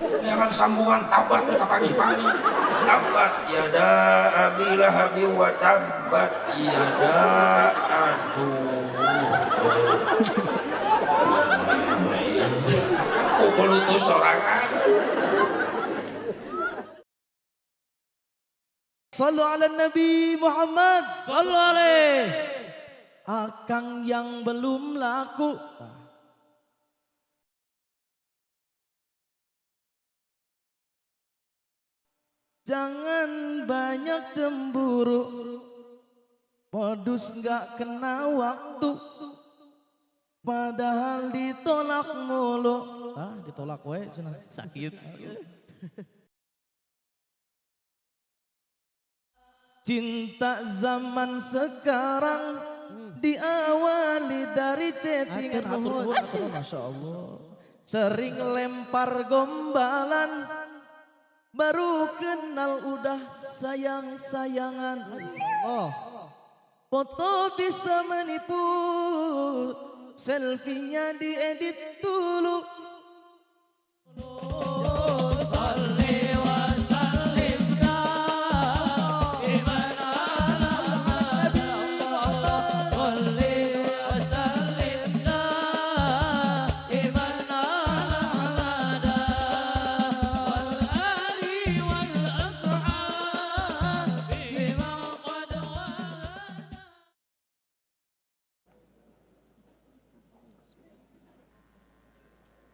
Jangan sambungan tabat ke pagi-pagi. Tabat yada abi lahabi wa tabat yada, aduh. Pukul utus sorangan. Sallu ala Nabi Muhammad. Sallu alaih. Akang yang belum laku. Jangan banyak cemburu. Modus gak kena waktu. Padahal ditolak mulu. Ah, ditolak we cenah. Sakit. Cinta zaman sekarang diawali dari chattingan. Masya Allah. Sering lempar gombalan, baru kenal udah sayang-sayangan. Foto bisa menipu, selfie-nya diedit dulu.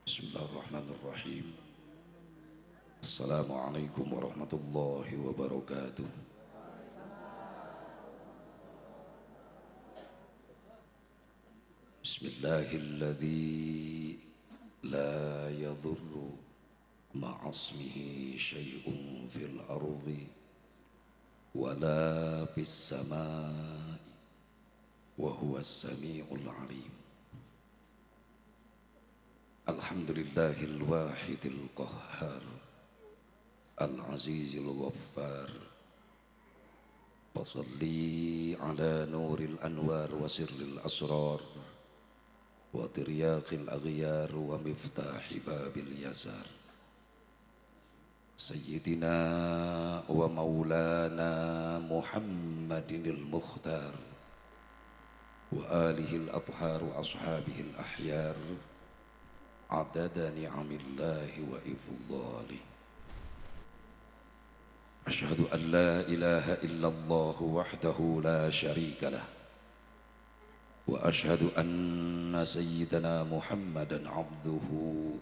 Bismillahirrahmanirrahim. Assalamualaikum warahmatullahi wabarakatuh. Bismillahilladzi la yadhurru ma'asmihi syai'un fil ardi wala fis samai wa huwas sami'ul 'alim. Alhamdulillahil wahidil qahhar al-azizil ghaffar. Wasalli ala nuril anwar wa sirril asrar wa tiryaqil aghyar wa miftahi babil yasar. Sayyidina wa maulana Muhammadinil mukhtar wa alihil athhar wa ashabihil ahyar adada ni'amillahi wa ifdhalih. Asyhadu an la ilaha illallah wahdahu la syarika lah wa asyhadu anna sayyidana Muhammadan abduhu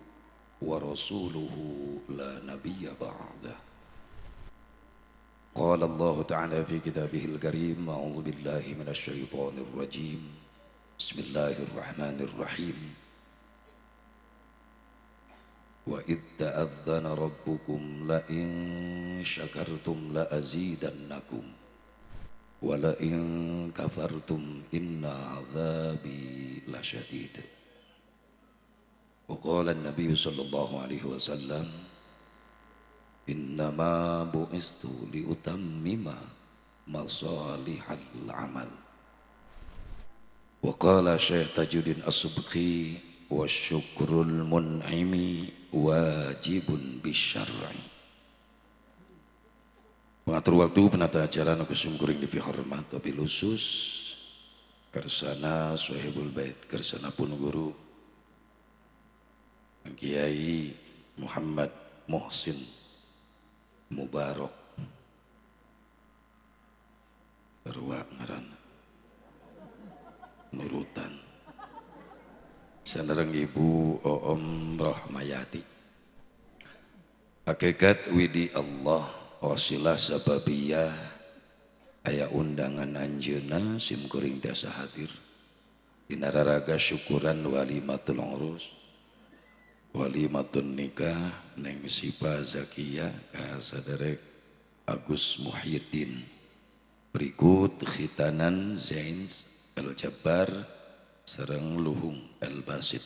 wa rasuluhu la nabiyya ba'dah. Qala Allah ta'ala fi kitabihil karim, a'udzu billahi minasy syaithanir rajim. Bismillahirrahmanirrahim. Wa idh ta'adzana rabbukum la in syakartum la azidannakum wa la in kafartum inna adzabi lasyadid. Wa qala an-nabiy sallallahu alaihi wasallam, innama bu'istu li utammima masalihal amal. Wa qala Syekh Tajuddin As-Subki, wa syukrul mun'imi wajibun bisyar'i. Pengatur waktu, penata acara nu kusumkuring di hormat wabil khusus kersana Sohibul Bait, kersana pun guru Kiai Muhammad Muhsin Mubarak Berwa ngaran nurutan sanereng Ibu Oom Rohmayati. Hakikat widi Allah wasilah sababiyah aya undangan anjeunna simkuring tiasa hadir dina raraga syukuran walimatul urus walimatun nikah Neng Sipa Zakiyah ka saderek Agus Muhyiddin, berikut khitanan Zain El Jabbar sareng Luhung El Basit.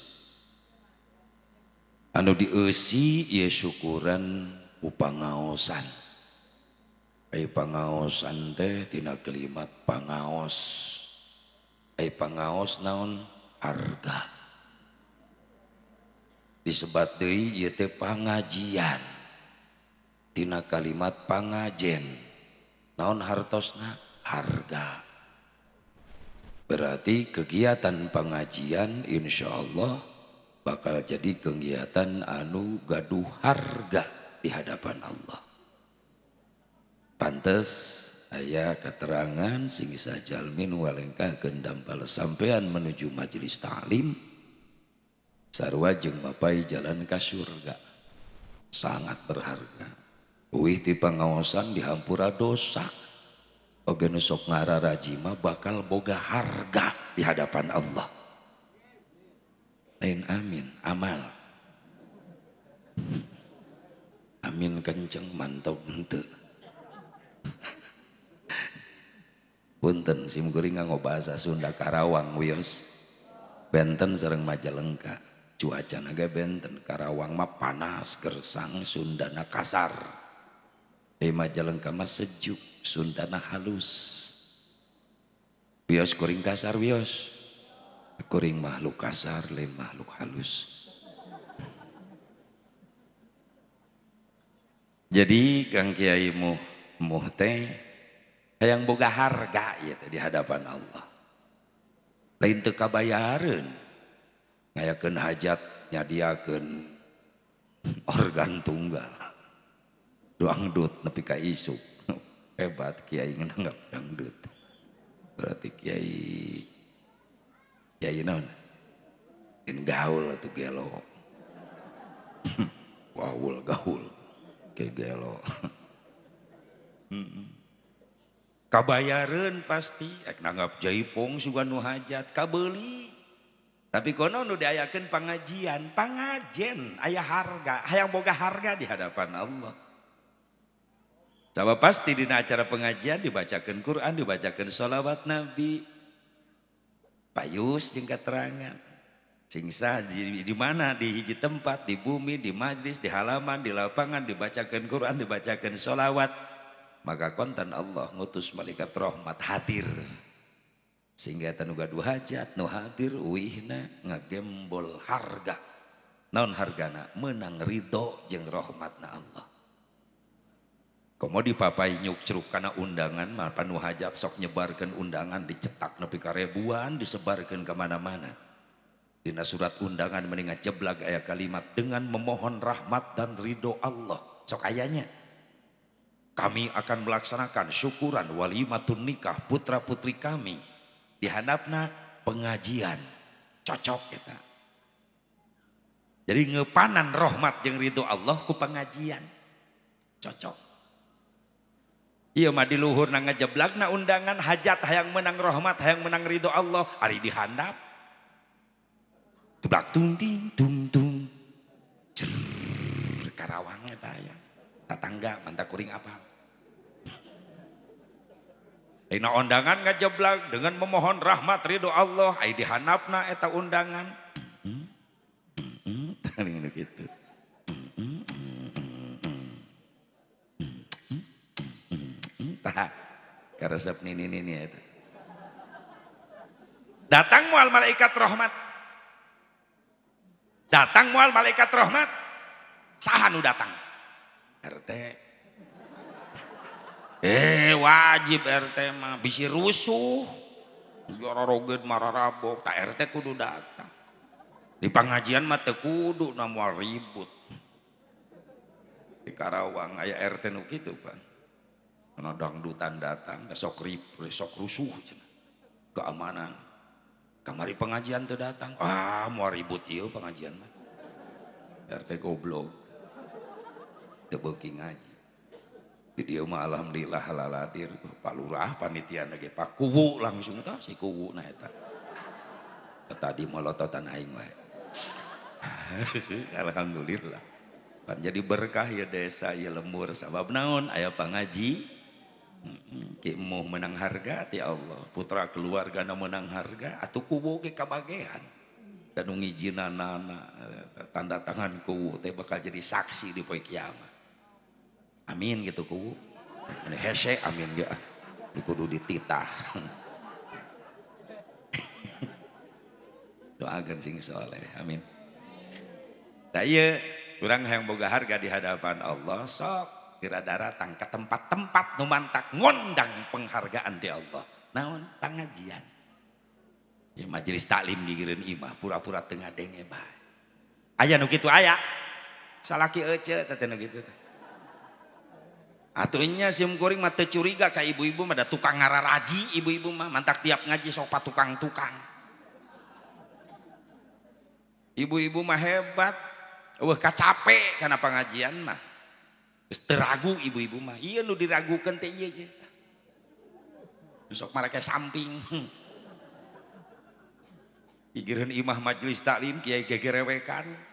Anu dieusi ieu syukuran upangaosan. Ai pangaosan teh tina kalimat pangaos. Ai pangaos naon? Harga. disebat deui ieu teh pangajian tina kalimat pangajen naon hartosna harga. Berarti kegiatan pengajian insya Allah bakal jadi kegiatan anu gaduh harga di hadapan Allah. Pantes aya keterangan sing sajalmin walengkakeun dampal sampean menuju majelis ta'lim sarua jeung mapai jalan ka surga. Sangat berharga. Uih ti pangaosan dihampura dosa. Oge nu sok ngararaji mah bakal boga harga di hadapan Allah. Lain amin, amal. Amin kenceng mantap henteu. Punten simkuring nganggo bahasa Sunda Karawang wios. Benten sareng Majalengka. Cuaca naga benten Karawang mah panas gersang Sundana kasar. Di Majalengka mah sejuk Sundana halus. Wios kuring kasar wios. Kuring makhluk kasar lain makhluk halus. Jadi Kang Kiai muh teh hayang boga harga ya di hadapan Allah. Lain teu kabayareun. Ngayakeun hajat nyadiakeun organ tunggal. Doangdut nepi ka isuk. Hebat Kiai nganggap dangdut. Berarti Kiai naon? In gaul atuh gelo. Waul gaul. Kayak gelo. Kabayareun pasti ek nanggap jaipong sugan nu hajat kabeuli. Tapi kono nu diayakeun pangajian, pangajen aya harga, hayang boga harga di hadapan Allah. Sabab pasti dina acara pengajian dibacakeun Quran, dibacakeun sholawat Nabi. Payus jeung keterangan. Singsa di mana di hiji tempat, di bumi, di majlis, di halaman, di lapangan dibacakeun Quran, dibacakeun sholawat. Maka konten Allah ngutus malaikat rahmat hadir. Sehingga tanu gaduh hajat nu hadir uihna ngagembol harga. Naon hargana? Menang ridho jeung rahmatna Allah. Komo dipapai nyuk ceruk kana undangan mah panu hajat sok nyebarkeun undangan dicetak nepi ka ribuan disebarkeun ka mana-mana. Dina surat undangan mendingan jeblag aya kalimat dengan memohon rahmat dan ridho Allah. Sok ayanya. Kami akan melaksanakan syukuran walimatun nikah putra-putri kami. Di handapna pengajian. Cocok kita. Jadi ngepanan rahmat jeung ridho Allah ku pengajian. Cocok. Iya mah di luhur na ngejeblagna undangan hajat hayang menang rahmat hayang menang ridho Allah ari dihandap tublak tung ting tung tung Karawang eta aya tatangga manta kuring apa dina undangan ngajeblag dengan memohon rahmat ridho Allah ai dihandapna eta undangan teuing kitu karesep nini itu. Datang mual malaikat rahmat. Datang mual malaikat rahmat. Saha nu datang? RT. Wajib RT mah bisi rusuh. Jororogeun mararabok, ta RT kudu datang. Di pangajian mah teu kudu na moal ribut. Di Karawang aya RT nu kitu, Pak. Karena dangdutan datang, sok rusuh, keamanan. Kamari pengajian tuh datang, mau ribut iya pengajian mah. RT goblok, tebeuki ngaji. Di dia mah alhamdulillah halaladir, Pak Lurah panitia lagi Pak Kuwu langsung tah si Kuwu na eta. Tadi molototan aing wae. Alhamdulillah. Pan jadi berkah ya desa ya lembur sabab naon aya pangaji. Ki moh menang harga ti Allah putra keluarga na menang harga atuh kuwu ge kabagean dan ngijinana tanda tangan kuwu teh bakal jadi saksi di poe kiamat amin gitu kuwu ini hese amin ge kudu dititah doakeun sing saleh amin Da ieu urang hayang boga harga di hadapan Allah sok dirada datang ke tempat-tempat nu mantak ngondang penghargaan ti Allah. Naon? Pangajian. Ya majelis taklim digireun imah pura-pura teu ngadenge bae. Aya nu kitu aya. Salaki ece teh nu kitu teh. Atunya sim kuring mah teu curiga ka ibu-ibu mah da tukang ngararaji ibu-ibu mah mantak tiap ngaji sok patukang-tukang. Ibu-ibu mah hebat. Eueuh kacape kana pengajian mah. Geus teu ragu ibu-ibu mah. Ieu nu diragukeun teh ieu cenah. Sok marake samping. Igireun imah majelis taklim kiai gegerewekan.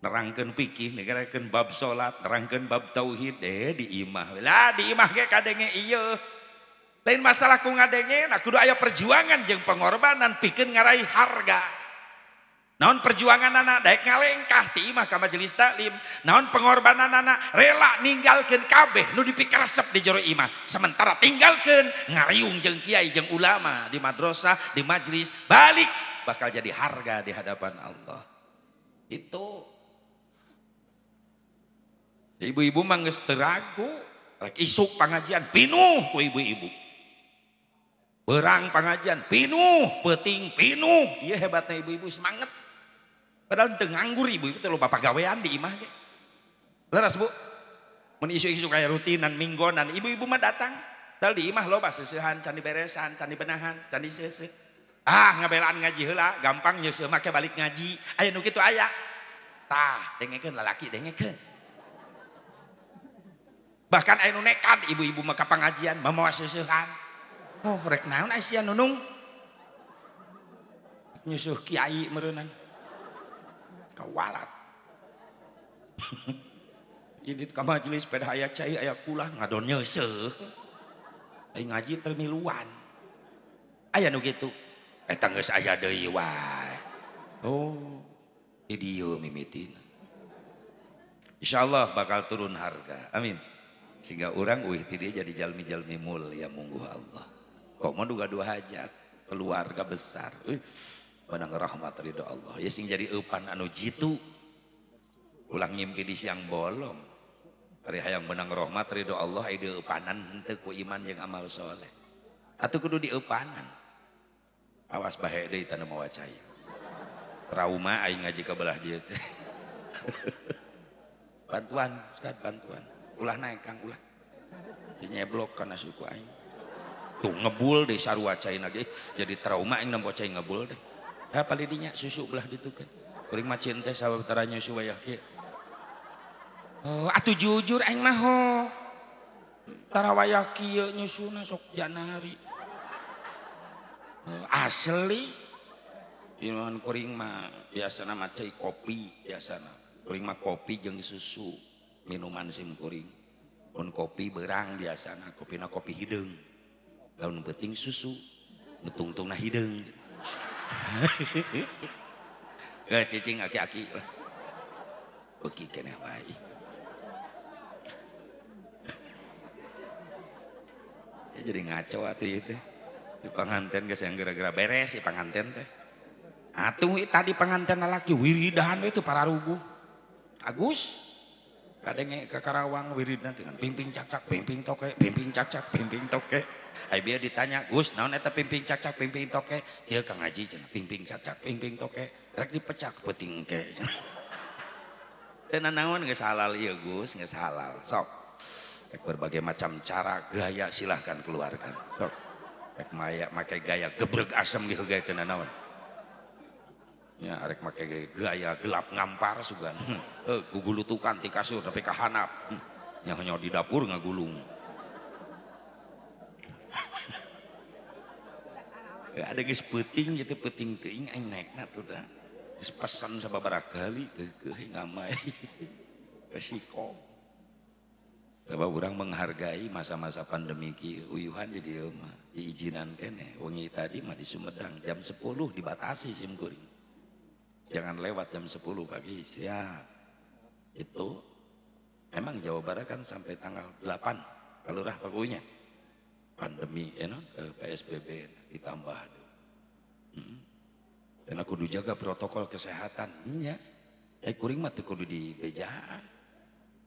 Nerangkeun fikih, nerangkeun bab salat, nerangkeun bab tauhid di imah. Lah di imah ge kadenge ieu. Lain masalah ku ngadenge, nah kudu aya perjuangan jeung pengorbanan pikeun ngaraih harga. Naon perjuangan anak daek ngalengkah ti imah ka majelis taklim. Naon pengorbanan anak rela ninggalkeun kabeh nu dipikaresep di jero imah. Sementara tinggalkeun ngariung jeung kiai jeung ulama di madrasah, di majelis, balik bakal jadi harga di hadapan Allah. Itu ibu-ibu mah geus teu ragu, rek isuk pengajian pinuh ku ibu-ibu. Beurang pengajian pinuh, peuting pinuh. Ieu hebatna ibu-ibu semangat. Padahal teu nganggur ibu-ibu teh loba pagawean di imah ge. Leres Bu? Mun isu-isu kaya rutinan minggonan, ibu-ibu mah datang. Tal di imah loba seusehan, can diberesan, can dibenahan, can diseuseuh. Ah, ngabelaan ngaji heula, gampang nyeuseum make balik ngaji. Aya nu kitu aya. Tah, dengekeun lalaki dengekeun. Bahkan aya nu nekat ibu-ibu mah ka pangajian mamawa seusehan. Oh, rek naon sia nunung? Nyusuh kiai meureunnan. Kawalat. Ini ka majelis pada aya cai aya kulah ngadon nyeuseh. Ai ngaji teu miluan. Aya nu kitu. Eta geus aya deui wae. Oh, di dieu mimitina. Insyaallah bakal turun harga. Amin. Sehingga orang ti dia jadi jalmi-jalmi mulia mungguh Allah. Kok mau duga-dua hajat, keluarga besar. Menang rahmat ridho Allah. Ya sing jadi eupan anu jitu. Ulang ngimpi di siang bolong. Ari hayang menang rahmat ridho Allah ide eupanan henteu ku iman jeung amal soleh. Atuh kudu dieupanan. Awas bae deui tanu mawa cai. Trauma aing ngaji ka belah dieu teh. Bantuan, Ustaz, bantuan. Ulah naik Kang ulah. Dinyeblok kana suku aing. Tuh ngebul deh sarua cai lagi. Jadi trauma aing nempo cai ngebul deh. Ya paling dinya susu belah ditukeun. Kuring mah cinta sababtara nyusu wayah kieu. Oh, atuh jujur aing mah ho. Tara wayah kieu nyusuna sok janari. Asli. Iman kuring mah biasana mah cai kopi biasana. Kuring mah kopi jeung susu. Minuman sim kuring. Mun kopi beurang biasana, kopina kopi hideung. Lamun penting susu, nutungtungna hideung. Gak cicing aki-aki lah. Beuki keneh wae. Ya jadi ngaco atuh ieu teh. Di panganten geus yang gara-gara beres di panganten teh. Atuh tadi panganten lalaki wiridahan we teu pararuguh. Agus kadenge ke Karawang wiridna dengan pimping cak-cak pimping toke pimping cak-cak pimping toke. Ai bieu ditanya, "Gus, naon eta pimping cak-cak pimping toke?" "Ieu Kang Haji cenah pimping cak-cak pimping toke rek dipecak peuting ke." Teu naon geus halal ieu Gus, geus halal. Sok. Rek berbagai macam cara gaya silahkan keluarkan. Sok. Rek maya make gaya gebreg asem gitu gaya teu naon. Ya arek make gaya gelap ngampar sugan. Gugulutukan ti kasur tapi ka handap. Nya hanya di dapur ngagulung. Ada geus peuting gitu peuting teuing aing naekna tuh da. Geus pesan sababaraha kali keukeuh ngamai. Resiko. Sebab urang menghargai masa-masa pandemi kieu uyuhan di dieu mah diizinan keneh. Wengi tadi mah di Sumedang jam 10 dibatasi sim kuring. Jangan lewat jam 10 pagi siap. Itu memang Jawa Barat kan sampai tanggal 8 kalurah pakunya pandemi PSBB ditambah. Dan aku jaga protokol kesehatan. Ya. Kuring mah teu kudu di bejaan.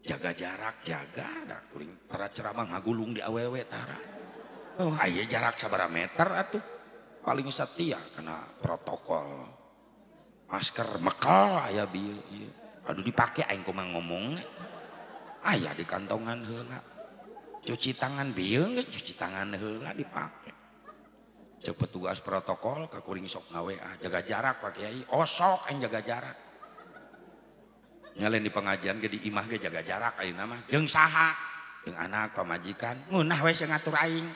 Jaga jarak, jaga. Da kuring para ceramah ngagulung di awewe tara. Oh, aya jarak sabaraha meter atuh. Paling setia karena protokol. Masker mekal aya bieu ieu. Aduh dipake aing kumaha ngomongna. Aya di kantongan heula. Cuci tangan bieu geus cuci tangan heula dipake. Cek petugas protokol ka kuring sok ngaWA, jaga jarak Pak Kiai. Osok aing jaga jarak. Nyalen di pengajian ge di imah ge jaga jarak ayeuna mah. Jeung saha? Jeung anak pamajikan. Ngeunah we sing ngatur aing.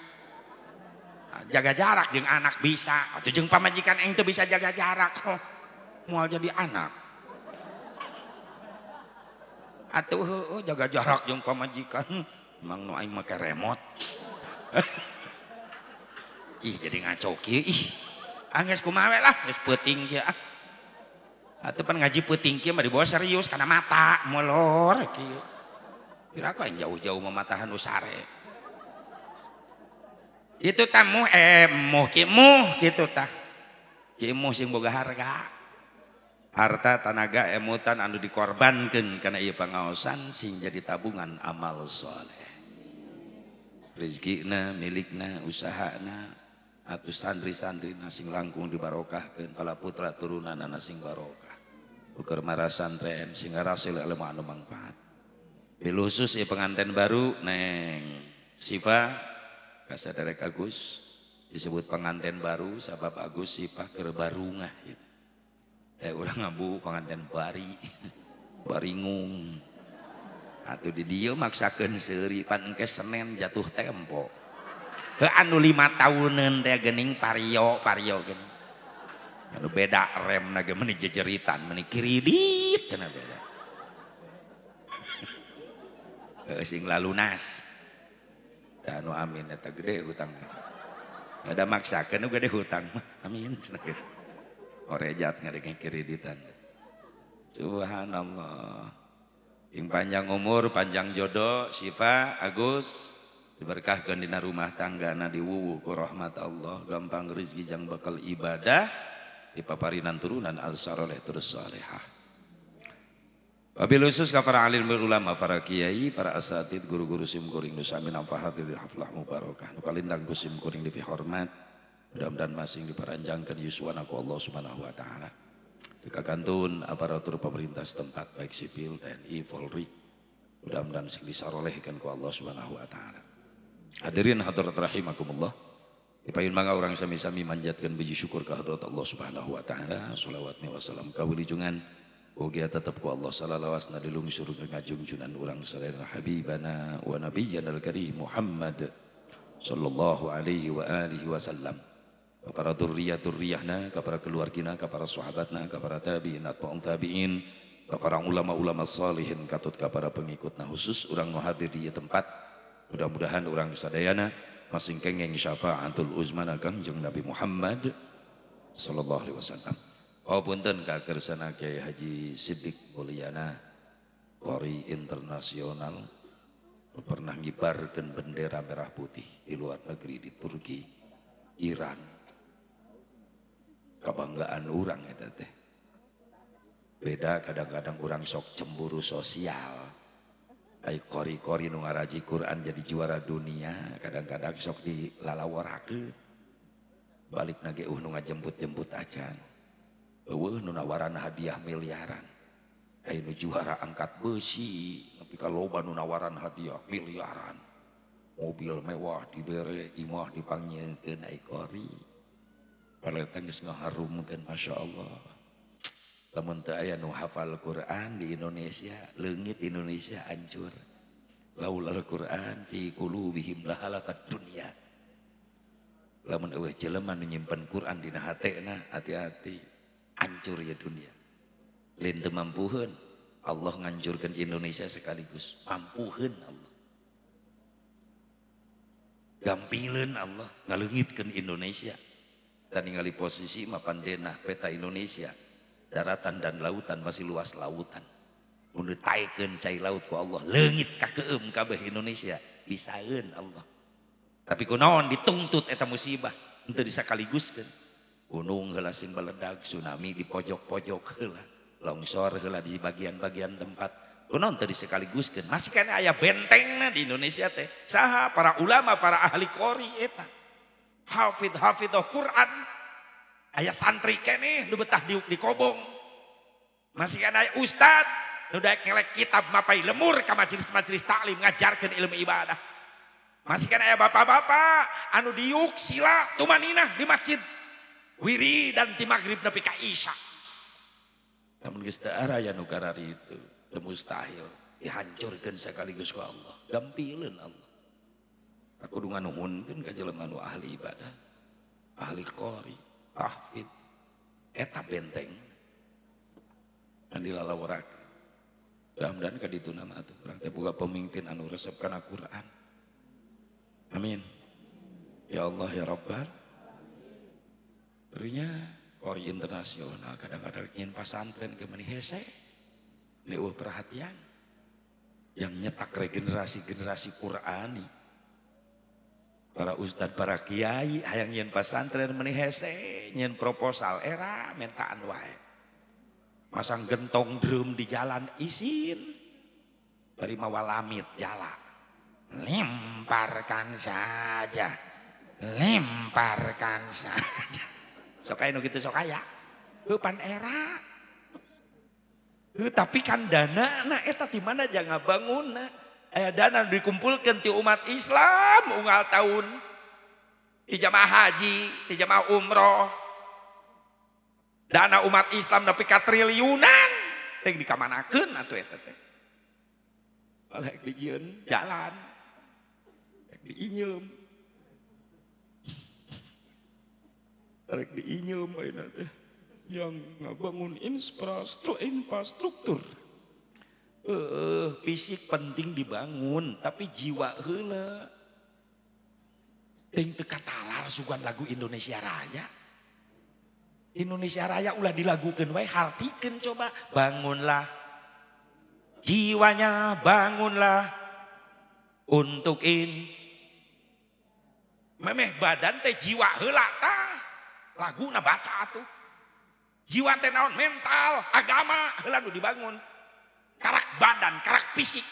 Jaga jarak jeung anak bisa. Atuh jeung pamajikan aing teu bisa jaga jarak. Moal jadi anak. Atuh heueuh jaga jarak jeung pamajikan. Emang nu aing make remote. Ih jadi ngaco kieu ih. Angges kumaha we lah, geus peuting kieu ah. Atuh pan ngaji peuting kieu mah dibawa serius kana mata molor kieu. Kira aku yang jauh-jauh mematahan usare. Itu tamu muh gitu tah. Kieu sing boga harga. Harta tanaga emutan anu dikorbankeun kana ieu pangaosan sing jadi tabungan amal soleh. Rezekina, milikna, usahana, atuh santri-santrina sing langkung dibarokahkeun, pala putra turunanna sing barokah. Ukur marasantren sing ngarasil ilmu anu mangfaat. Bilusus ieu pengantin baru Neng Siva kasaderek Agus disebut pengantin baru sabab Agus Siva keur barungah gitu. Urang ngabu pengantin bari. Baringung. Atuh di dieu maksakeun seuri pan engke Senen jatuh tempo. Anu 5 tahunan teh geuning pario geuning. Anu beda remna ge meuni jejeritan, meuni kiridit cenah beda. Sing lalunas. Da anu amin eta gede hutang. Ada maksakeun nu gede hutang mah. Amin cenah gitu. Orejat ngadenge kreditan. Subhanallah. Yang panjang umur, panjang jodoh, Siva, Agus diberkahkeun dina rumah tanggana diwuwu ku rahmat Allah, gampang rezeki jang bakal ibadah, dipaparinan turunan al-saleh terus salehah. Wabil khusus ka para alim ulama, para kiai, para asatid, guru-guru sim kuring nu sami nafahati haflah mubarakah. Nu kalintang ku sim kuring dipihormat. Mudah-mudahan masing diperanjangkan yuswana ku Allah Subhanahu wa taala. Kakantun aparatur pemerintah setempat baik sipil, TNI, Polri. Mudah-mudahan sing disarolehkeun ku Allah Subhanahu wa taala. Hadirin hadirat rahimakumullah. Dipayun mangga urang sami-sami manjatkeun puji syukur ka hadrat Allah Subhanahu wa taala. Shalawat wa salam kawilujungan ugi tetep ku Allah salawasna dilungsur ngajungjunan urang sadaya habibana wa nabiyyana al-karim Muhammad sallallahu alaihi wa alihi wasallam. Kepada durriyah-durriyahna, kepada keluargina, kepada sahabatna, kepada tabi'in, atba'un tabi'in, kepada ulama-ulama salihin, katut kepada pengikutna khusus urang nu hadir di tempat. Mudah-mudahan urang sadayana masing kenging syafaatul uzmana Kangjeng Nabi Muhammad sallallahu alaihi wasallam. Oh punten ka kersana Kiai Haji Siddiq Mulyana, qori internasional, pernah ngibarkeun bendera merah putih di luar negeri di Turki, Iran. Kebanggaan orang eta teh. Beda kadang-kadang orang sok cemburu sosial. Ai kori-kori nu ngaraji Quran jadi juara dunia, kadang-kadang sok dilalaworakeun. Balik nage nu ngajemput-jemput acan. Eueuh nu nawaran hadiah miliaran. Ai nu juara angkat besi, tapi kaloba nu nawaran hadiah miliaran. Mobil mewah dibere, imah dipangieunkeun ai kori. Paleta geus ngaharumkeun masyaallah. Lamun teu aya nu hafal Quran di Indonesia, leungit Indonesia hancur. Laulal Quran fi qulubihim lahalakat dunya. Lamun eueuh jelema nu nyimpen Quran dina hatena, hati-hati hancur ya dunia. Lain teu mampuheun, Allah ngancurkeun Indonesia sekaligus. Mampuheun Allah. Gampileun Allah ngaleungitkeun Indonesia. Dan ningali posisi mapan denah peta Indonesia, daratan dan lautan masih luas lautan. Mun ditaikeun cai laut ku Allah, leungit kakeum kabeh Indonesia, bisaeun Allah. Tapi kunaon dituntut eta musibah, henteu disakaliguskeun. Gunung heula sing meledak, tsunami di pojok-pojok heula. longsor heula di bagian-bagian tempat. Kunaon teu disekaliguskeun. Masih kan aya bentengna di Indonesia teh. Saha para ulama, para ahli qori eta. Hafidh Quran. Aya santri keneh nu betah di kobong. Masih kan aya ustad nu daek ngelek kitab mapai lemur ka majelis-majelis taklim ngajarkeun ilmu ibadah. Masih kan aya bapak-bapak anu diuk sila tumaninah di masjid. Wiri dan ti magrib nepi ka isya. Namun geus teu aya nu karari itu. Mustahil dihancurkan sekaligus ku Allah, gampileun Allah. Aku kudu nganuhunkeun ka jelema nu ahli ibadah, ahli qori, tahfidz, eta benteng anu dilalawarakeun. Mudah-mudahan ka ditu nama atuh urang teh boga pemimpin anu resep kana Quran. Amin. Ya Allah ya Rabbal. Berinya qori internasional kadang-kadang ingin pasantren ke meuni hese. Ini perhatian yang nyetak regenerasi-generasi Qurani, para ustadz, para kiai hayang nyen pasantren meuni hese nyen proposal era mentaan wae masang gentong drum di jalan isin bari mawa lamit jala lemparkan saja sok aya nu kitu sok aya heupan era. Tapi kan dana nah eta di mana jangan bangun dana dikumpulkan ti umat Islam unggal tahun di jamaah haji, di jamaah umroh. Dana umat Islam nepi ka triliunan teh dikamanakeun atuh eta teh. Balek dijieun jalan. Diinyeum. Rek diinyeum ayeuna teh. Yang ngabangun infrastruktur. Fisik penting dibangun, tapi jiwa heula. Ting teu katalar sugan lagu Indonesia Raya. Indonesia Raya ulah dilagukeun wae hartikeun coba. Bangunlah jiwanya, bangunlah untuk memeh badan teh jiwa heula tah. Laguna baca atuh. Jiwa teh naon mental, agama heula nu dibangun. Karak badan, karak fisik.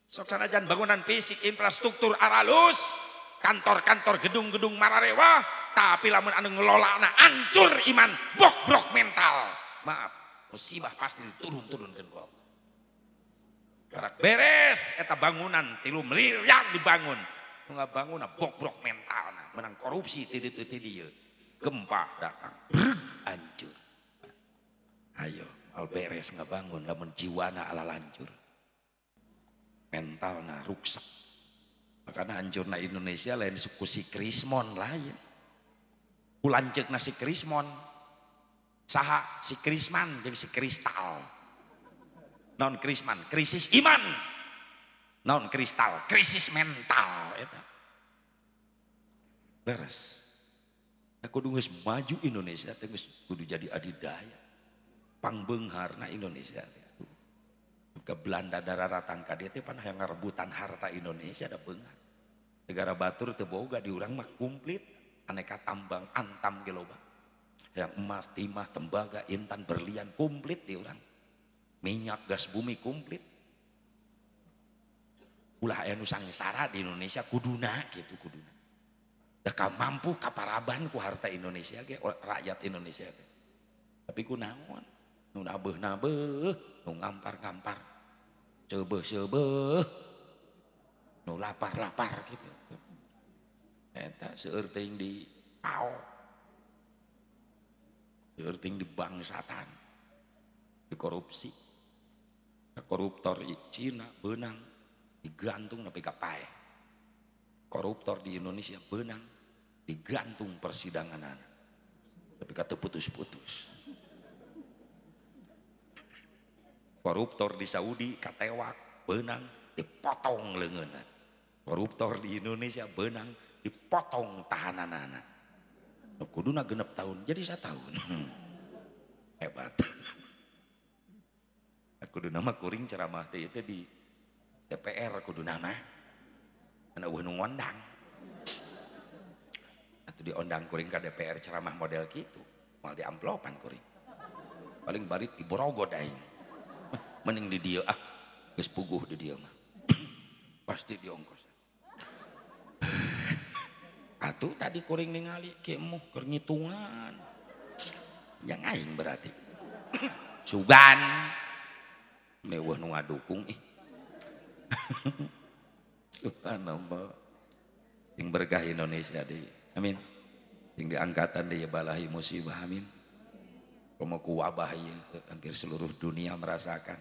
Sok sanajan bangunan fisik, infrastruktur aralus, kantor-kantor, gedung-gedung mararewah, tapi lamun anu ngelolana hancur iman, bobrok mental. Maaf, musibah pasti diturun-turunkeun ku Allah. Karak beres eta bangunan 3 miliar dibangun. Nu ngabangunna bobrok mentalna, menang korupsi ti ditu ti dieu. Gempa datang, hancur. Ayo, al beres ngabangun, lamun jiwana ala lancur. Mentalna ruksak. Makanya hancurna Indonesia lain suku si Krismon lain. Kulanceukna si Krismon. Saha si Krisman jeung si Kristal. Non Krisman, krisis iman. Non kristal, krisis mental eta. Beres. Aku geus maju Indonesia teh geus kudu jadi adidaya. Pangbeungharna Indonesia teh. Ke Belanda dararatan ka dieu teh pan hayang ngarebutan harta Indonesia da beunghar. Negara batur teu boga di urang mah komplit, aneka tambang antam ge loba. Yang emas, timah, tembaga, intan, berlian komplit di urang. Minyak, gas bumi komplit. Ulah aya nu sangsara di Indonesia kuduna gitu kuduna. Da mampu kaparaban ku harta Indonesia ge rakyat Indonesia ge. Tapi kunaon? Nu nabeuh-nabeuh, nu ngampar-ngampar. Seubeuh-seubeuh. Nu lapar-lapar gitu. Eta seueur teuing di pao. Seueur teuing di bangsatan. Di korupsi. Koruptor Cina beunang digantung nepi ka pae. Koruptor di Indonesia beunang digantung persidangan tapi kata putus-putus. Koruptor di Saudi katewak beunang dipotong leungeunna. Koruptor di Indonesia beunang dipotong tahananana. Kuduna 6 tahun jadi 1 tahun. Hebat. Kuduna mah kuring ceramah teh itu di DPR kuduna mah. Ana eueuh nu ngondang. Atuh diondang kuring ka DPR ceramah model kitu, moal di amplopan kuring. paling barit di Borogod aing mending di dia geus puguh di dia mah pasti diongkos atuh tadi kuring ningali kieu moh keur ngitungan yang aing berarti sugan mewah nu ngadukung subhanallah yang berkah Indonesia deh amin yang diangkatan deh balahi musibah amin komo ku wabah ieu hampir seluruh dunia merasakan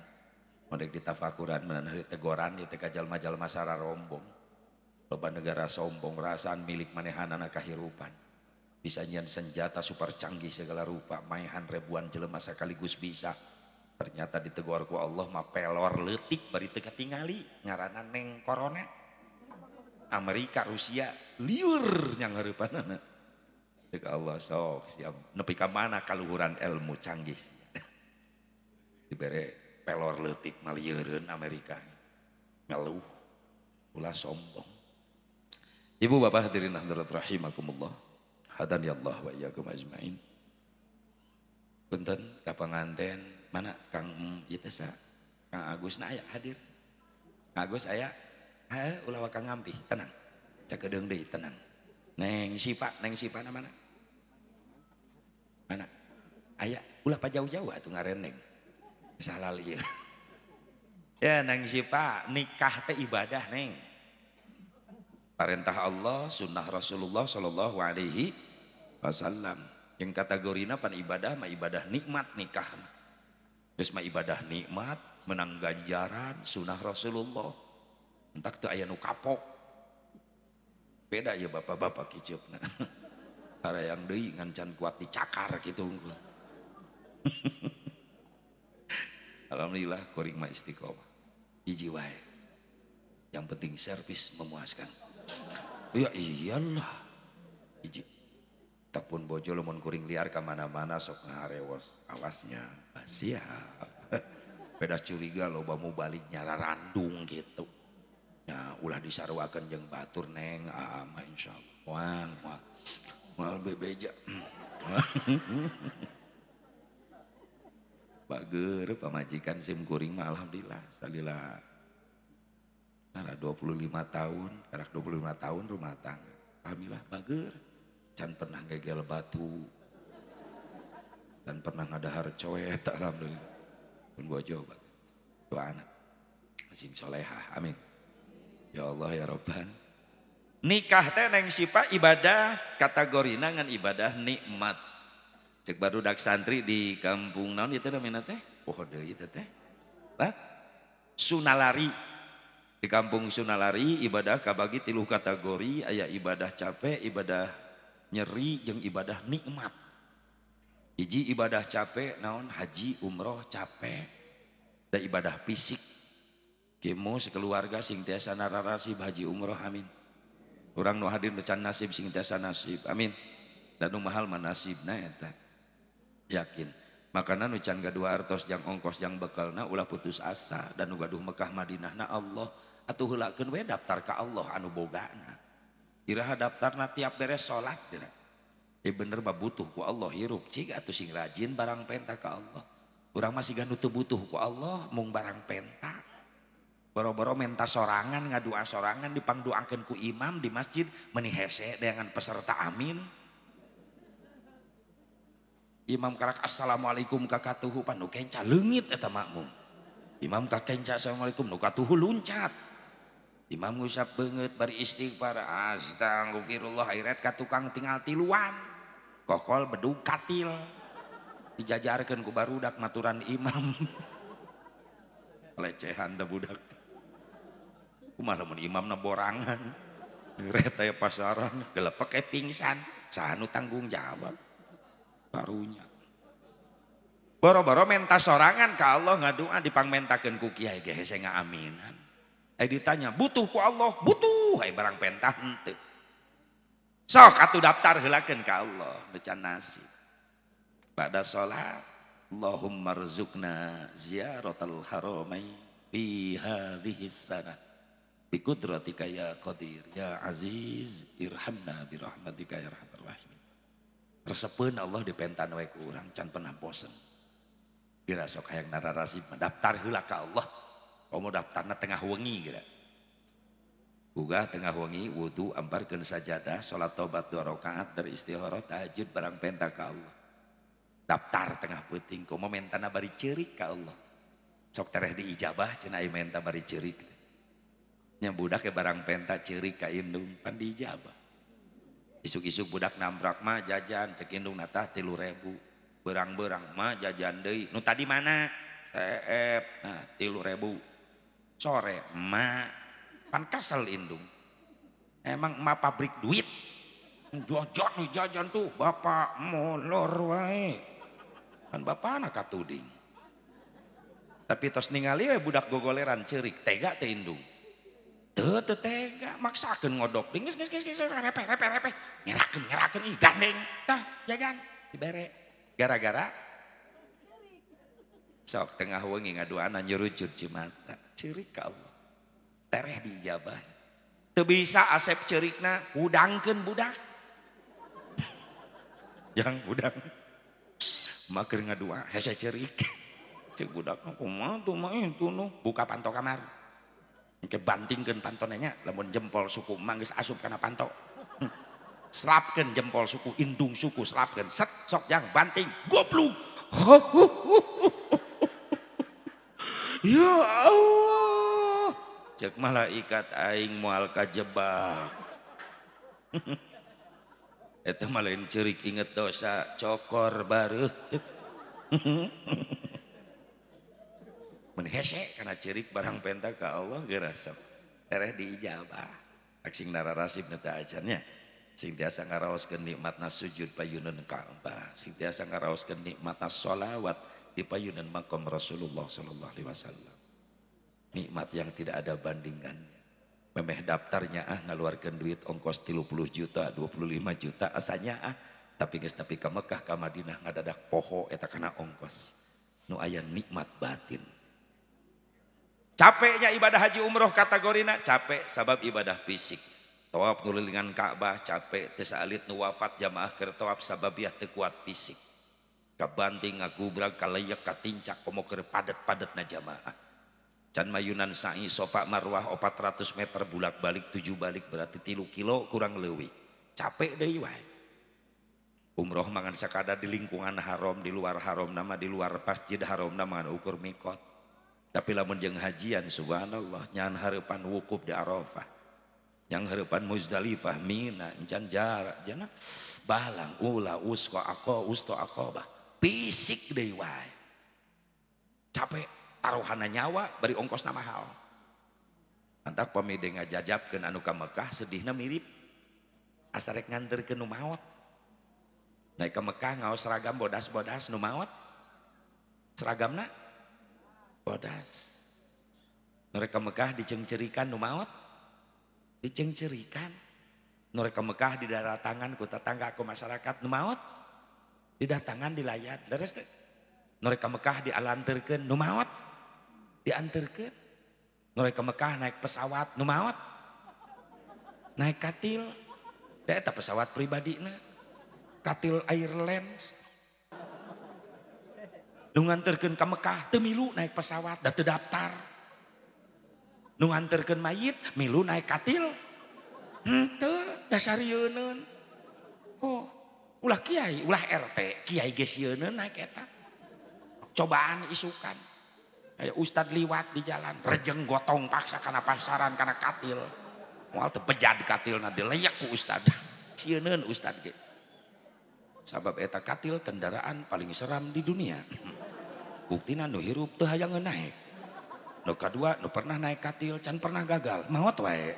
modek ditafakuran menawi tegoran ieu teh ka jalma-jalma sara rombong loba negara sombong rasaan milik manehanana kahirupan bisa nyian senjata super canggih segala rupa maehan ribuan jelema sekaligus bisa ternyata ditegur ku Allah mah pelor leutik bari teu katingali ngaranna neng corona Amerika Rusia liur nya ngeureupannana deuk Allah sok siap nepi ka mana kaluhuran ilmu canggih dibere pelor leutik malieureun Amerika ngeluh ulah sombong. Ibu bapak hadirin hadirat rahimakumullah hadani Allah wa iyyakum ajmain. Punten ka panganten mana Kang ieu teh Kang Agus na aya hadir. Kang Agus aya? Heuh ulah Kang Ngampi tenang. Cakedeung deui tenang. Neng Sipa na mana? Mana? Aya ulah pa jauh-jauh atuh ngareneng. Salal ieu. Ya Neng Sipa nikah teh ibadah Neng. Perintah Allah, sunnah Rasulullah sallallahu alaihi wasallam. Yang kategorina pan ibadah mah ibadah nikmat nikah. Geus mah ibadah nikmat, menang ganjaran sunnah Rasulullah. Entak teu aya nu kapok. Beda ya bapak-bapak kiceupna. Harayang deui ngan can kuat dicakar kitu. Alhamdulillah kuring mah istiqomah. Hiji wae. Yang penting servis memuaskan. Ya iyalah hiji tak pun bojo lamun kuring liar kemana-mana sok ngaharewos awasnya siap beda curiga loba mau balik nyara randung gitu ya ulah disarwakeun jeung batur Neng ama insyaallah moal bebeja bageureup pamajikan sim kuring mah alhamdulillah salila karena 25 tahun, karena 25 tahun rumah tangga. Alhamdulillah bager. Can pernah gegel batu. Dan pernah ngadahar coet, alhamdulillah. Pun bojo bager. Dua anak. Masing solehah, amin. Ya Allah ya Rabban. Nikah teh neng sipa ibadah kategorina ngan ibadah nikmat. Cek barudak santri di kampung naon ieu teh namina teh? Poho deui teh teh. Sunalari. Di kampung Sunalari ibadah kabagi 3 kategori aya ibadah capek, ibadah nyeri jeung ibadah nikmat. Hiji ibadah capek naon haji umroh capek. Da ibadah fisik. Kemo sekeluarga sing tiasa nararasib haji umroh amin. Urang nu hadir nu can nasib sing tiasa nasib amin. Dan nu mahal manasibna eta. Yakin. Makana nu can gaduh artos jang ongkos jang bekalna ulah putus asa dan nu gaduh Mekah Madinahna Allah atuh heulakeun we daftar ka Allah anu bogana. Iraha daftarna tiap beres salat tira. Bener mah butuh ku Allah hirup cig atuh sing rajin barang penta ka Allah. Urang mah siga nu teu butuh ku Allah mung barang penta. Boro-boro menta sorangan ngadua sorangan dipangduakeun ku imam di masjid meuni hese dengan peserta amin. Imam karak assalamualaikum kakatuhu pan nu kenca leungit eta makmum. Imam kakenca assalamualaikum nu katuhu luncat. Imam ngusap beungeut bari istighfar astagfirullah airet ka tukang tinggal tiluan. Kokol bedug katil. Dijajarkeun ku barudak maturan imam. Lecehan da budak. Kumaha lamun imamna borangan. Ret aya pasaran gelepek pingsan. Saha nu tanggung jawab? Barunya. Boro-boro menta sorangan ka Allah ngadua dipangmentakeun ku kiai ge hese ngaaminan. Ditanya butuh ku Allah, butuh barang pentah henteu. Sok atuh daftar heulakeun ka Allah nu can nasib. Ba'da salat Allahumma rzuqna ziyaratal haramain fi hadhihi sanah bi qudratika ya qadir ya aziz irhamna bi rahmatika ya arhamar rahimin. Resepeun Allah dipentan we ku urang can pernah bosen. Kira sok hayang nararasi daftar heula ka Allah. Komo daftarna tengah wengi kira. Buka tengah wengi wudu amparkeun sajadah salat tobat 2 rakaat dari istikharah tahajud barang penta ka Allah. Daftar tengah peuting komo mentana bari ceurik ka Allah. Sok tereh diijabah cenah ieu menta bari ceurik. Nya budak ke barang penta ceurik ka indung pan diijabah. Isuk-isuk budak nambrak mah jajan cek indung natah 3.000. Berang-berang mah jajan deui. Nu tadi mana? Teep. Nah, 3.000. Sore mah pan kesel indung. Emang emak pabrik duit. Jajan tuh bapak molor wae. Kan bapak anak katuding. Tapi tos ningali we budak gogoleran ceurik tega teh indung. Teu tega maksakeun ngodok. Geus repe. Ngerakeun ih gandeng. Tah jajan dibere. Gara-gara sok tengah wengi ngaduana nyurucut cimata ceurik ka Allah tereh dijabah teu bisa asep ceurikna hudangkeun budak jang budang maker ngadua hese ceurik ceuk budak kumaha tuh mah itu nu buka panto kamar engke bantingkeun pantona nya lamun jempol suku mah geus asup kana panto selapkeun jempol suku indung suku selapkeun set sok jang banting goblok ya Allah cek malaikat aing moal kajebak eta mah lain ceurik inget dosa cokor bareuh mun hese kana ceurik barang penta ka Allah geurasep tereh diijabah aksing nararasib teh ajarnya sing tiasa ngaraoskeun nikmatna sujud payunan Ka'bah sing tiasa ngaraoskeun nikmatna sholawat di payunan makam Rasulullah sallallahu alaihi wasallam nikmat yang tidak ada bandingannya memeh daftarnya ngaluarkeun duit ongkos 30 juta 25 juta asanya tapi geus nepi ka Mekah ka Madinah ngadadak poho eta kana ongkos nu aya nikmat batin capeknya ibadah haji umroh kategorina capek sabab ibadah fisik tawaf nulilingan Ka'bah capek teu saalit nu wafat jamaah keur tawaf sababiah teu kuat fisik kabanting ngagubrag kaleyak katincak komo keur padet-padetna jamaah can mayunan sa'i sofa marwah 400 meter bulak-balik 7 balik berarti 3 kilo kurang leuwih capek deui wae umroh mangan sakadar di lingkungan haram di luar haram nama di luar masjid haram nama ukur mikot tapi lamun jeung hajian subhanallah nyan hareupan wukuf di Arafah yang harapan Muzdalifah Mina encan jarak jana balang ula usko aqabah fisik deui wae capek taruhana nyawa bari ongkosna mahal antak pamide ngajajabkeun anu ka Mekah sedihna mirip asa rek nganterkeun nu maot naik ka Mekah ngaos seragam bodas-bodas nu maot seragamna bodas nu rek ka Mekah dicengcerikan nu maot dicengcerikan nu rek ka Mekah didatangan ku tetangga ku masyarakat nu maot didatangan di layar leres teh nu rek ka Mekah dialanterkeun nu maot dianterkeun nu rek ka Mekah naik pesawat nu maot naik katil da eta pesawat pribadina katil Airlines nu nganterkeun ka Mekah teu milu naik pesawat da teu daftar nu nganterkeun mayit milu naik katil henteu dasar yeunun oh ulah kiai ulah RT kiai geus yeunun naik eta cobaan isukan aya ustad liwat di jalan rejeng gotong paksa kana pasaran kana katil moal teu bejad katilna dileyak ku ustad sieunun ustad ge sabab eta katil kendaraan paling seram di dunia buktina nu hirup teu hayang naik nu kadua nu pernah naik katil can pernah gagal maot wae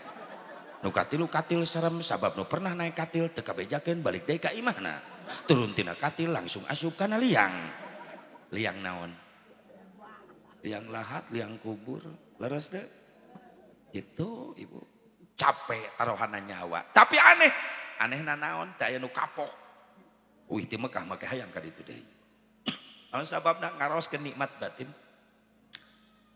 nu katilu katil serem sabab nu pernah naik katil teu kabejakeun balik deui ka imahna turun tina katil langsung asup kana liang naon liang lahat liang kubur leres deh itu ibu capek taruhana nyawa tapi anehna naon teu aya nu kapok uih ti Mekah make hayang ka ditu deui anu sababna ngaraoskeun nikmat batin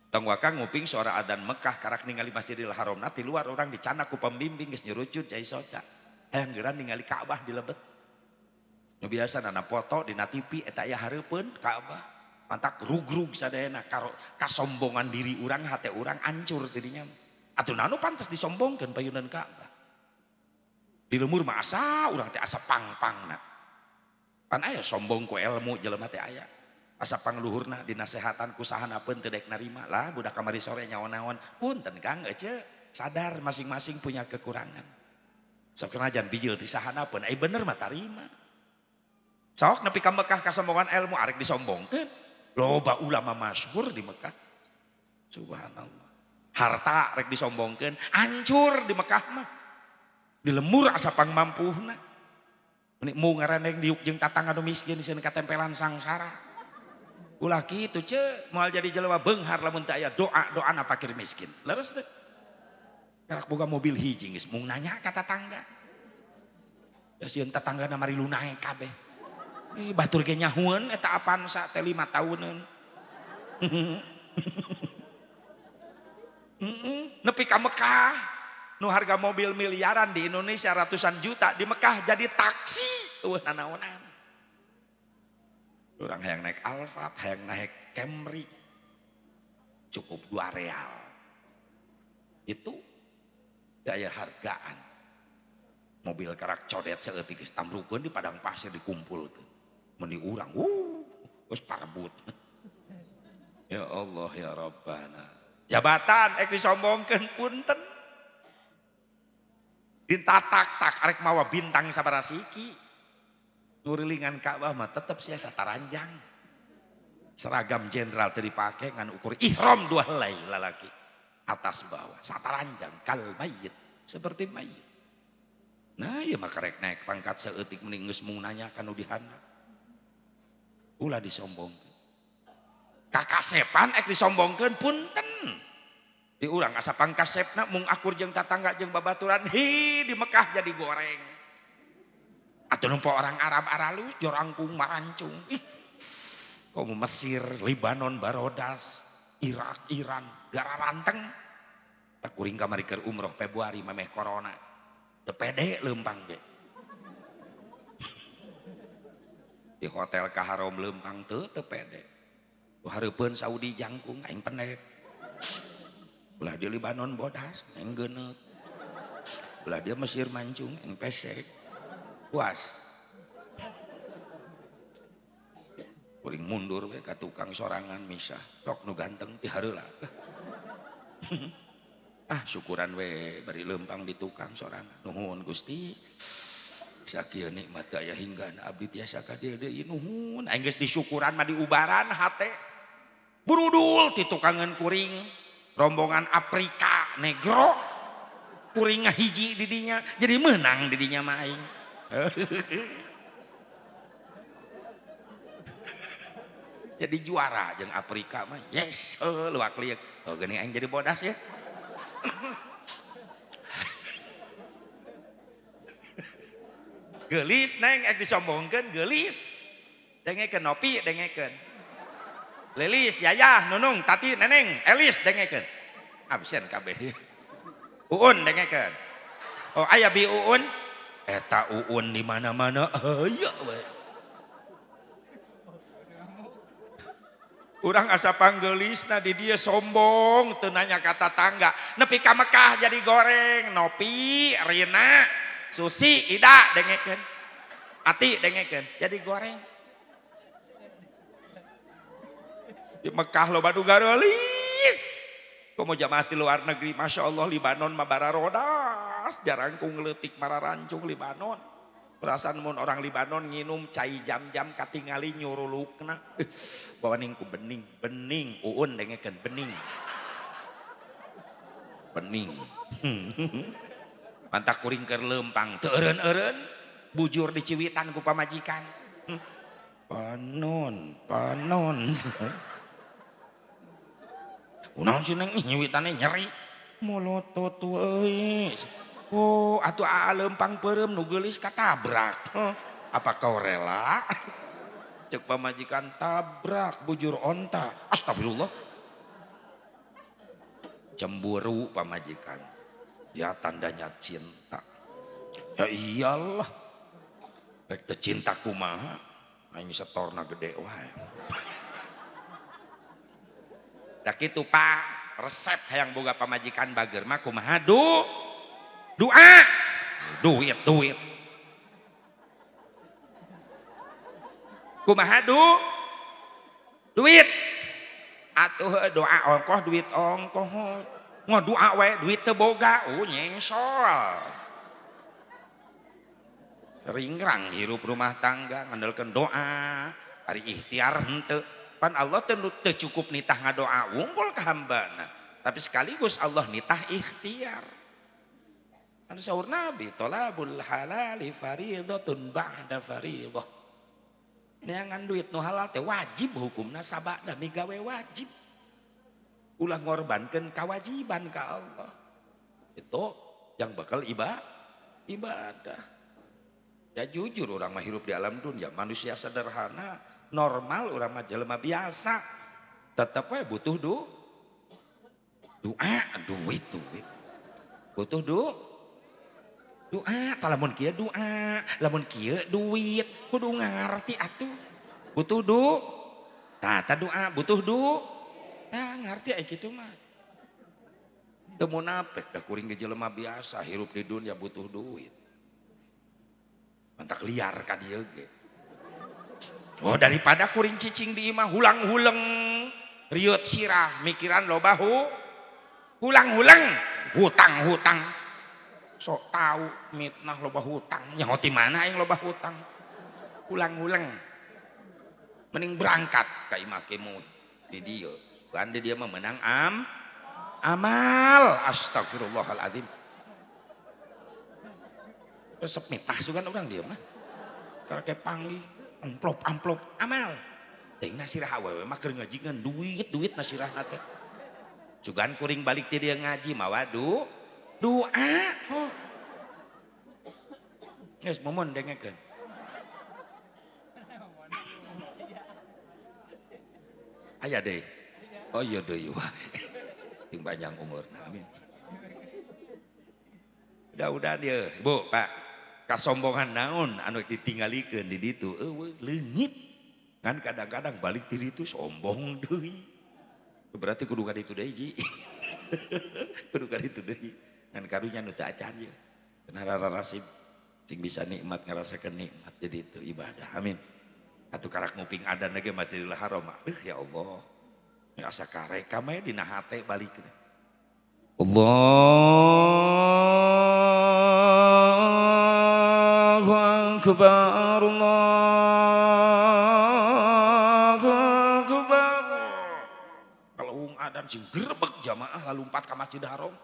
tong waka nguping suara adzan Mekah karak ningali Masjidil Haram ti luar orang dicana ku pembimbing geus nyurucut cai soca hayang geuran ningali Ka'bah di lebet nu biasa nana foto dina TV eta aya hareupeun Ka'bah mantak rugrug sadayana karo kasombongan diri urang hate urang hancur dirinya. Atuh nanu pantes disombongkeun payunan Ka'bah. Di lemur mah asa urang teh asa pang-pangna. Pan aya sombong ku ilmu jelema teh aya. Asa pangluhurna dinasehatan ku sahanapeun teu daek narima. Lah budak kamari sore nyaon-naon. Punten Kang ece sadar masing-masing punya kekurangan. Sok najan bijil ti sahanapeun ai bener mah tarima. Sok nepi ka Mekah kasombongan ilmu arek disombongkeun. Loba ulama masyhur di Mekah. Subhanallah. Harta rek disombongkeun, hancur di Mekah mah. Di lemur asa pangmampuhna. Meni mu ngaraneng diuk jeung tatangga nu miskin sieun katempelan sangsara. Ulah kitu ce, moal jadi jelema beunghar lamun teu aya doa-doana fakir miskin. Leres teu? Karak boga mobil hiji geus mung nanya ka tatangga. Ya sieun tatanggana mari lunae kabeh. Batur ge nyahueun eta Avanza teh 5 tahunan. Nepi ka Mekah nu harga mobil miliaran di Indonesia ratusan juta, di Mekah jadi taksi eueuh nanaonan. Urang hayang naik Alphard, hayang naik Camry. Cukup 2 real. Itu daya hargaan. Mobil karak codet seeutik geus tamrukeun di padang pasir dikumpulkeun. Meni urang geus parebut. Ya Allah ya Rabbana. Jabatan ek disombongkeun punten. Ditatak-tak arek mawa bintang sabaraha siki. Nurilingan Ka'bah mah tetep sia sataranjang. Seragam jenderal teu dipake ngan ukur ihram 2 helai lalaki. Atas bawah sataranjang kal mayit, seperti mayit. Nah ieu mah karek naik pangkat saeutik mending geus mung nanya ka nu dihandap. Ulah disombongkeun. Kakasepan ek disombongkeun punten. Di urang asa pangkasepna mung akur jeung tatangga jeung babaturan di Mekah jadi goreng. Atuh numpo orang Arab aralus jorangkung marancung. Komo Mesir, Libanon barodas, Irak, Iran, gara ranteng. Tak kuring kamari keur umroh Februari memeh corona. Teu pede leumpang ge. Di hotel ka harom leumpang teu pede. Tu hareupeun Saudi jangkung aing pendek. Belah dia Libanon bodas aing geuneuk. Belah dia Mesir mancung aing pesek. Puas. Kuring mundur we ka tukang sorangan misah. Tok nu ganteng ti hareula. Syukuran we bari leumpang di tukang sorangan. Nuhun Gusti. Sakieu nikmat aya hinggana abdi tiasa ka dieu deui nuhun. Aing geus disyukuran mah diubaran hate. Burudul ti tukangan kuring. Rombongan Afrika negro. Kuring ngahiji di dinya. Jadi menang di dinya mah aing. Jadi juara jeung Afrika mah. Yes, luak liuk. Oh geuning aing jadi bodas ya. Gelis neng ek disombongkeun gelis. Dengekeun nopi dengekeun. Lilis, Yayah, Nunung, Tati, Neneng, Elis dengekeun. Absen kabeh. Uun dengekeun. Oh aya bi Uun. Eta Uun di mana-mana aya we. Urang asa panggelisna di dia sombong teu nanya ka tatangga. Nepi ka Mekah jadi goreng, Nopi, Rina, Susi, Ida dengekeun. Ati dengekeun, jadi goreng. Di Mekah loba nu garelis. Komo jamaah ti luar negeri, Masya Allah Libanon mah bara rodas. Jarang ku ngeleutik mararancung Libanon. Perasaan mun orang Libanon nginum cai jam-jam katingali nyurulukna. Bawaning ku bening, bening. Uun dengekeun bening. Bening. Mantak kuring keur leumpang teu eureun-eureun. Bujur di Ciwitan ku pamajikan. Panon, panon. Unaon sih neng nyiwitane nyeri. Molotot euy. Oh, atuh leumpang peureum nu geulis katabrak. Apa kau rela? Cek pamajikan tabrak bujur onta. Astagfirullah. Cemburu pamajikan. Ya tandanya cinta. Ya iyalah. Rek teu cinta kumaha. Aing setorna gede wae. Da kitu Pak, resep hayang boga pamajikan bager mah kumaha doa. Duit. Kumaha duit. Atuh doa ongkoh duit ongkoh. Ngo doa we duit teu boga, nyengsol. Seringrang hirup rumah tangga ngandalkeun doa, ari ikhtiar henteu. Pan Allah teu cukup nitah ngadoa unggul ka hambana, tapi sekaligus Allah nitah ikhtiar. Anu saur Nabi, thalabul halali fariidatun ba'da fariidah. Neangan duit nu halal teh wajib hukumna sabada migawe wajib. Ulah ngorbankeun kewajiban ka Allah. Itu yang bakal ibadah. Ya jujur orang mah hirup di alam dunia manusia sederhana, normal orang mah jelema biasa. Tetep we butuh doa, duit. Butuh doa. Lamun kieu doa, lamun kieu duit, kudu ngarti atuh. Butuh doa. Tah doa butuh doa. Nah, ngarti aya kitu mah. Teu munafik da kuring ge jelema biasa hirup di dunia butuh duit. Mantak liar ka dieu ge. Oh daripada kuring cicing di imah hulang-huleng riut sirah mikiran loba hulang-huleng hutang. Sok tahu mitnah loba hutang nyaho ti mana aing loba hutang. Hulang-huleng. Mending berangkat ka imah kemu di dieu. Sugan di dieu mah menang amal. Astagfirullahaladzim. Resep mitah sugan orang dia mah. Karena kayak panggih amplop amal. Ting nasirah awewe mah keur ngajingan duit nasirah teh. Sugan kuring balik ti dia ngaji mawa doa. Oh. Geus momon dengekeun. Aya deui. Oh iya deui wae. Ting panjang umurna amin. Udah dia, Bu, Pak. Kasombongan naon anu ditinggalikeun di ditu eueuh leungit. Kan kadang-kadang balik ti ditu sombong deui. Berarti kudu ka ditu deui ji. Kudu ka ditu deui. Ngan karunya nu teu acan ye. Kenara rasib cing bisa nikmat ngarasakeun nikmat di ditu ibadah. Amin. Atuh karak nguping adan ge Masjidil Haram. Ya Allah. Asa karek ka mah dina hate balik. Allahu Akbar, Allahu Akbar. Kalau adan sing grebeg jamaah lalu lumpat ka Masjidil Haram.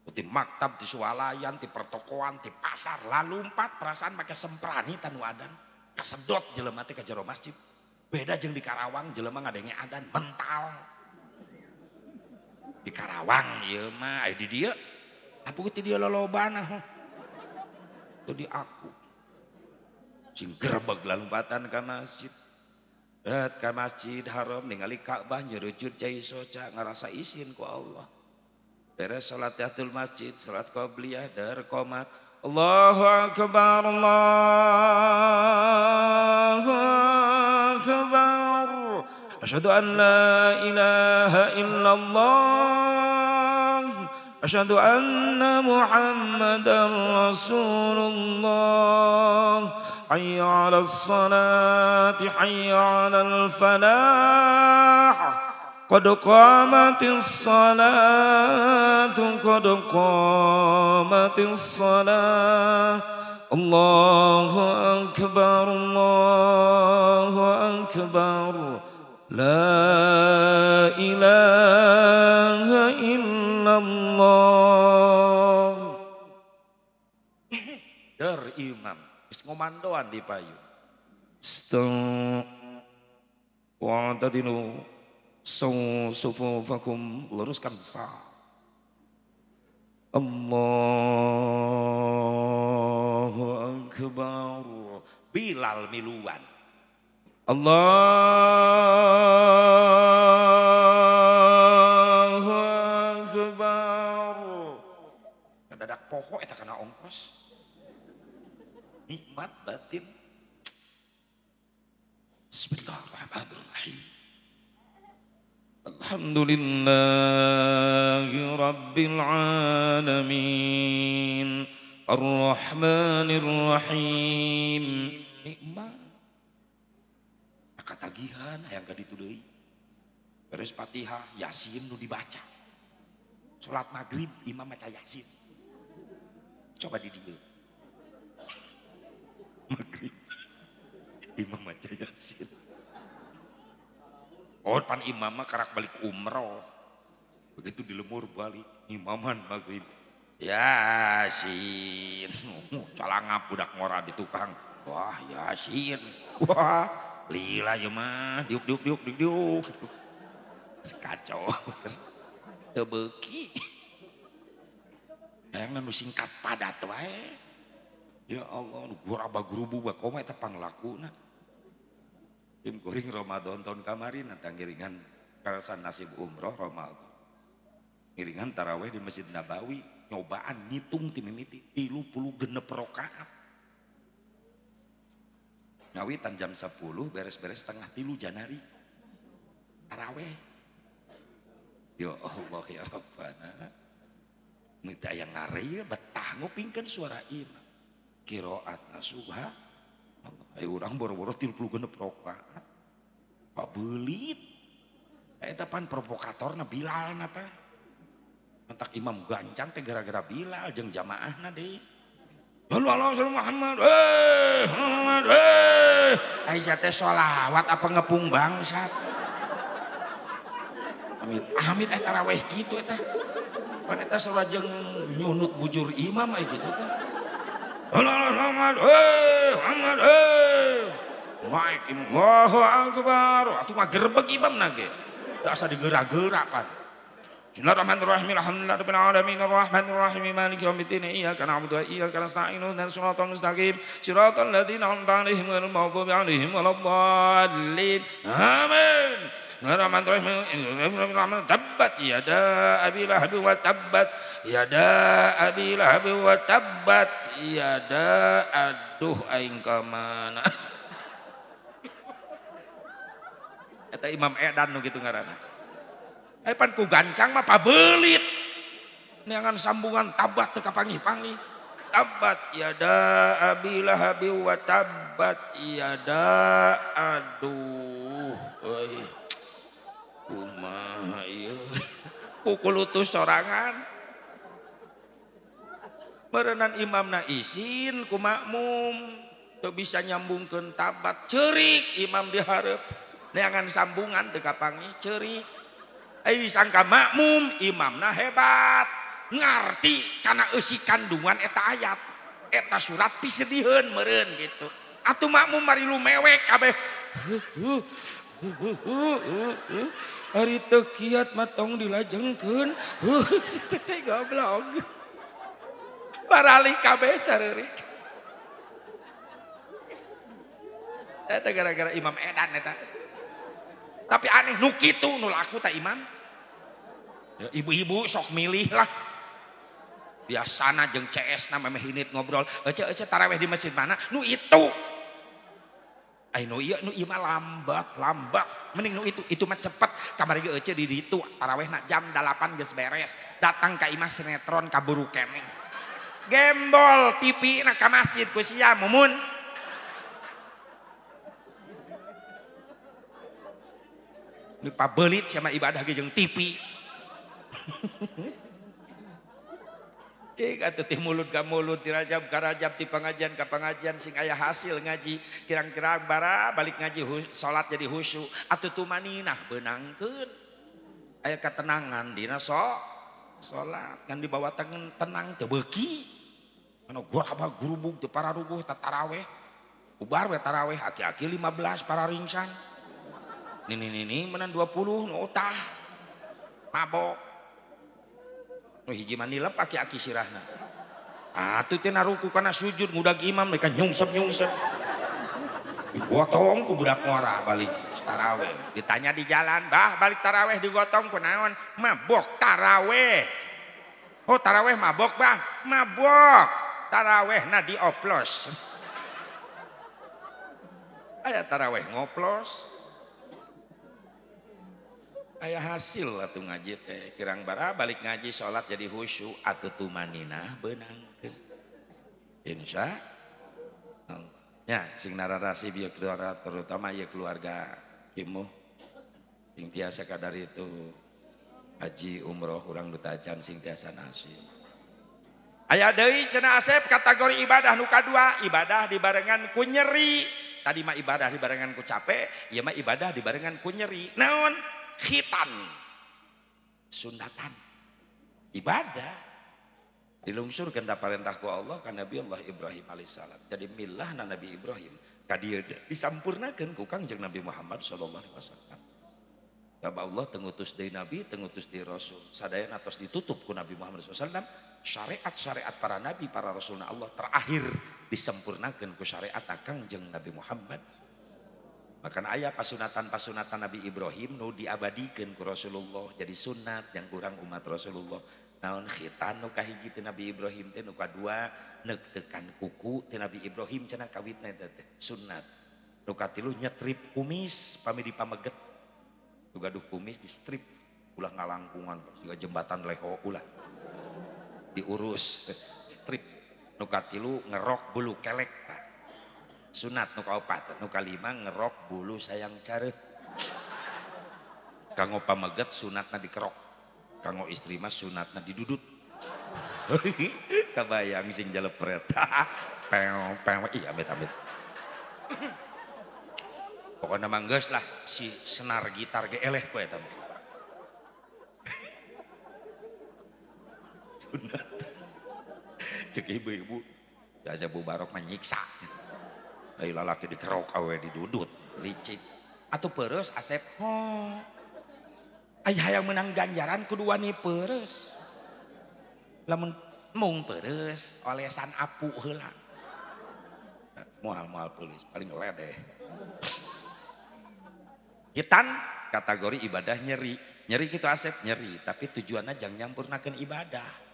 Di maktab, di swalayan, di pertokoan, di pasar, lalu lumpat perasaan pakai semprani tanu adan. Kasedot jelema teh ka jero masjid. Beda jeung di Karawang jelema ngadenge adan mental. Di Karawang ieu mah aya di dieu. Apuh ti dieu lolobana. Itu di aku. Sing grebeg lalumpatan ka masjid. Ka Masjid Haram ningali Ka'bah nyerujud cai soca ngarasa isin ku Allah. Beres salat tahiyatul masjid, salat qabliyah, dar qomat. Allahu Akbar, Allahu Akbar. Asyhadu an la ilaha illallah. Asyhadu anna Muhammadar Rasulullah. Hayya 'alas salati, hayya 'alal falah. Qad qamatis salatu, qad qamatis salah. Allahu Akbar, Allahu Akbar. La ilaha illallah. Dar imam wis ngomandoan di payu. Wa tadinu sufufakum, luruskan saf. Allahu Akbar. Bilal miluan. Allahu Akbar. Kadadak poho eta kana ongkos. Nikmat batin. Bismillahirrahmanirrahim. Alhamdulillahi Rabbil Alamin Ar-Rahmanir Rahim. Nikmat katagihan hayang ka ditu deui. Beres Fatihah, Yasin nu dibaca. Salat maghrib imam maca Yasin. Coba di dieu. Maghrib imam maca Yasin. Oh pan imam mah karak balik umroh. Begitu dilemur balik imaman maghrib. Yasin. Calangap budak ngora di tukang. Wah Yasin. Wah lila ya mah. Diuk. Kacau. Tebeki. Yang nu singkat padat wae. Ya Allah, gua aba gurubu bakoma eta panglakuna. Tim kuring Ramadan tahun kemarin nanti ngiringan karasan nasib umroh Ramadan. Ngiringan taraweh di Masjid Nabawi, nyobaan ngitung ti mimiti 36 rakaat. Ngawitan jam 10 beres-beres setengah 3 Janari. Taraweh. Ya Allah ya Rabbana. Minta yang ngari betah ngupingkeun suara imam. Qiraatna subhan. Ayo urang boro-boro 36 rakaat. Pabeulit. Eta pan provokatorna Bilalna teh. Mentak imam gancang teh gara-gara Bilal jeung jamaahna deui. Sallallahu alaihi Muhammad. Muhammad. Aisyah teh sholawat apa ngepung bangsat. Amit taraweh kitu eta. Pan eta sarua jeung nyunut bujur imam aya kitu teh. Muhammad. Muhammad. Maik Allahu Akbar. Atuh mah gerbeg imamna ge. Da asa digerak-gerak pan. Bismillahirrahmanirrahim. Alhamdulillahirabbil alamin arrahmanir rahim maliki yaumiddin iyyaka na'budu wa iyyaka nasta'in ihdinas siratal mustaqim siratal ladzina an'amta 'alaihim ghairil maghdubi 'alaihim waladdallin. Amin. Bismillahirrahmanirrahim. Tabbat yada abi lahab wa tabbat yada abi lahab wa tabbat yada aduh aing ka mana. Eta Imam Edan nu kitu ngaranna. Pan ku gancang mah pabeulit. Neangan sambungan tabat teu kapangih-pangih. Tabat yada abi lahab wa tabbat yada aduh euy. Kumaha ieu? Pukul utus sorangan. Meureunnan imamna isin ku makmum teu bisa nyambungkeun tabat ceurik imam di hareup. Neangan sambungan teu kapangih ceurik. Ai disangka makmum imamna hebat. Ngarti kana eusi kandungan eta ayat. Eta surat pisediheun meureun gitu. Atuh makmum mari lumewek kabeh. Ari teu kiat mah tong dilajengkeun. Teh goblok. Baralik kabeh careurik. Eta gara-gara Imam Edan eta. Tapi aneh nu kitu nu laku tah imam. Ya, ibu-ibu sok milih lah. Biasana jeung CS na memeh hinit ngobrol. Ece taraweh di masjid mana? Nu itu. Ai nu ieu mah lambat. Mending nu itu mah cepet. Kamari ge ece di ditu tarawehna jam 8 geus beres. Datang ka imah sinetron kaburu keneh. Gembol TV na ka masjid ku sia mumun. Ini pabeulit sama ibadah ge jeung TV. Cik atuh teh mulut ka mulut, ti rajab ka rajab, ti pangajian ka pangajian sing aya hasil ngaji. Kirang-kirang bara balik ngaji salat jadi khusyuk. Atuh tumaninah beunangkeun. Aya ketenangan dina salat kan dibawa tenang teu beuki. Anu gua gurubug teu pararuguh taraweh. Ubar we taraweh aki-aki 15 para ringsan. Nini menan 20 nu utah. Mabok. Nu hiji mah nilep aki-aki sirahna. Atuh teh naruku kana sujud ngudag imam mereka nyungsep. Digotong ku budak ngora balik taraweh. Ditanya di jalan, "Bah, balik taraweh digotong ku naon?" "Mabok taraweh." "Oh, taraweh mabok, Bah?" "Mabok. Tarawehna dioplos." Aya taraweh ngoplos. aya hasil atuh ngaji teh kirang bara balik ngaji salat jadi khusyuk atuh tumaninah beunangkeun insya Allah nya sing nararasi bieu keluarga terutama ieu keluarga kimu sing tiasa kadar itu haji umroh urang nu tacan sing tiasa nasib aya deui cenah Asep kategori ibadah nu kadua ibadah dibarengan ku nyeri tadi mah ibadah dibarengan ku capek ieu mah ibadah dibarengan ku nyeri naon khitan sunatan ibadah dilungsurkeun da parentah ku Allah ka Nabi Allah Ibrahim alaihissalam jadi milah Nabi Ibrahim ka dieu disampurnakeun ku Kangjeng Nabi Muhammad sallallahu alaihi wasallam sabab Allah tengutus deui nabi tengutus deui rasul sadayana tos ditutup ku Nabi Muhammad sallallahu alaihi wasallam syariat-syariat para nabi para rasulna Allah terakhir disempurnakeun ku syariat Kangjeng Nabi Muhammad makana aya pasunatan-pasunatan Nabi Ibrahim nu diabadikeun ku Rasulullah jadi sunat yang kurang umat Rasulullah naon khitan nu kahiji ti Nabi Ibrahim teh nu kadua neuk-teukan kuku ti Nabi Ibrahim cenah kawitna teh sunat nu katilu nyetrip kumis pami dipameget nu gaduh kumis di strip ulah ngalangkungan siga jembatan leho ulah diurus strip nu katilu ngerok bulu kelek sunat nu kaopat nu kalima ngerok bulu sayang careuh kanggo pameget sunatna dikerok kanggo istri mah sunatna didudut kabayang sing jalepret pew pew iya amit-amit pokoknya mah geus lah si senar gitar ge eleh ku eta sunat cek ibu-ibu biasa Bu Barok menyiksa ai lalaki dikerok awe didudut licik atuh peureus Asep aya hayang menang ganjaran kudu wani peureus lamun mung peureus olesan apu heula moal peulis paling ledeh hitan kategori ibadah nyeri kitu Asep nyeri tapi tujuanna jang nyampurnakeun ibadah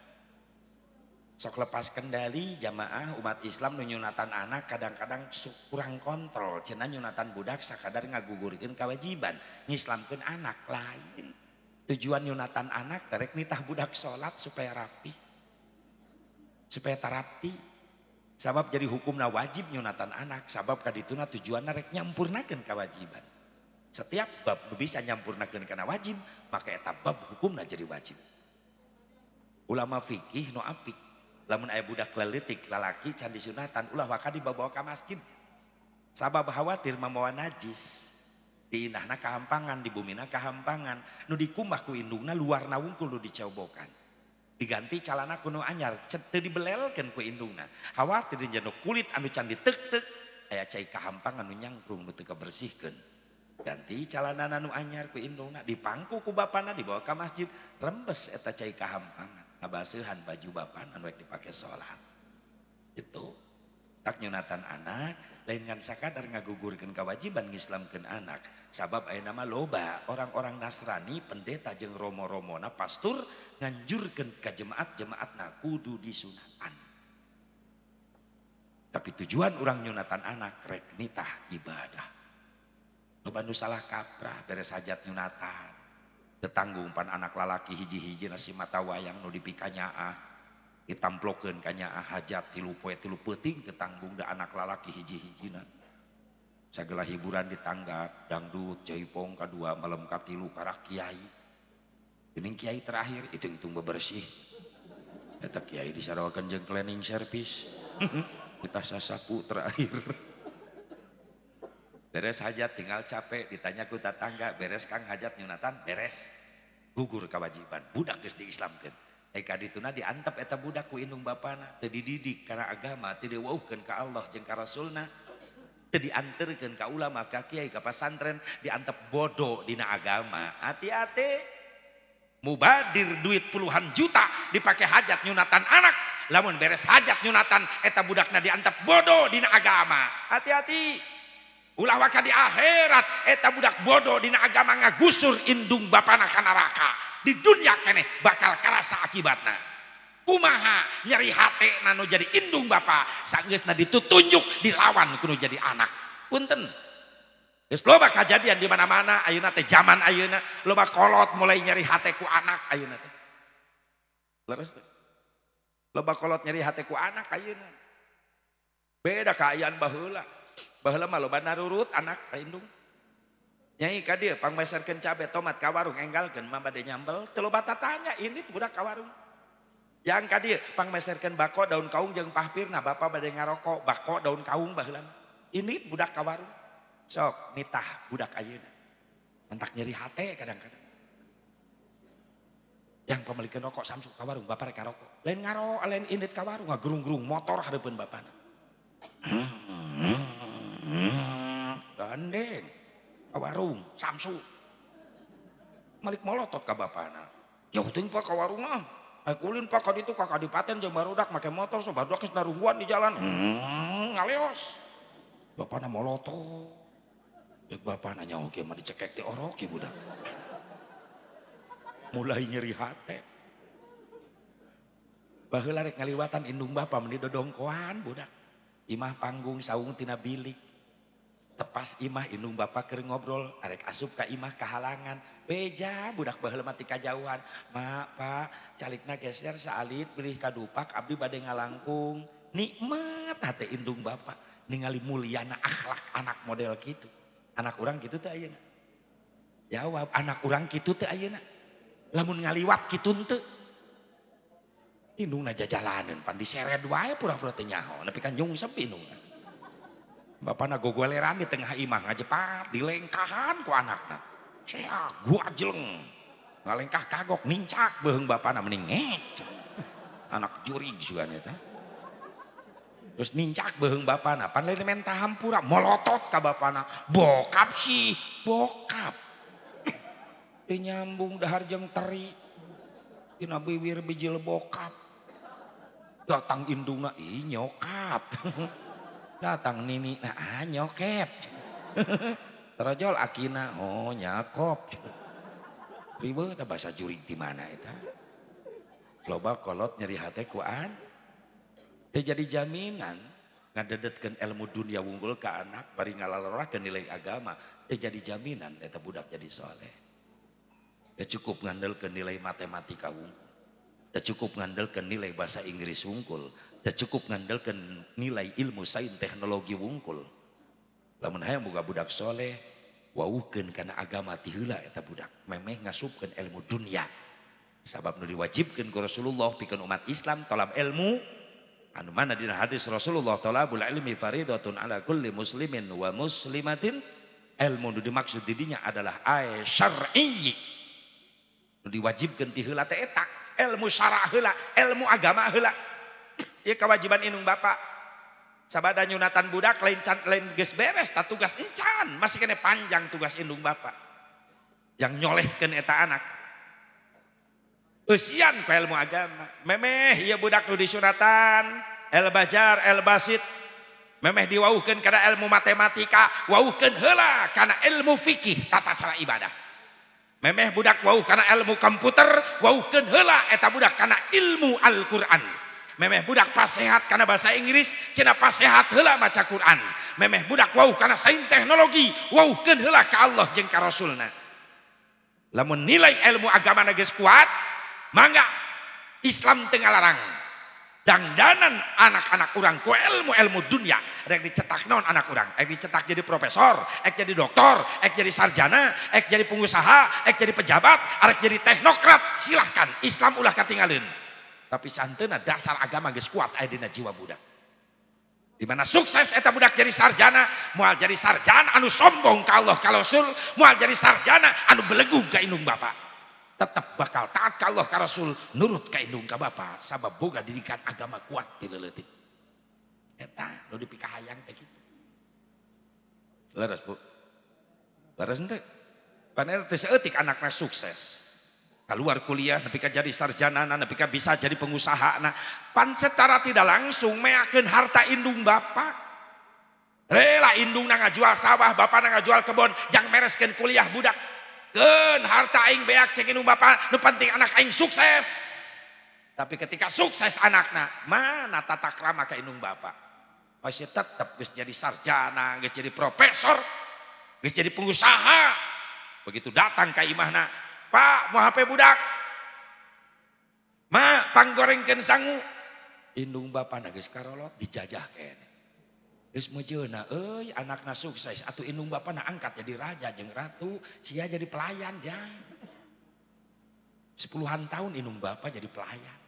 sok lepas kendali jamaah umat Islam nu nyunatan anak kadang-kadang kurang kontrol cenah nyunatan budak sakadar ngagugurkeun kewajiban ngislamkeun anak lain tujuan nyunatan anak terek nitah budak salat supaya rapi supaya tarapi sabab jadi hukumna wajib nyunatan anak sabab kadituna tujuanna rek nyampurnakeun kewajiban setiap bab nu bisa nyampurnakeun kana wajib maka eta bab hukumna jadi wajib ulama fikih nu apik lamun aya budak leutik lalaki can disunatan ulah waka dibawa ka masjid sabab khawatir mamawa najis di indahna kahampangan di bumina kahampangan nu dikumbah ku indungna luarna wungkul nu dicobokan diganti calana kuno anyar teu dibelelkeun ku indungna khawatir jeung kulit anu can diteuk-teuk aya cai kahampangan nu nyangkrung nu teu kabersihkeun ganti calana nu anyar ku indungna dipangku ku bapana dibawa ka masjid rembes eta cai kahampangan ngabaseuhan baju bapan anu rek dipake salat itu tak nyunatan anak lain ngan sakadar ngagugurkeun kewajiban ngislamkeun anak sabab aya nama loba orang-orang Nasrani pendeta jeung romo-romona pastur nganjurkeun ka jemaat-jemaatna kudu disunatan tapi tujuan orang nyunatan anak rek nitah ibadah loba nu salah kaprah beres hajat nyunatan tetanggung pan anak lalaki hiji-hiji nasi mata wayang nu dipikanyaah ditamplokeun ka nyaah hajat tilu poe tilu peuting tetanggung da anak lalaki hiji-hijina sagala hiburan ditanggap dangdut jaipong kadua malam katilu karak kiai geuning kiai terakhir hitung-hitung bebersih eta kiai disarawakeun jeung cleaning service kita sasapu terakhir beres hajat tinggal capek ditanya ku tetangga beres Kang hajat nyunatan beres gugur kewajiban budak geus diislamkeun eka dituna diantep eta budak ku indung bapana teu dididik kana agama teu diweuhkeun ka Allah jeung ka Rasulna teu dianterkeun ka ulama ka kiai ka pasantren diantep bodoh dina agama hati-hati mubadir duit puluhan juta dipake hajat nyunatan anak lamun beres hajat nyunatan eta budakna diantep bodoh dina agama hati-hati ulah waka di akhirat eta budak bodoh dina agama ngagusur indung bapana ka neraka di dunia keneh bakal karasa akibatna kumaha nyeri hatena nu jadi indung bapa sageusna ditutunjuk dilawan kudu jadi anak punten Geus loba kejadian di mana-mana ayeuna teh zaman ayeuna loba kolot mulai nyeri hate ku anak ayeuna teh. Leres teh. Loba kolot nyeri hate ku anak ayeuna. Beda kaayaan baheula. Baheula mah loba narurut anak indung. Nyai ka dieu pangmeserkeun cabe tomat ka warung enggalkeun mah bade nyambel teu loba tatanya ini budak ka warung. Yang ka dieu pangmeserkeun bako daun kaung jeung pahpirna bapa bade ngarokok bako daun kaung baheula. Ini budak ka warung. Sok nitah budak ayeuna. Mentak nyeri hate kadang-kadang. Yang pamilikeun rokok samsuk ka warung bapa rek ngarokok. Lain ngaro lain indit ka warung ngagerung-gerung motor hareupeun bapana. Gandeng ka warung samsuk. Malik molotot ka bapana. Ya teuing Pak ka warung mah. Kulin Pak ka ditu ka kadipaten jeung barudak make motor so barudak geus narungguan di jalan. Ngaleos. Bapana molotot. Cek bapak nanya oke mah dicekek di oroki budak. Mulai nyeri hate. Baheula rek ngaliwatan indung bapa meni dodongkoan budak. Imah panggung saung tina bilik. Tepas imah indung bapa keur ngobrol, arek asup ka imah kahalangan. Beja budak baheula mah ti kajauhan. Mak, Pak, calikna geser saalit pilih kadupak abdi bade ngalangkung. Nikmat hate indung bapa ningali muliana akhlak anak model kitu. Anak orang gitu teh ayeuna. Jawab, anak orang gitu teh ayeuna. Lamun ngaliwat kitu teu. Indungna jajalaneun pan diseret wae pura-pura teh nyaho, nepi ka nyungsep indungna. Bapana gogoleran di tengah imah ngajepat dilengkahan ku anakna. Sea gua jeleng. Ngalengkah kagok nincak beuheung bapana mending ngec. Anak jurig sugan eta. Terus nincak beuheung bapana pan lain menta hampura molotot ka bapana bokap sih bokap teu nyambung dahar jeung teri dina bibir bijil bokap datang indungna ih nyokap datang nini nah nyokep terojol akina oh nyakop riweuh teh basa jurig di mana eta loba kolot nyeri hate ku teu jadi jaminan ngadedetkeun ilmu dunia wunggul ke anak bari ngalalarakeun nilai agama teu jadi jaminan eta budak jadi soleh. Teu cukup ngandelkeun nilai matematika wunggul. Teu cukup ngandelkeun nilai bahasa Inggris wungkul. Teu cukup ngandelkeun nilai ilmu sains teknologi wungkul. Lamun hayang boga budak soleh wauhkeun kana agama ti heula eta budak memeh ngasupkeun ilmu dunia. Sabab nu diwajibkeun ku Rasulullah pikeun umat Islam tolab ilmu anu mana dina hadis Rasulullah talabul ilmi faridatun ala kulli muslimin wa muslimatin. Ilmu nu dimaksud di dinya adalah syar'i nu diwajibkeun ti heula teh eta ilmu syara' heula ilmu agama heula. Ieu kewajiban indung bapa sabada nyunatan budak lain geus beres ta tugas encan masih kene panjang tugas indung bapa yang nyolehkeun eta anak. Eusian ku ilmu agama. Memeh ieu budak nu disunatan, el bajar, el basit. Memeh diwauhkeun kana ilmu matematika, wauhkeun heula kana ilmu fikih tata cara ibadah. Memeh budak wauh kana ilmu komputer, wauhkeun heula eta budak kana ilmu Al-Qur'an. Memeh budak pasehat kana bahasa Inggris, cenah pasehat heula maca Qur'an. Memeh budak wauh kana sains teknologi, wauhkeun heula ka Allah jeung ka Rasulna. Lamun nilai ilmu agama geus kuat, mangga Islam teu ngalarang dangdanan anak-anak urang ku ilmu dunia rek dicetak naon anak urang rek dicetak jadi profesor, rek jadi doktor, rek jadi sarjana, rek jadi pengusaha, rek jadi pejabat, rek jadi teknokrat, silahkan Islam ulah katinggalin. Tapi santeuna dasar agama geus kuat aya dina jiwa budak. Di mana sukses eta budak jadi sarjana, moal jadi sarjana anu sombong ka Allah ka Rasul, moal jadi sarjana anu belegu ka indung bapa. Tetap bakal taat ka Allah ka Rasul, nurut ka indung ka bapa sabab boga didikan agama kuat ti leuletik. Eta nu dipikahayang teh kitu. Leres Bu. Leres henteu? Paner teh saeutik anakna sukses. Keluar kuliah nepi ka jadi sarjanana, nepi ka bisa jadi pengusahana. Pan secara tidak langsung meakeun harta indung bapa. Rela indungna ngajual sawah, bapana ngajual kebon, jang mereskeun kuliah budak. Keun harta aing beak cek indung bapa, nu penting anak aing sukses. Tapi ketika sukses anakna, mana tata krama ka indung bapa? Masih tetap geus jadi sarjana, geus jadi profesor. geus jadi pengusaha. Begitu datang ka imahna, "Pak, mau HP budak?" "Ma, panggorengkeun sangu." Indung bapana geus karolot dijajah kene. Geus mejeuna, euy anakna sukses, atuh indung bapana angkat jadi raja jeung ratu, sia jadi pelayan jang. 10-an tahun indung bapa jadi pelayan.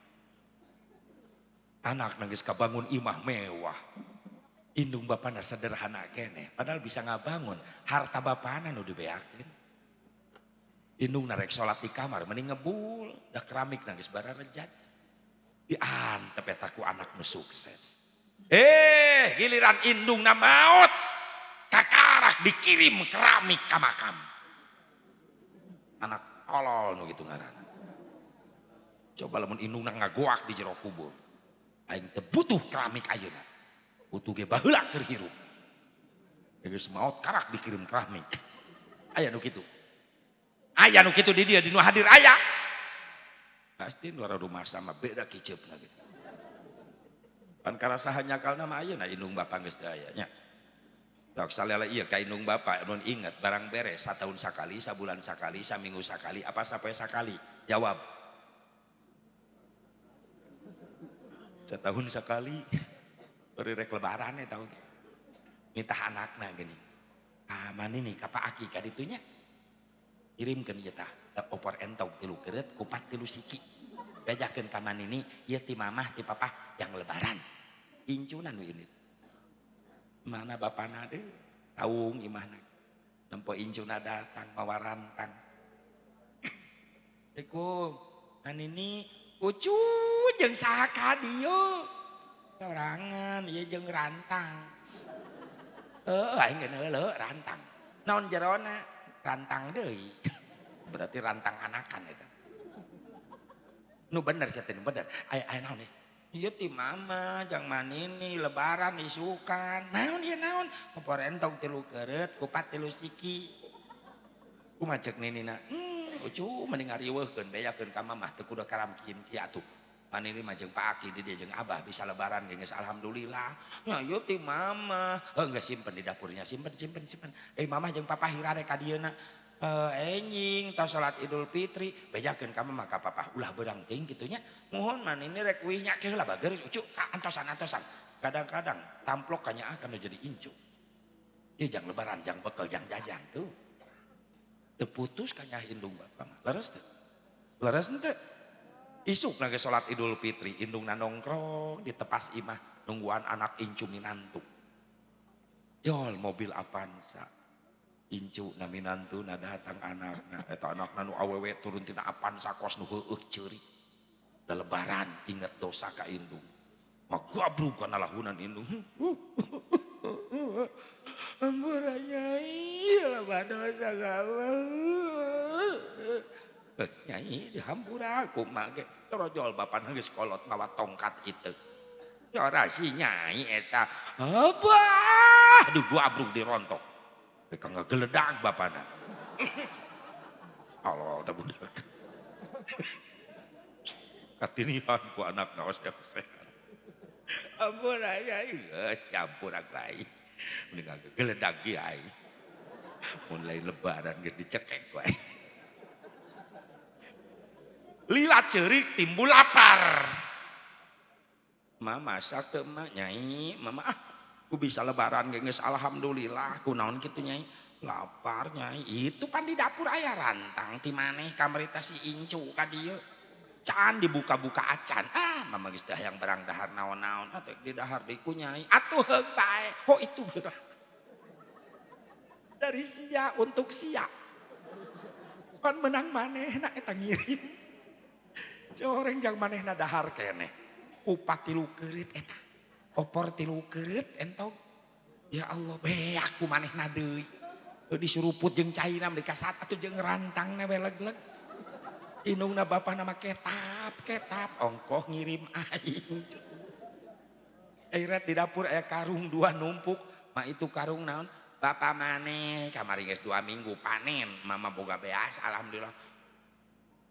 Anak nangis kabangun imah mewah. Indung bapana sederhana kene, padahal bisa ngabangun harta bapana nu dibeakeun. Indung narek sholat di kamar mending ngebul, da keramik nangis bararejat. Diantep eta ku anak nu sukses. Giliran indung na maut, kakarak dikirim keramik ka makam. Anak tolol nu gitu ngaranna. Coba lamun indung na ngagoak di jero kubur. Aing teu butuh keramik ayeuna. Butuh ge baheula keur hirup. Geus maot karak dikirim keramik. Aya nu kitu. Aya nu kitu di dia di nu hadir aya. Pasti nu rumah sama beda kiceupna gitu. Pan karasahan nyakalna mah ayeuna indung bapa geus teu aya nya. Tok salela ieu ka indung bapa mun inget barang beres satahun sakali, sabulan sakali, saminggu sakali, apa sapoe sakali? Jawab. Setahun sekali. Beri rek lebaran ya tahu. Minta anakna gini. Mana nih kapa aki kaditunya. Kirimkeun ieu tah opor entog 3 keureut kupat 3 siki. Bejakeun ka manini ieu ti mamah ti papa yang lebaran. Incunan we ini. Mana bapana deui taung imahna. Nempo incuna datang mawa rantang. Assalamualaikum. Manini ucu jeung saha ka dieu? Sorangan ieu jeung rantang. Aing geus heuleuh rantang. Naon jerona? Rantang deui. Berarti rantang anakan eta. Nu bener sia teh nu bener. Aya naon ieu? Ieu ti mama jeung manini lebaran isukan. Naon ieu naon? Opor entog 3 keureut kupat 3 siki. Kumaha ceuk ninina? Ucu mending ngariweuhkeun beakeun ka mamah teu kudu karamkin kieu atuh. Manini mah jeung Pak Aki di dia jeung Abah bisa lebaran geus alhamdulillah. Nya ieu ti mama. Geus simpen di dapurnya, simpen. Mamah jeung papa hirare ka dieuna. Enjing tos salat Idul Fitri bejakeun ka mamah ka papa ulah beurang teuing kitu nya. Muhun manini rek wih nya heula bager ucu ka antosan. Kadang-kadang tamplok kanyaah kana jadi incu. Ieu jang lebaran, jang bekel, jang jajan tuh. Teu putus kanyaah indung bapa mah. Leres teu? Leres henteu? Isuk lagi sholat Idul Fitri, indungna nongkrong di tepas imah nungguan anak incu minantu. Jol mobil Avanza. Incu na minantu na datang anakna. Eta anakna nu awewe turun tina Avanza kos nu heueuh ceuri. Da lebaran inget dosa ka indung. Magabrug kana lahunan indung. Ampura nyai loba dosa kamu. Nyai dihampura aku mage trojol bapan geus kolot mawa tongkat itu. Yora si nyai eta. Abah, aduh gua abrug dirontok. Rek ngageledag bapana. Allah teh budak. Katinihan ku anakna oseh-oseh. Ampun nyai geus campur aku ai. Mending ngageledag ge ai. Mun lain lebaran geus dicekek wae. Lila ceurik timbul lapar. Mama masak teu emak nyai, mama ku bisa lebaran geus alhamdulillah. Kunaon kitu nyai? Lapar nyai. Itu pan di dapur aya rantang ti maneh kamarita si incu ka dieu. Can dibuka-buka acan. Mama geus teh hayang barang dahar naon-naon. Atuh di dahar deui ku nyai. Atuh heug bae. Itu geurah. Dari sia untuk sia. Pan menang manehna eta ngirim. Coreng jang manehna dahar keneh. Kupat 3 keureut eta. Opor 3 keureut entog. Ya Allah, beak ku manehna deui. Disuruput jeung cairna dikasat atuh jeung rantangna we leg-leg. Indungna bapana mah ketap. Ongkoh ngirim aing. Airat di dapur aya karung 2 numpuk. Mah itu karung naon? Bapa maneh kamari geus 2 minggu panen. Mama boga beas alhamdulillah.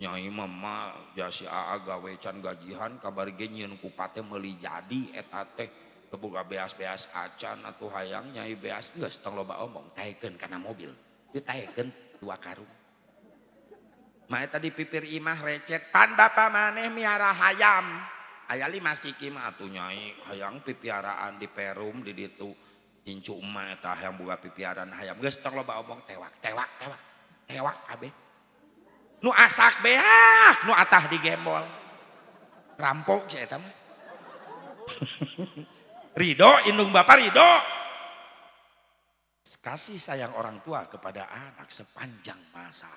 Nyai mama jasi aa gawe can gajihan kabar ge nyieun kupat teh meuli jadi eta teh Kebuka beas-beas acan atau hayang nyai beas geus tong loba omong taekeun kana mobil. Dieu taekeun 2 karung. Mae tadi pipir imah recet pan bapa maneh miara hayam. Aya 5 siki mah atuh nyai hayang pipiaraan di Perum di ditu incu emak eta hayang boga pipiaraan hayam. Geus tong loba omong tewak kabeh. Nu asak beak, nu atah digembol. Rampok sia eta mah. Ridho, indung bapak ridho. Kasih sayang orang tua kepada anak sepanjang masa.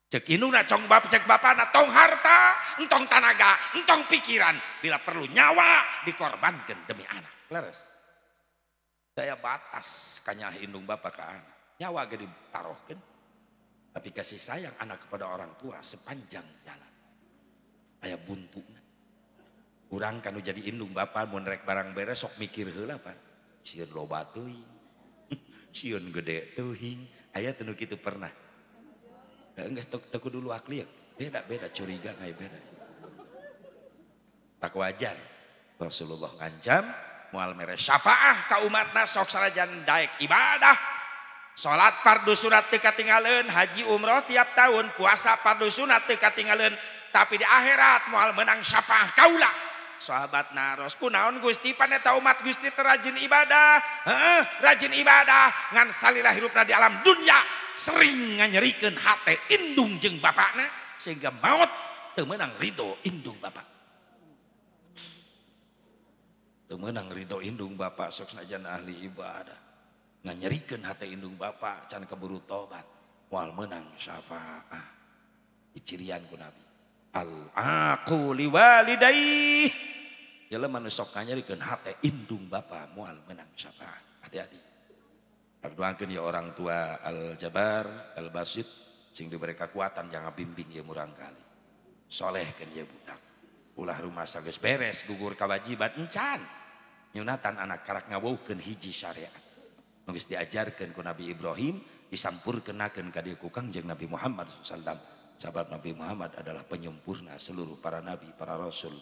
Cek indung na cong bapak cek bapak na tong harta, entong tanaga, entong pikiran. Bila perlu nyawa dikorbankan demi anak. Leres. Daya batas kanyah indung bapak ke anak. Nyawa ge ditarohkeun. Tapi kasih sayang anak kepada orang tua sepanjang jalan. Aya buntuna. Urang kanu jadi indung bapak mun rek barang beres sok mikir heula Pak. Sieun loba teuing. Sieun gede teuing. Aya teu nu kitu pernah. Geus teu kudu lu akli ya. Beda curiga ngai beda. Tak wajar. Rasulullah ngancam moal mere syafaah ka umatna sok sarajan daek ibadah. Salat fardu sunat teu katinggaleuan, haji umroh tiap tahun, puasa fardu sunat teu katinggaleuan, tapi di akhirat moal menang syafaah kaula. Sahabat naros kunaon Gusti paneta umat Gusti terajin ibadah rajin ibadah ngan salila hirupna di alam dunya sering nganyerikeun hate indung jeung bapakna sehingga maut teu meunang ridho indung bapak teu meunang ridho indung bapak sok sanajan ahli ibadah nganyerikeun hate indung bapak can keburu tobat moal meunang syafaah dicirian ku Nabi al-aqu liwalidayh jelema nu sok nganyerikeun hate indung bapa moal menang syafaat. Hati-hati. Doakeun ya orang tua Al-Jabar, Al-Basit sing diberi kekuatan jangan bimbing ya murang kali. Solehkeun ya budak. Ulah rumah geus beres gugur kewajiban encan. Nyunatan anak karak ngawuhkeun hiji syariat. Nu geus diajarkeun ku Nabi Ibrahim disampurkeunakeun ka dieu ku Kangjeng Nabi Muhammad sallallahu. Sahabat Nabi Muhammad adalah penyempurna seluruh para nabi, para rasul.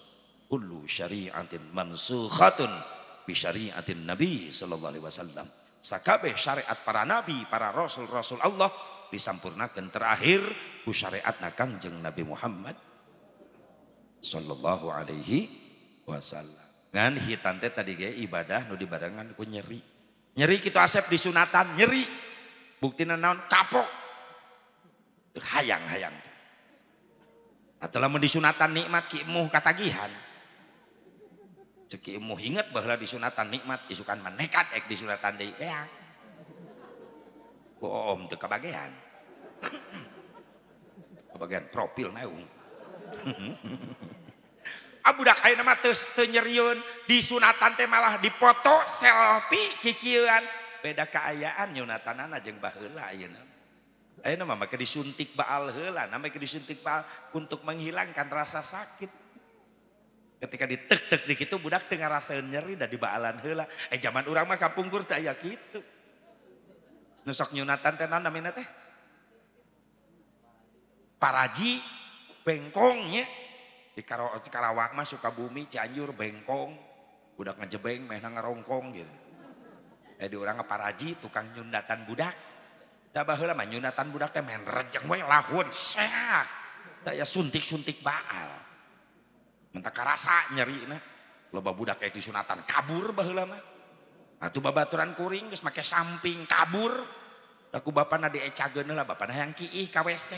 Kullu syari'atin mansukhatun bi syari'atin Nabi sallallahu alaihi wasallam. Sakabeh syariat para nabi, para rasul-rasul Allah disampurnakeun terakhir ku syariatna Kangjeng Nabi Muhammad sallallahu alaihi wasallam. Ngan hitan teh tadi ge ibadah nu dibarengan ku nyeri. Nyeri kitu asep disunatan nyeri. Buktina naon kapok. Hayang-hayang. Atau lamun disunatan nikmat ki emuh katagihan. Cek ki emuh inget bahwa disunatan nikmat isukan manekat ek disunatan deui beak. Boom teu kabagean. Kabagean profil naung. Budak ayeuna mah teu nyerieun disunatan teh malah dipoto selfie kikieuan. Beda kaayaan nyunatanana jeung baheula ayeuna. Ayeuna mah make disuntik baal heula, namanya disuntik baal untuk menghilangkan rasa sakit. Ketika ditek-tek di kitu budak teu ngarasaeun nyeri da di baalan heula. Zaman urang mah kapungkur teh aya kitu. Nu sok nyunatan teh naon namina teh? Paraji bengkong nya. Di Karawang mah Sukabumi, Cianjur bengkong. Budak ngejebeng meh ngarongkong gitu. Di urang paraji tukang nyundatan budak. Da baheula mah nyunatan budak teh men rejeng we lahun seak. Da ya suntik-suntik baal. Mentah karasa nyerina. Loba budak kayak disunatan kabur baheula mah. Atuh babaturan kuring geus make samping kabur. Da ku bapana diecageun heula bapana hayang kiih ka WC.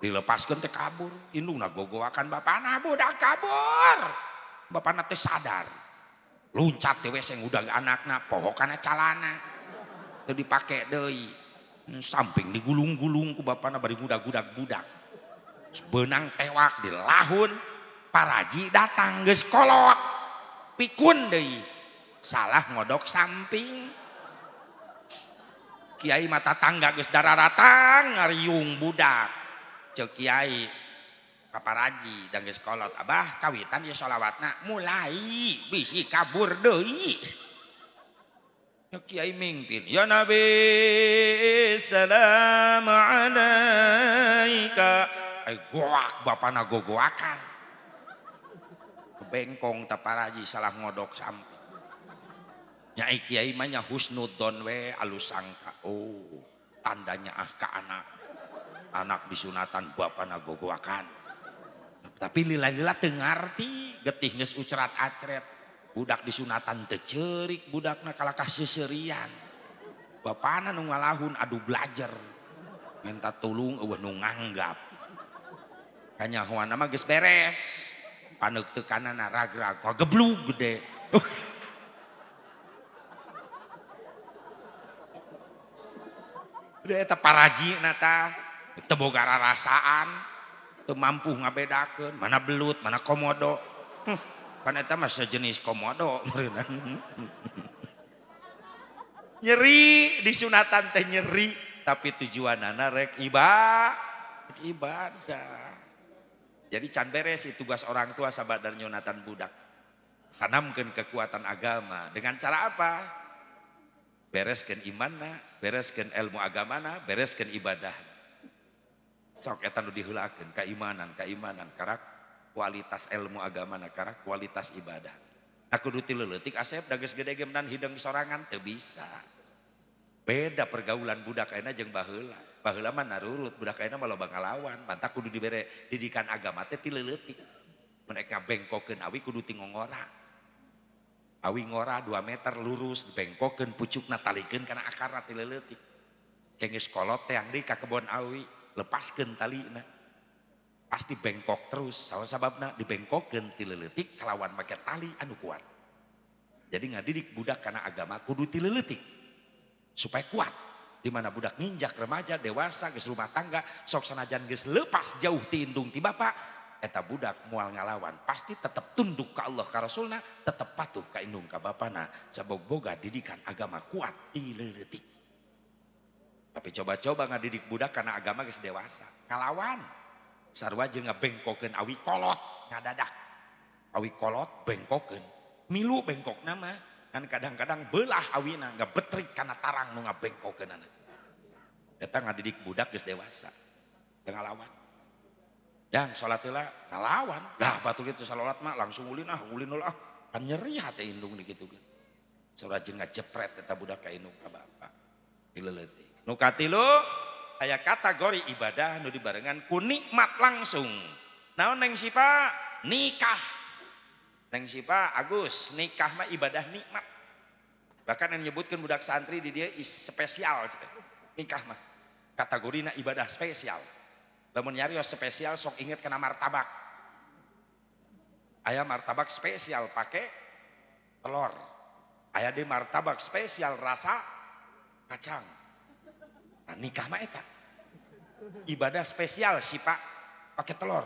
Dilepaskeun teh kabur. Indungna gogoakan bapana budak kabur. Bapana teh sadar. Luncat teh WC ngudag anakna pohokana calana. Teu dipake deui. Samping digulung-gulung ku bapana bari budak-budak budak. Beunang tewak di lahun, paraji datang geus kolot. Pikun deui. Salah ngodok samping. Kiai mata tangga geus dararatang ngariung budak. Ceuk kiai ka paraji dan geus kolot, "Abah, kawitan ieu sholawatna mulai bisi kabur deui." Ya kiai mimpin, ya Nabi salam alaika. Goak bapana gogoakan. bengkong taparaji salah ngodok sampai nyai kiai mah nya husnudzon we alus sangka. Oh tandanya ke anak disunatan bapana gogoakan. Tapi lila-lila teu ngarti getih geus ucerat acret budak disunatan teu ceurik budakna kalakah seuserian bapana nu ngalahun adu belajar minta tulung eueuh nu nganggap kanyahoana mah geus beres paneuk teu kanana ragrag geblug gede. Udah eta parajina tah teu boga rarasaan teu mampu ngabedakeun mana belut mana komodo. Kan eta mah sejenis komodo nyeri disunatan teh nyeri tapi tujuanana rek ibadah. Jadi can beres itu tugas orang tua sabadar nyunatan budak. Tanamkeun kekuatan agama dengan cara apa? Bereskeun imanna, bereskeun ilmu agamana, bereskeun ibadah. Sok eta nu diheulakeun keimanan karak kualitas ilmu agamana karak kualitas ibadah. Aku kudu tileutik asep da geus gede geumnan hideung sorangan teu bisa. Beda pergaulan budak ayeuna jeung baheula. Baheula mah narurut, budak ayeuna mah loba ngalawan. Mantap kudu dibere didikan agama teh tileutik. Mereka bengkokeun awi kudu ti ngongora. Awi ngora 2 meter lurus bengkokeun pucukna talikeun kana akarna tileutik. Geus kolot teh yang di ka kebon awi lepaskeun talina. Pasti bengkok terus. Salah sababna dibengkokeun tileutik kalawan make tali anu kuat. Jadi ngadidik budak kana agama kudu tileutik supaya kuat. Di mana budak ninjak remaja dewasa geus rumah tangga sok sanajan geus leupas jauh ti indung ti bapa eta budak moal ngalawan pasti tetap tunduk ka Allah ka Rasulna tetap patuh ka indung ka bapana sabab boga didikan agama kuat tileutik. Tapi coba-coba ngadidik budak karena agama geus dewasa ngalawan sarua jeung ngabengkokeun awi kolot ngadadak awi kolot bengkokeun milu bengkokna mah kan kadang-kadang belah awina ngabetrik kana tarang nu ngabengkokeunana eta ngadidik budak geus dewasa teu ngalawan. Yang sholat heula ngalawan. Lah batu kitu salat mah langsung ulin ulah kan nyeri hate indung dikitukeun. Saura jeung ngajepret eta budak ka indung ka bapa. Dileleutik. Nu katilu aya kategori ibadah nu dibarengan ku nikmat langsung. Naon neng Sipa? Nikah. Neng Sipa Agus, nikah mah ibadah nikmat. Bahkan yang nyebutkeun budak santri di dia spesial nikah mah. Kategorina ibadah spesial. Lamun nyarios spesial sok inget kena martabak. Aya martabak spesial pakai telur. Aya di martabak spesial rasa kacang. Nah, nikah mah eta. Ibadah spesial sih Pak pakai telur.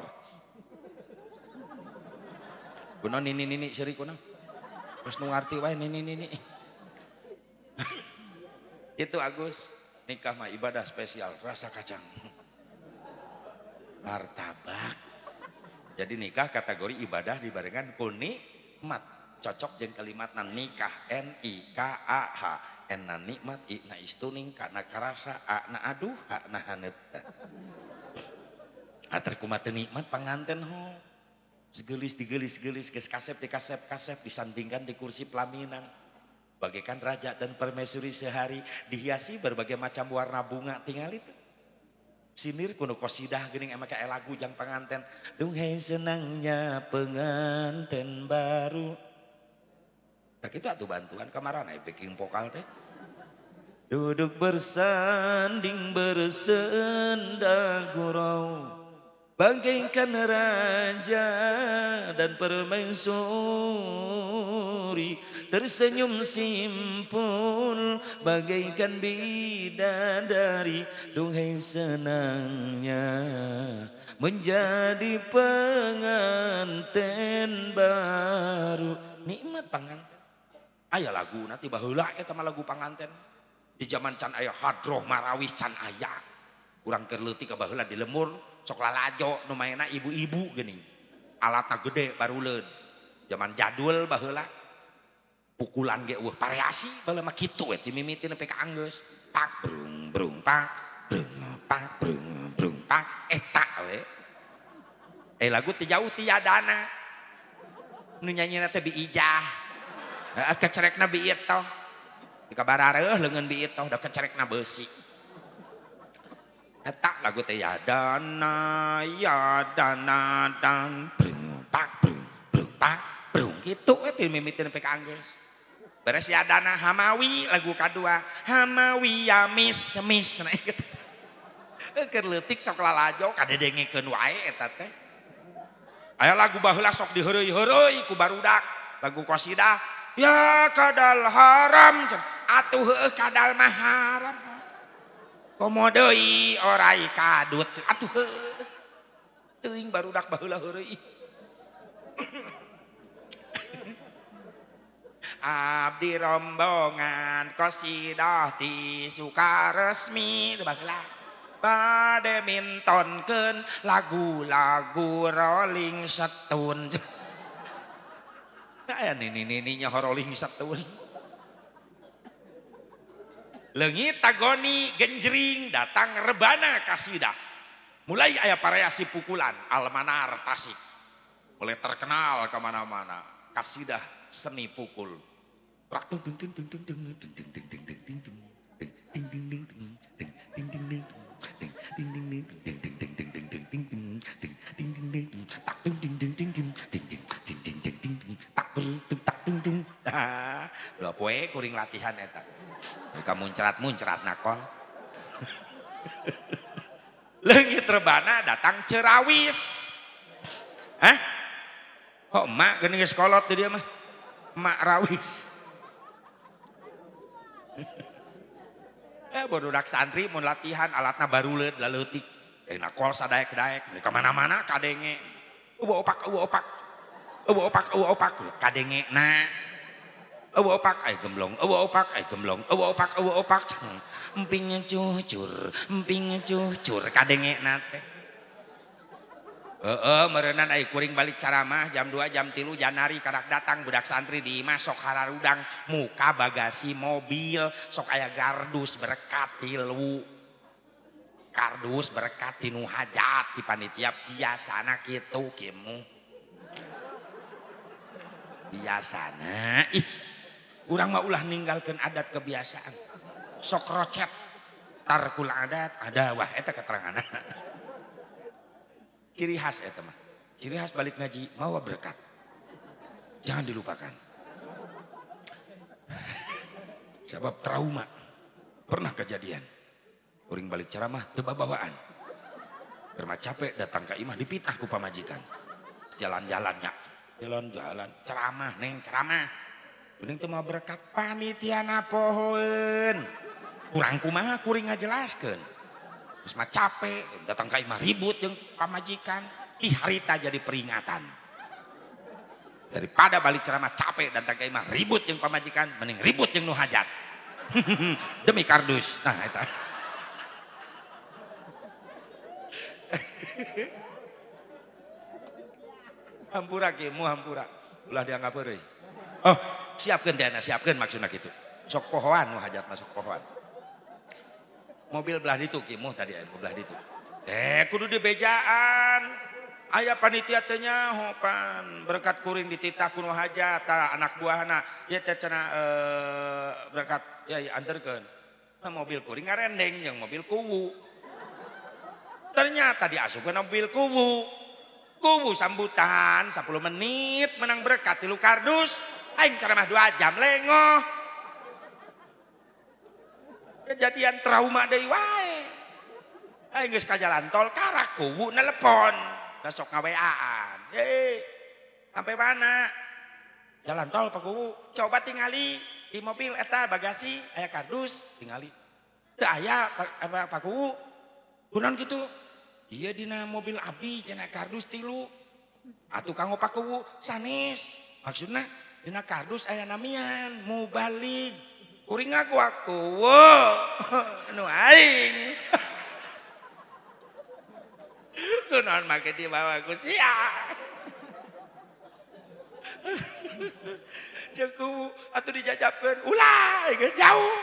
Kunaon nini seri kunaon. Terus nu ngarti wae nini. Itu Agus, nikah mah ibadah spesial rasa kacang. Martabak. Jadi nikah kategori ibadah dibarengan ku nikmat. Cocok jeung kalimatna nikah NIKAH. Enna nikmat na istuning kana karasa na aduh na haneut. Atar kumaha teu nikmat panganten ho. Segelis digelis geus kasep disandingkan di kursi pelaminan. Bagaikan raja dan permaisuri sehari dihiasi berbagai macam warna bunga tinggal itu. Sinir kuno kosidah geuning emang kayak lagu jang penganten. Duhai senangnya penganten baru. Tak itu atuh bantuan kamarana backing vokal teh. Duduk bersanding bersenda gurau. Bagaikan raja dan permaisuri tersenyum simpul bagaikan bidadari duhai senangnya menjadi pengantin baru. Nikmat panganten. Aya lagu nanti baheula eta mah lagu panganten. Di zaman can aya hadroh marawis can aya. Urang keur leutik ka baheula di lemur sok lalajo nu maena ibu-ibu geuning. Alatna gede baruleun. Zaman jadul baheula. Pukulan ge eueuh variasi baheula mah kitu we timimiti nepi ka anggeus. Pak brung brung pak brung pak eta we. Lagu ti jauh ti yadana. Nu nyanyina teh bi ijah. Kecerekna bi itu. Di kabarareuh leungeun bi itu da kecerekna beusi. Eta lagu teh ya dana dan brung pak brung gitu teh mimiteun pe ka Anggeus. Beres ya dana Hamawi lagu kadua Hamawi ya mis nah gitu. Keur leutik sok lalajo kadedengekeun wae eta teh. Aya lagu baheula sok diheureuy-heureuy ku barudak lagu qasidah ya kadal haram atuh heueuh kadal mah haram. Komo deui orai kadut atuh heueuh. Teuing barudak baheula heureuy. Abdi rombongan qasidah ti Sukaresmi teu baheula. Bade mintonkeun lagu-lagu Rolling Stone. Aya nini-nininya Rolling Stone. Leungit tagoni genjring datang rebana kasidah. Mulai aya variasi pukulan almanar Tasik. Mulai terkenal kemana-mana. Kasidah seni pukul. Dua poe kuring latihan eta. Mereka muncrat nakol. Leungit rebana datang cerawis. Hah? Oh emak geuning geus kolot teh dia mah. Emak rawis. Budak santri mun latihan alatna baruleud laleutik. Nakol sadaek-daek ka mana-mana kadenge. Eueuh opak. Kadenge na. Eueuh opak ai gemblong, eueuh opak. Emping cucur kadenge na teh. Meureunnan ai kuring balik caramah jam 2 jam 3 Janari karak datang budak santri di imah sok hararudang muka bagasi mobil sok aya gardus berkat tilu. Kardus berkat tinu hajat di panitia biasana kitu kimu. Biasana urang mah ulah ninggalkeun adat kebiasaan. Sok rocet tar kula adat ada wah eta keteranganna. Ciri khas eta mah. Ciri khas balik ngaji mawa berkat. Jangan dilupakan. Sebab trauma pernah kejadian. Kuring balik ceramah teu babawaan. Keur capek datang ka imah dipitah ku pamajikan. Jalan-jalannya. Jalan-jalan ceramah neng ceramah. Kuring teu mawa berkat panitiana pohoeun. Kurang kumaha kuring ngajelaskeun. Terus mah capek, datang ke imah ribut jeung pamajikan. Harita jadi peringatan. Daripada balik ceramah capek datang ke imah ribut jeung pamajikan, mending ribut jeung nu hajat. Demi kardus. Nah eta. Hampura kieu hampura. Ulah dianggap euy. Oh, siapkeun teh siapkeun maksudna kitu. Sok pohoan nu hajat masuk pohoan. Mobil belah ditu kimuh tadi aya belah ditu. Kudu dibejaan. Aya panitia teh nyahopan berkat kuring dititah kuno hajat anak buahna. Ieu teh cenah berkat ya anterkeun. Mobil kuring ngarendeng jeung mobil kuwu. Ternyata diasupkeun mobil kuwu. Kuwu sambutan 10 menit menang berkat 3 kardus. Aing ceramah 2 jam lengoh. Kejadian trauma deui wae. Aing geus ka jalan tol karak kuwu nelepon, besok ngaweaan. Sampai mana? Jalan tol Pak Kuwu. Coba tingali di mobil eta bagasi aya kardus, tingali. Teu aya Pak Kuwu. Kunaon kitu? Ieu dina mobil abdi cenah kardus 3. Atuh kanggo Pak Kuwu sanes. Maksudna dina kardus aya namian mubalik. Kuring aku nu aing. Kunaon make dibawa ku sia. Jeung kuwu atuh dijajabkeun ulah geus jauh.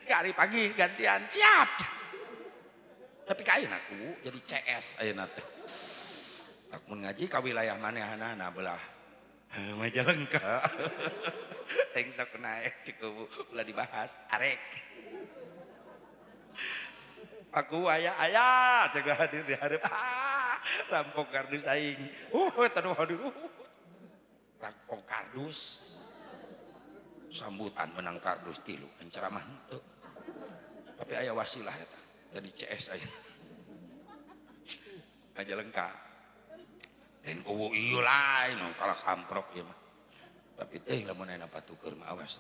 Hari pagi gantian siap. Tapi ka ayeuna kuwu jadi CS ayeuna teh. Tak mun ngaji ka wilayah manehanana belah Majalengka. Teng sok naik cukup ulah dibahas arek. Aku aya cegah hadir di hareup. Rampok kardus aing. Tadu aduh. Rampok kardus. Sambutan menang kardus 3 ceramah henteu. Tapi aya wasilah eta. Jadi CS aya. Majalengka. Dan kuwu ieu lain kalak amprok ieu mah. Tapi teh lamun aya patukeun mah awas.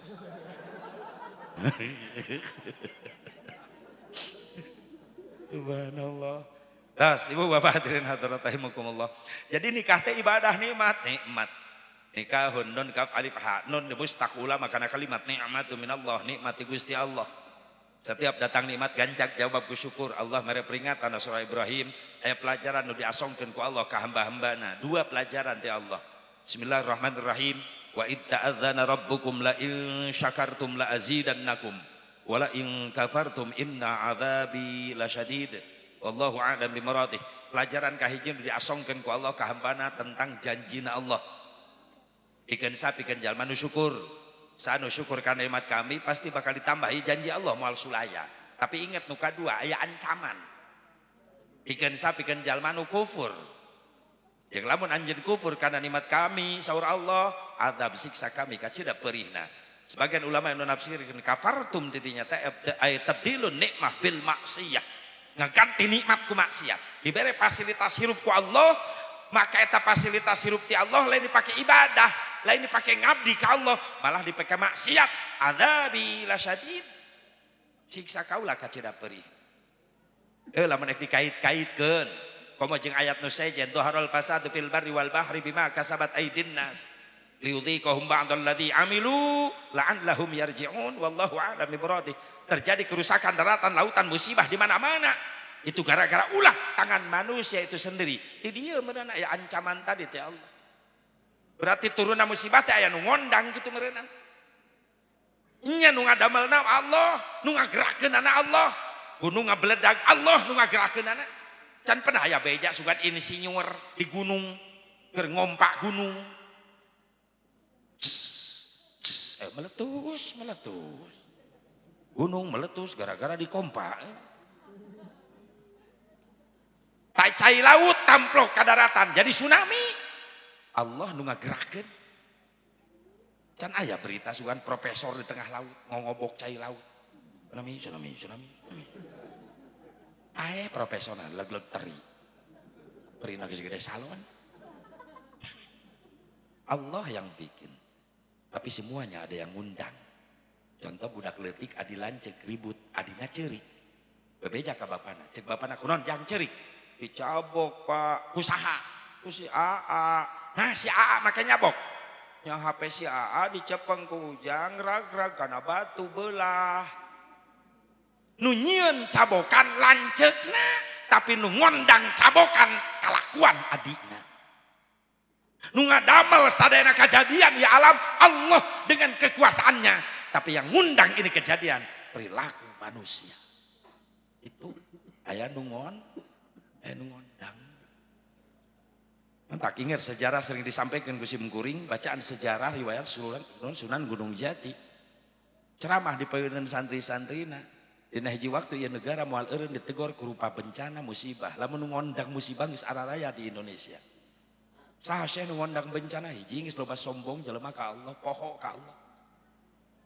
Subhanallah. Das, Ibu Bapak hadirin hadirat rahimakumullah. Jadi nikah teh ibadah nikmat. Nikahun nun kaf alif ha nun mustaqula makana kalimat nikmatu minallah, nikmati Gusti Allah. Setiap datang nikmat gancak jawab ku syukur. Allah mere peringatan surah Ibrahim aya pelajaran nu diasongkeun ku Allah ka hamba-hambana. 2 pelajaran ti Allah. Bismillahirrahmanirrahim. Wa id ta'adzana rabbukum la in syakartum la azidannakum wa la in kafartum inna adzabi lasyadid. Wallahu a'lam bimaradih. Pelajaran kahiji diasongkeun ku Allah ka hambana tentang janjina Allah. Pikeun sapikeun jalma nu syukur. Sanu syukur karena nikmat kami pasti bakal ditambahi janji Allah moal sulaya. Tapi ingat nu kadua aya ancaman. Pikeun sapikeun jalma nu kufur. Jeung lamun anjeun kufur karena nikmat kami saur Allah, azab siksa kami kacida perihna. Sebagian ulama yang nafsirkeun kafartum tidinya teh ay tabdilun nikmah bil maksiyah. Ngaganti nikmat ku maksiat. Dibere fasilitas hirup ku Allah, maka eta fasilitas hirup ti Allah lain dipake ibadah, lain dipake ngabdi ka Allah, malah dipake maksiat. Adzabi lasyadid. Siksa kaula kacida perih. Lamun ek dikait-kaitkeun komo jeung ayat nu sejen dhaharal fasadu fil barri wal bahri bima kasabat aydin nas liyudhiqahum ba'dalladzi amilu la'allahum yarji'un wallahu a'lam bimuradih. Terjadi kerusakan daratan, lautan, musibah di mana-mana. Itu gara-gara ulah tangan manusia itu sendiri. Di dia merenang ya ancaman tadi teh Allah. Berarti turun musibah teh aya nu ngondang gitu merenang. Nya nu ngadamelna Allah, nu ngagerakeunana Allah. Gunung ngabeledag Allah nu ngagerakeunana. Can pernah aya beja sugan insinyur di gunung keur ngompak gunung. Meletus. Gunung meletus gara-gara dikompak. Cai laut tamplok ke daratan jadi tsunami. Allah nu ngagerakeun. Can aya berita sugan profesor di tengah laut ngobok cai laut. Tsunami. Ae profesional leg-leg teri. Perina geus gede salon. Allah yang bikin. Tapi semuanya ada yang ngundang. Contoh budak leutik adi lancek ribut adina ceurik. Bebeja ka bapana, cek bapana kunaon jang ceurik. Dicabok Pak, kusaha? Ku si AA. Nah si AA make nyabok. Nya HP si AA dicepeng ku ujang rag-rag kana batu belah. Nu nyieun cabokan lanceukna, tapi nu ngondang cabokan kalakuan adikna. Nu ngadamel sadayana kejadian ya alam Allah dengan kekuasaannya. Tapi yang ngundang ini kejadian perilaku manusia. Itu aya nu ngondang. Tak ingat sejarah sering disampaikan ku Sim Kuring, bacaan sejarah riwayat Sunan Gunung Jati. Ceramah di peueun santri-santrina. Dina hiji waktu ieu negara moal eureun ditegor ku rupa bencana musibah. Lamun nu ngondang musibah geus araraya di Indonesia. Saha sih nu ngondang bencana hiji geus loba sombong jelema ka Allah, poho ka Allah.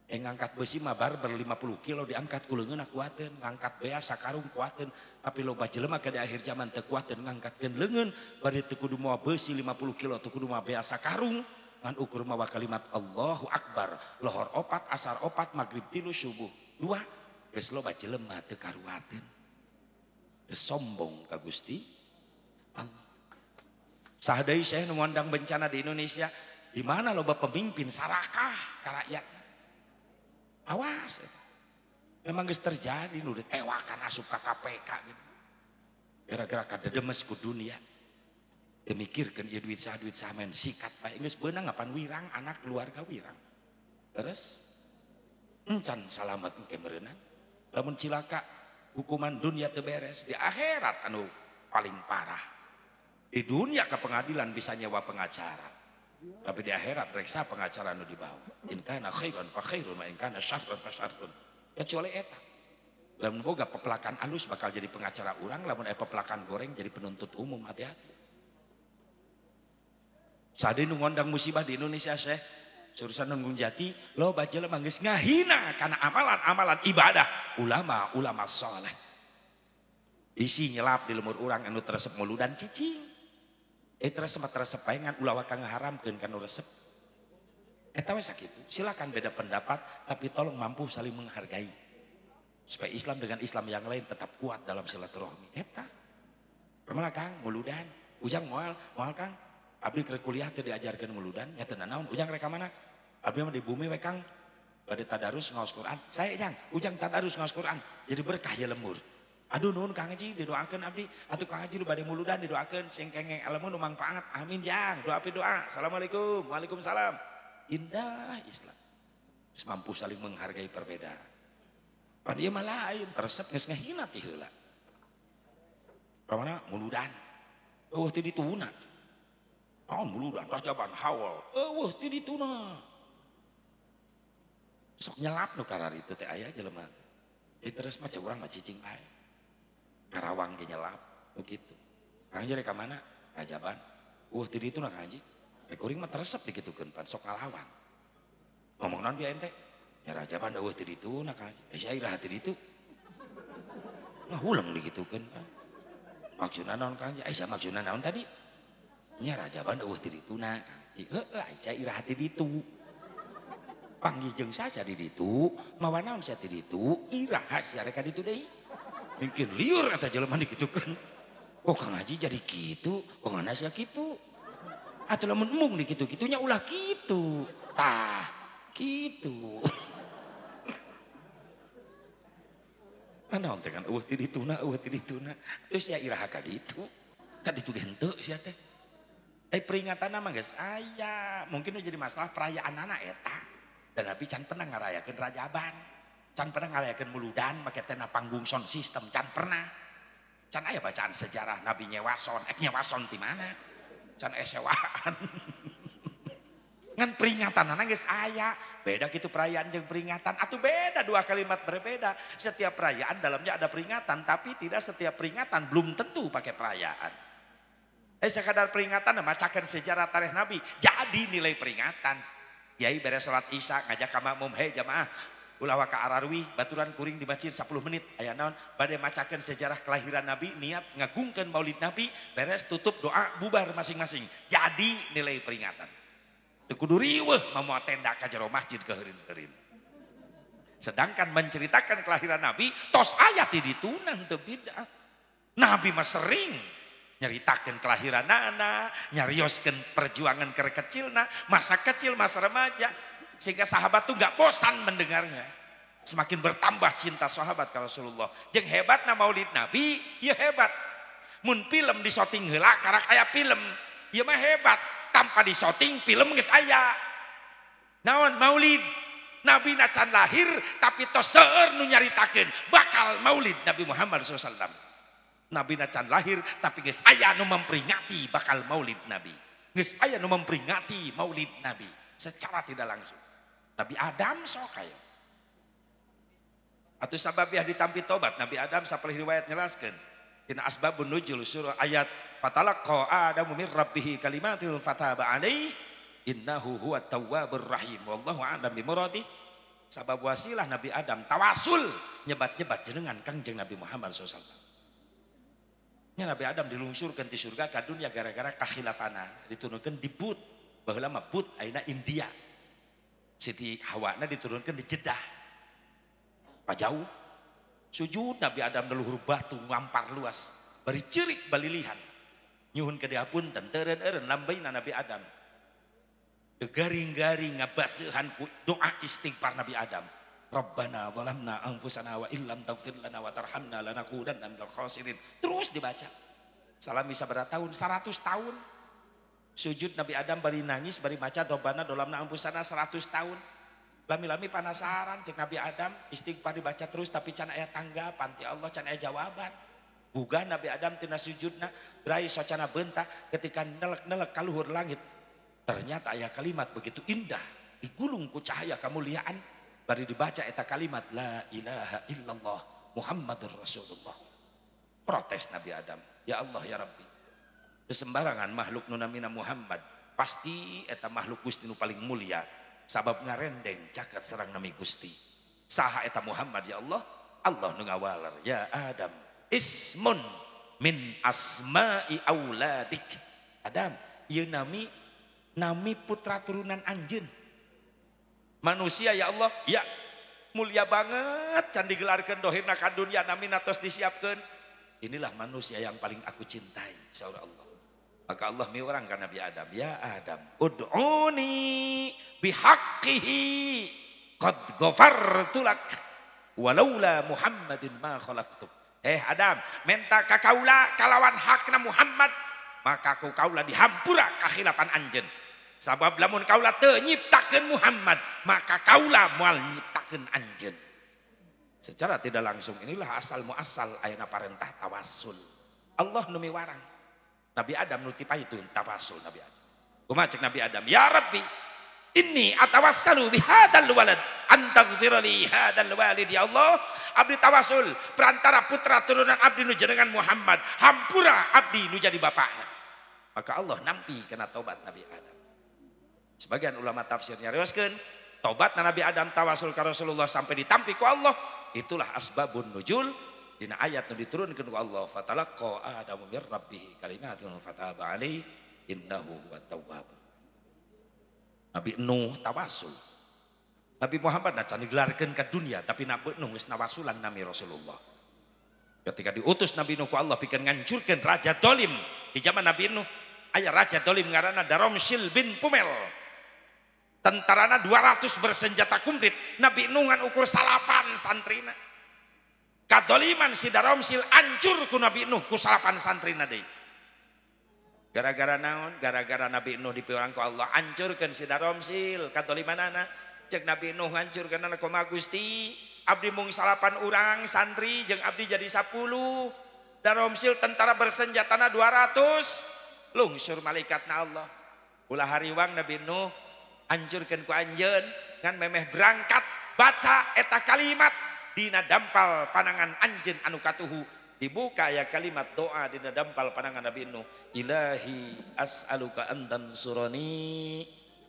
Ngangkat besi mah barber 50 kilo diangkat ku leungeun kuateun, ngangkat bea sakarung kuateun, tapi loba jelema ke di akhir zaman teu kuateun ngangkatkeun leungeun, bari teu kudu moal besi 50 kilo teu kudu moal bea sakarung, ngan ukur mawa kalimat Allahu Akbar, lohor 4, asar 4, maghrib 3, subuh 2, geus loba jelema teu karuateun. Geus sombong ka Gusti Allah. Saha deui saya nu ngondang bencana di Indonesia? Di mana loba pemimpin sarakah ka rakyat? Awas, memang geus terjadi nu ditewakan asup ka KPK gitu. Gara-gara kadedemes ku dunia. Demikirkeun ieu duit saha men sikat bae geus beunang ngapan wirang anak keluarga wirang. Terus encan salamet engke meureunang. Lamun cilaka hukuman dunia teu beres, di akhirat anu paling parah. Di dunia ke pengadilan bisa nyewa pengacara. Tapi di akhirat reksa pengacara nu dibawa. In kana khairan fa khairun wa in kana syarran fa syarrun. Kecuali eta. Lamun boga pepelakan alus bakal jadi pengacara urang, lamun pepelakan goreng jadi penuntut umum, hati-hati. Sade nu ngondang musibah di Indonesia Syekh Surusan Nunggung Jati, lo baca lo manggis ngahina karena amalan-amalan ibadah ulama soleh. Isi nyelap di lemur urang anu teresep muludan cicing. Teresep paengan ulah kang ngaharamkeun kana resep. Eta we sakitu. Silakan beda pendapat tapi tolong mampu saling menghargai. Supaya Islam dengan Islam yang lain tetap kuat dalam silaturahmi. Eta. Pernah Kang muludan, ujang moal Kang. Abdi keur kuliah teu diajarkeun muludan, nya teu naon. Ujang rek ka mana? Abdi mah di bumi we Kang. Bade tadarus ngaos Quran. Saya ujang tadarus ngaos Quran. Jadi berkah ya lemur. Aduh nuhun Kang Haji didoakeun abdi. Atuh Kang Haji lu bade muludan didoakeun sing kengeng ilmu nu mangpaat. Amin jang. Doa api doa. Assalamualaikum. Waalaikumsalam. Indah Islam. Semampu saling menghargai perbedaan. Pada ieu mah lain, resep geus ngahina ti heula. Pamana muludan. Eueuh teu dituna. Naon muludan rajaban hawal. Eueuh teu dituna. Sok nyelap nu kararitu teh aya jelema. Terus mah urang mah cicing bae. Karawang ge nyelap begitu. Kang Haji rek ka mana? Rajaban. Teu dituna Kang Haji. Kuring mah teresep dikitukeun pan sok ngalawan. Ngomong naon bieu ente? Ya Rajaban eueuh teu dituna Kang Haji. Sia iraha teu ditu. Ngahulang dikitukeun kan. Maksudna naon Kang Haji? Sia maksudna naon tadi? Nya Rajaban eueuh teu dituna Kang Haji. Heueuh sia iraha teu ditu. Panggih saja di ditu, mawa naon sia teu ditu, iraha sia rek ka ditu deui. Mungkin liur eta jelema dikitukeun. Kok Kang Haji jadi kitu? Kok ngana sia kitu? Atuh lamun mung dikitu-kitunya ulah kitu. Tah, kitu. Naon teh kan eueuh teu dituna. Terus sia iraha ka ditu. Ka ditu ge henteu sia teh. Peringatanna mah geus aya. Mungkin nu jadi masalah perayaanana eta. Dan Nabi can pernah ngarayakeun Rajaban. Can pernah ngarayakeun muludan make teh panggung sound system, can pernah. Can aya bacaan sejarah Nabi nyewason, nyewason di mana? Can sewaan. Ngan peringatanana geus aya. Beda gitu perayaan jeung peringatan. Atuh beda dua kalimat berbeda. Setiap perayaan dalamnya ada peringatan, tapi tidak setiap peringatan belum tentu pakai perayaan. Sekadar peringatan macakeun sejarah tarikh Nabi, jadi nilai peringatan. Yai beres salat Isya ngajak ka makmum, "Hei jamaah, ulah ka Ararwi baturan kuring di masjid 10 menit aya naon bade macakeun sejarah kelahiran Nabi, niat ngagungkeun Maulid Nabi, beres tutup doa bubar masing-masing." Jadi nilai peringatan. Teu kudu riweuh mamoal tenda ka jero masjid keueureun-keureun. Sedangkan menceritakan kelahiran Nabi tos aya ti ditunan teu bid'ah. Nabi mah sering nyeritakeun kelahiranana, nyarioskeun perjuangan keur kecilna, masa kecil, masa remaja, sehingga sahabat tuh gak bosan mendengarnya. Semakin bertambah cinta sahabat ke Rasulullah. Jeung hebatna Maulid Nabi, ya hebat. Mun film disoting heula karak aya film, ya mah hebat. Tanpa disoting film geus aya. Naon Maulid? Nabi na can lahir tapi tos seueur nu nyaritakeun bakal Maulid Nabi Muhammad SAW. Nabi na can lahir tapi geus aya nu memperingati bakal Maulid Nabi. Geus aya nu memperingati Maulid Nabi secara tidak langsung. Nabi Adam sok aya. Atuh sababiah ditampi tobat Nabi Adam saperih riwayat njelaskeun. Dina asbabun nuzul surah ayat fatalaqa Adamu mir rabbih kalimatin fataba alaihi innahu huwat tawwabur rahim wallahu a'lam bi muradi. Sabab wasilah Nabi Adam tawasul nyebat-nyebat jenengan Kangjeng Nabi Muhammad SAW. Nabi Adam dilungsurkeun ti surga ka dunya gara-gara kakhilafana diturunkeun di But, baheula mah But ayeuna India. Siti Hawana diturunkeun di Jeddah. Pajauh sujud Nabi Adam di luhur batu ngampar luas bari ceurik balilihan nyuhun ke dihapunten teureun-eureun lambeina Nabi Adam. Garing-garing ngabaseuhan ku doa istighfar Nabi Adam. Rabbana zalamna anfusana wa illam taghfir lana wa tarhamna lanakunanna minal khasirin. Terus dibaca. Salami sabaraha tahun? 100 tahun. Sujud Nabi Adam bari nangis bari maca Rabbana zalamna anfusana 100 tahun. Lami-lami penasaran cek Nabi Adam istighfar dibaca terus tapi can aya tanggapan ti Allah, can aya jawaban. Buga Nabi Adam tina sujudna, berai socana bentah ketika nelek-nelek kaluhur langit. Ternyata aya kalimat begitu indah, digulung ku cahaya kemuliaan. Bari dibaca eta kalimat la ilaha illallah Muhammadur Rasulullah. Protes Nabi Adam, ya Allah ya Rabbi. Sesembarangan makhluk nu namina Muhammad, pasti eta makhluk Gusti nu paling mulia. Sabab ngarendeng caket sareng nami Gusti. Saha eta Muhammad ya Allah? Allah nu ngawaler, ya Adam. Ismun min asma'i auladik. Adam, ieu nami putra turunan anjeun. Manusia ya Allah, ya mulia banget can digelarkeun dohirna ka dunya nami natos disiapkeun. Inilah manusia yang paling aku cintai, insyaallah Allah. Maka Allah miurang ka Nabi Adam, ya Adam, ud'uni bihaqqihi qad ghafartu lak walaula Muhammadin ma khalaqtuk. Adam, menta ka kaula kalawan hakna Muhammad, maka ku kaula dihampura kakhilafan anjeun. Sabab lamun kaula teu nyiptakeun Muhammad, maka kaula moal nyiptakeun anjeun. Secara tidak langsung inilah asal muasal ayeuna parentah tawassul. Allah nu miwarang. Nabi Adam nu tipaytun tawassul Nabi Adam. Kumaha cek Nabi Adam? Ya Rabbi, inni atawassalu bihadzal walad antaghfir li hadzal walid ya Allah. Abdi tawasul perantara putra turunan abdi nu jenengan Muhammad, hampura abdi nu jadi bapakna. Maka Allah nampi kena tobat Nabi Adam. Sebagian ulama tafsirnya riwayatkeun tobat Nabi Adam tawasul ka Rasulullah sampai ditampi ku Allah. Itulah asbabun nuzul dina ayat nu diturunkeun ku Allah, fatalaqqa adamu mir rabbih kalimatun fataba alaihi innahu huwat tawwab. Nabi Nuh tawasul. Nabi Muhammad can digelarkeun ka dunia tapi Nabi Nuh geus nawasulan nami Rasulullah. Ketika diutus Nabi Nuh ku Allah pikeun ngancurkeun raja dolim di zaman Nabi Nuh, aya raja dolim ngaranna Daromsil bin Pumel. Tentarana 200 bersenjata kumplit, Nabi Nuh ngan ukur salapan santrina. Kadoliman si Daromsil ancur ku Nabi Nuh ku salapan santrina deui. Gara-gara naon? Gara-gara Nabi Nuh dipiurang ku Allah ancurkeun si Daromsil kadolimanana. Cek Nabi Nuh hancurkeun ku Gusti. Abdi mung salapan urang santri jeung abdi jadi 10. Daromsil tentara bersenjatana 200. Lungsur malaikatna Allah. Ulah hariwang Nabi Nuh hancurkeun ku anjeun ngan memeh berangkat baca eta kalimat dina dampal panangan anjeun anu katuhu. Dibuka ya kalimat doa dina dampal panangan Nabi Nuh. Ilahi as'aluka an tansurani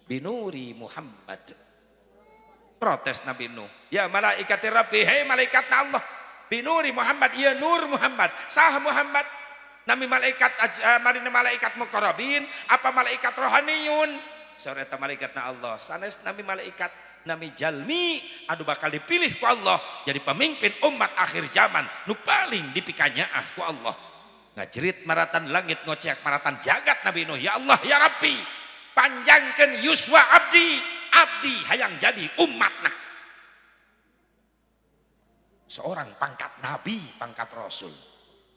binuri Muhammad. Protes Nabi Nuh. Ya malaikat Rabbi, hei malaikat Allah. Binuri Muhammad, ya nur Muhammad. Sah Muhammad. Nami malaikat marina malaikat muqarrabin apa malaikat rohaniyun? Sore eta malaikatna Allah. Sanes nami malaikat nami jalmi anu bakal dipilih ku Allah jadi pemimpin umat akhir zaman nu paling dipikanyaah ku Allah. Ngajerit maratan langit ngoceak maratan jagat Nabi Nuh. Ya Allah ya Rabbi, panjangkeun yuswa abdi hayang jadi umatna. Seorang pangkat nabi, pangkat rasul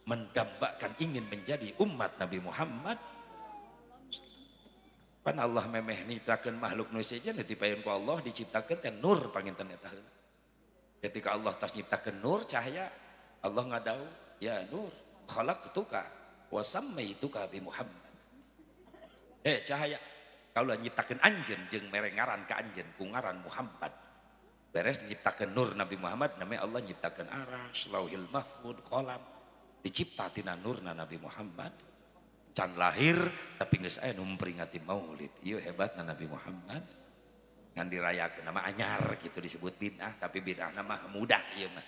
mendambakan ingin menjadi umat Nabi Muhammad. Pan Allah memeh nyiptakeun makhluk nu saja dipayun ku Allah diciptakeun teh nur panginten eta. Ketika Allah tas nyiptakeun nur cahaya, Allah ngadau, ya nur khalaqtuka wa sammaituka bi Muhammad. Cahaya, kaula nyiptakeun anjeun jeung mere ngaran ka anjeun ku ngaran Muhammad. Beres nyiptakeun nur Nabi Muhammad, namanya Allah nyiptakeun arsy, lauhil mahfuz, qalam. Dicipta tina nurna Nabi Muhammad. Can lahir tapi geus aya nu memperingati maulid. Ieu hebatna Nabi Muhammad. Ngan dirayakeun nama anyar gitu disebut bid'ah, tapi bid'ah mah mudah ieu mah.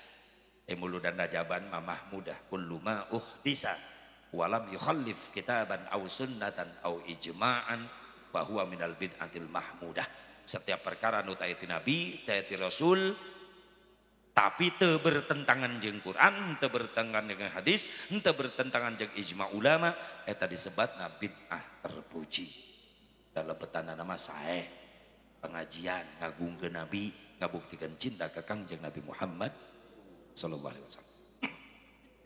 Muludan najaban mah mahmudah kullu ma uhdisa walam yukhallif kitaban aw sunnatan aw ijma'an fa huwa minal bid'atil mahmudah. Setiap perkara nu taeti Nabi, taeti Rasul tapi teu bertentangan jeung Quran, teu bertentangan dengan hadis, teu bertentangan jeung ijma ulama, eta disebutna bid'ah terpuji. Dalam petana nama sae pengajian ngagungkeun Nabi, ngabuktikeun cinta ka Kangjeng Nabi Muhammad sallallahu alaihi wasallam.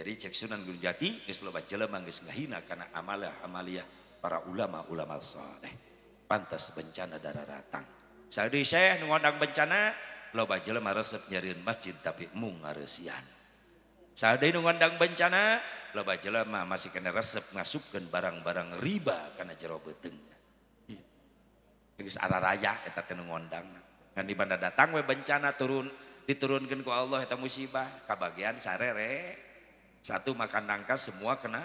Jadi cek Sunan Gunung Jati geus loba jelema geus ngahina kana amalah-amaliyah para ulama-ulama saleh. Pantas bencana dararatang. Sadeui Syekh nu ngondang bencana loba jelema resep nyarieun masjid tapi mung ngareusian. Sadaya nu ngondang bencana loba jelema masih kena resep ngasupkeun barang-barang riba kana jero beuteung. Geus araraya eta teh nu ngondang. Ngan di banda datang we bencana diturunkeun ku Allah eta musibah kabagian sarere. Satu makan nangka semua kena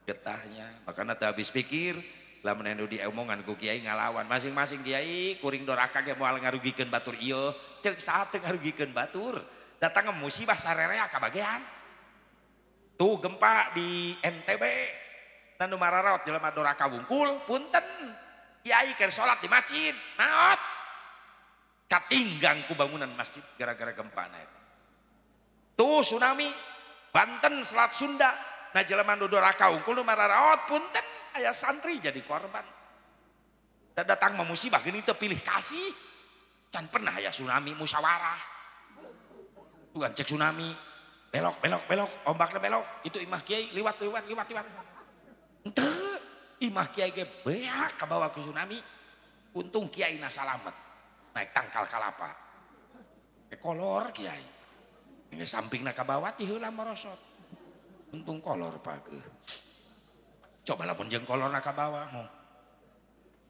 getahnya. Makana teu habis pikir lamun anu diomongan ku kiai ngalawan masing-masing kiai kuring doraka ge moal ngarugikeun batur ieu. Ceuk saha teu ngarugikeun batur. Datang musibah sarere kabagian. Tuh gempa di NTB. Dan nu mararaot jelema doraka wungkul punten. Kiai keur salat di masjid, naot? Katinggang ku bangunan masjid gara-gara gempa na eta. Tuh tsunami Banten Selat Sunda. Nah jelema nu doraka wungkul nu mararaot punten aya santri jadi korban. Datang musibah gini teu pilih kasih. Can pernah aya tsunami musyawarah. Tuhan cek tsunami belok ombaknya belok itu imah kiai liwat ente imah kiai ge beak ke bawah ke tsunami untung kiai na salamet naik tangkal kalapa kolor kiai ini sampingna ke bawah ti heula merosot untung kolor pageuh coba lamun jeung kolorna ke bawah mo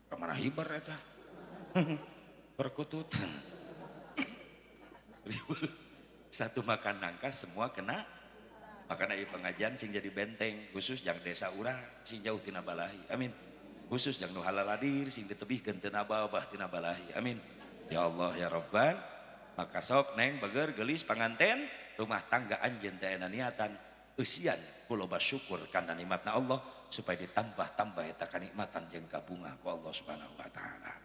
kamana hiber eta berkutut satu makan nangka semua kena makanya ieu pengajian sing jadi benteng khusus yang desa urang sing jauh tina balahi amin khusus yang nu halal hadir sing ditebihkeun teu nabawah tina balahi amin ya Allah ya Rabbal maka sok neng beger gelis panganten rumah tangga anjeun teh aya niatan eusian kuloba syukur kana nikmatna Allah supaya ditambah-tambah eta kanikmatan jeung kabunga ku Allah Subhanahu wa taala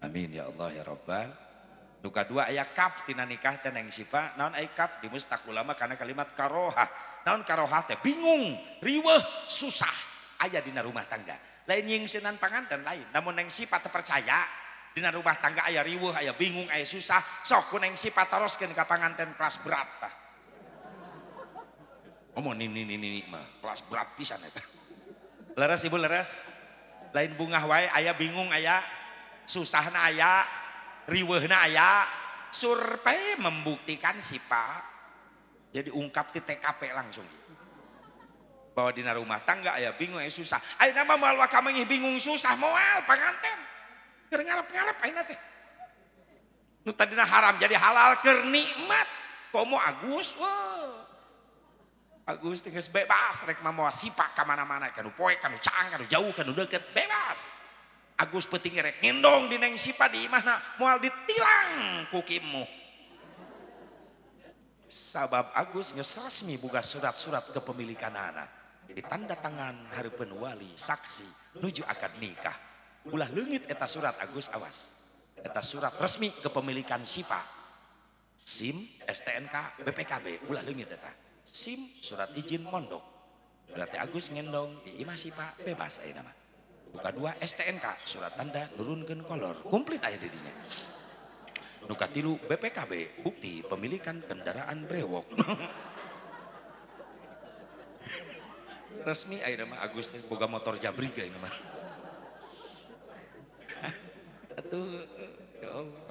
amin ya Allah ya Rabbal. Nu kadua aya kaf tina nikah teh neng sipa naon aya kaf di mustaq ulama kana kalimat karohah naon karohah teh bingung riweuh susah aya dina rumah tangga lain nyingseunnan panganten lain namun neng sipa teu percaya dina rumah tangga aya riweuh aya bingung aya susah sok ku neng sipa toroskeun ka panganten kelas berat tah omong ini mah kelas berat pisan eta leres ibu leres lain bungah wae aya bingung aya susahna aya riweuhna aya survei membuktikan sipa jadi ungkap di TKP langsung bahwa dina rumah tangga aya bingung aya susah ayeuna mah moal wakamengih bingung susah moal panganten keur ngarep-ngarep ayeuna teh nu tadina haram jadi halal keur nikmat komo Agus wah Agus teh geus bebas rek mah moal sipa ka mana-mana kanu poe kanu caang kanu jauh kanu deukeut bebas Agus peuting rek ngendong di neng sipa di imahna moal ditilang ku kimu sabab Agus geus resmi boga surat-surat kepemilikanana jadi tanda tangan hareupeun wali saksi nuju akad nikah ulah leungit eta surat Agus awas eta surat resmi kepemilikan sipa SIM STNK BPKB ulah leungit eta SIM surat izin mondok berarti Agus ngendong di imah sipa bebas ayeuna mah nuka dua STNK surat tanda nurunkeun kolor komplit aya di dinya nuka tilu BPKB bukti pemilikan kendaraan brewok resmi ayeuna mah Agus teh boga motor jabrig ayeuna mah atuh ya Allah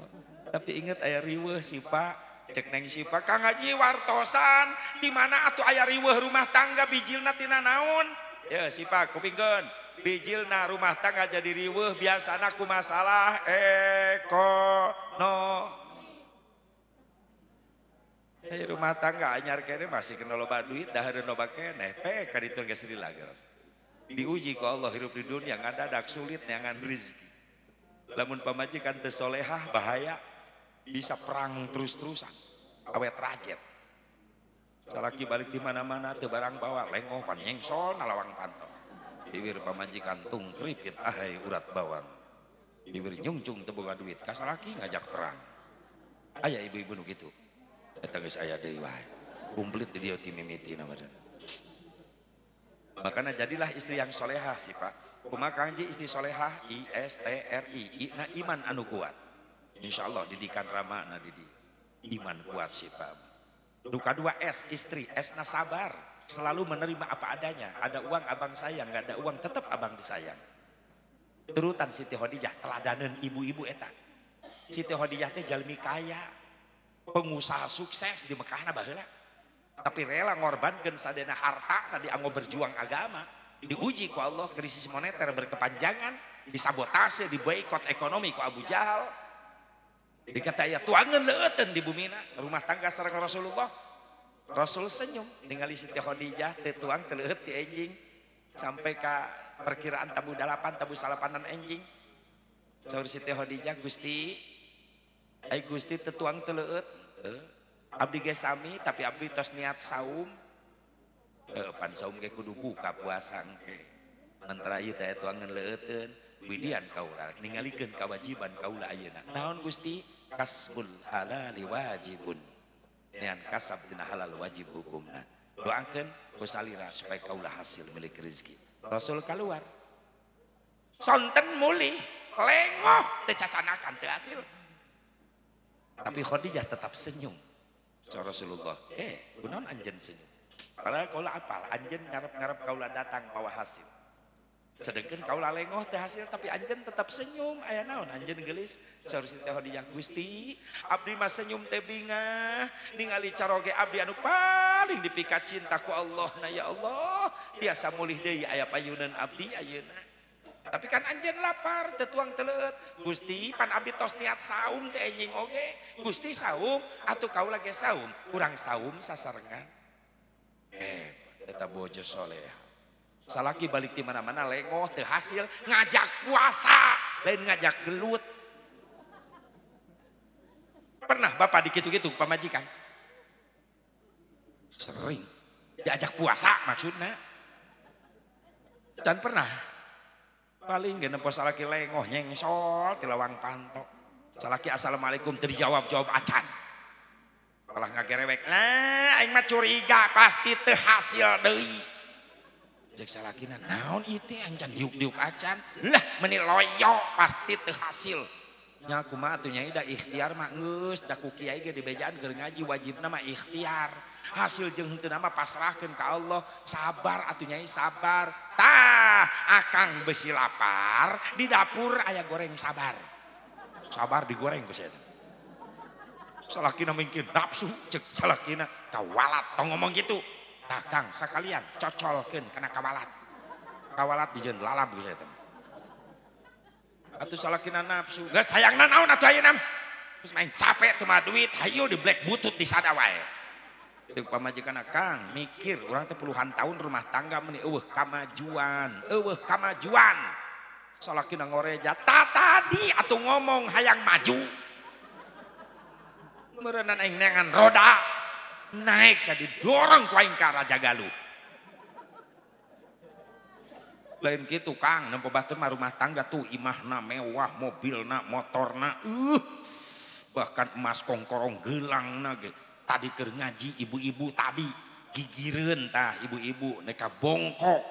tapi inget aya riweuh sipa cek neng sipa Kang Haji wartosan di mana atuh aya riweuh rumah tangga bijilna tina naon ya sipa kupingkeun bijilna rumah tangga jadi riweuh biasana ku masalah rumah tangga anyar kene masih kena loba duit dahareun loba keneh ka ditu geus dilageus diuji ku Allah hirup di dunia ngadadak sulit neangan rezeki lamun pamajikan teu solehah bahaya bisa perang terus-terusan awet rajet salaki balik di mana-mana teu barang bawa lengoh pan nyengsol nalawang pantong bibir pamajikan tung kripit ahai urat bawang bibir nyungcung teu boga duit kasalaki ngajak perang aya ibu-ibu nu kitu eta geus aya deui wae kumplit di dieu ti mimiti namanya makanya jadilah istri yang solehah sih Pak kumaha Kang Haji istri solehah ISTRI na iman anu kuat insyaallah didikan ramana didi iman kuat sih Pak Duka dua S istri S na sabar selalu menerima apa adanya ada uang abang sayang nggak ada uang tetap abang disayang turutan Siti Khadijah teladaneun ibu-ibu eta Siti Khadijah teh jalmi kaya pengusaha sukses di Mekahna baheula tapi rela ngorbankan sadena harta dianggo berjuang agama, diuji ku Allah, krisis moneter berkepanjangan, disabotase, diboikot ekonomi ku Abu Jahal. Dikata ya tuangan leuteun di bumina rumah tangga sareng Rasulullah. Rasul senyum ningali Siti Khadijah teu tuang teu leueut ti enjing sampai ka perkiraan tabu 8 tabu 8an enjing. Saur Siti Khadijah, Gusti ai Gusti teu tuang teu leueut. Abdi ge sami tapi abdi tos niat saum. Pan saum ge kudu buka puasa engke. Antara ieu teh tuangan leueuteun, widian kaula ningalikeun kewajiban kaula ayeuna. Naon Gusti? Kasbul halali wajibun. Nean kasab dina halal wajib hukumna. Doakeun ku salira supaya kaula hasil milik rezeki. Rasul keluar. Sonten mulih, lengoh teu cacanakan teu hasil. Tapi Khadijah tetap senyum. Ca Rasulullah, kunaon anjeun senyum? Padahal kaula apal, anjeun ngarep-ngarep kaula datang bawa hasil. Sedengkeun kaula lengoh teh hasil tapi anjeun tetap senyum. Aya naon anjeun geulis? Ca Siti Khadijah, Gusti, abdi mah senyum teh bingah ningali caroge abdi anu paling dipikat cinta ku Allah. Na ya Allah, tiasa mulih deui aya payunan abdi ayeuna. Tapi kan anjeun lapar, teu tuang teu leueut. Gusti, pan abdi tos niat saum teh enjing oge. Gusti saum atuh kaula ge saum. Urang saum sasarengan. Eta bojo soleh. Salaki balik di mana-mana lengoh teu hasil ngajak puasa, lain ngajak gelut. Pernah Bapak dikitu-kitu pamajikan? Sering. Diajak puasa maksudna. Dan pernah paling gak nempos salaki lengoh nyengsol di lawang pantok. Salaki assalamualaikum teu dijawab acan. Malah ngagerewek. Nah, aing mah curiga pasti teu hasil deui. Cek salakina naon ieu teh ancan diuk-diuk acan. Lah meni loyo pasti teu hasil. Nya kumaha atuh nyai da ikhtiar mah geus da ku kiai ge dibejaan keur ngaji wajibna mah ikhtiar. Hasil jeung henteu mah pasrahkeun ka Allah. Sabar atuh nyai sabar. Tah akang besi lapar di dapur aya goreng sabar. Sabar digoreng besi eta. Salakina mungkin nafsu cek salakina kawalat tong ngomong gitu. Tah Kang sakalian cocolkeun kana kawalat. Kawalat dijieun lalap geus eta. Atuh salakina nafsu. Geus hayangna naon atuh ayeuna? Geus main capek teu mah duit, hayu di black butut di sada wae. Deuk pamajikan Kang mikir urang teh puluhan tahun rumah tangga meni eueuh kamajuan. Salakina ngoreja, tadi atuh ngomong hayang maju. Meureunna aing neangan roda naik sa didorong ku aing ka Raja Galuh. Lain kitu Kang, nempo batur mah rumah tangga tuh imahna mewah, mobilna, motorna, bahkan emas kongkorong geulangna ge. Tadi keur ngaji ibu-ibu tadi gigireun tah ibu-ibu neka bongkok.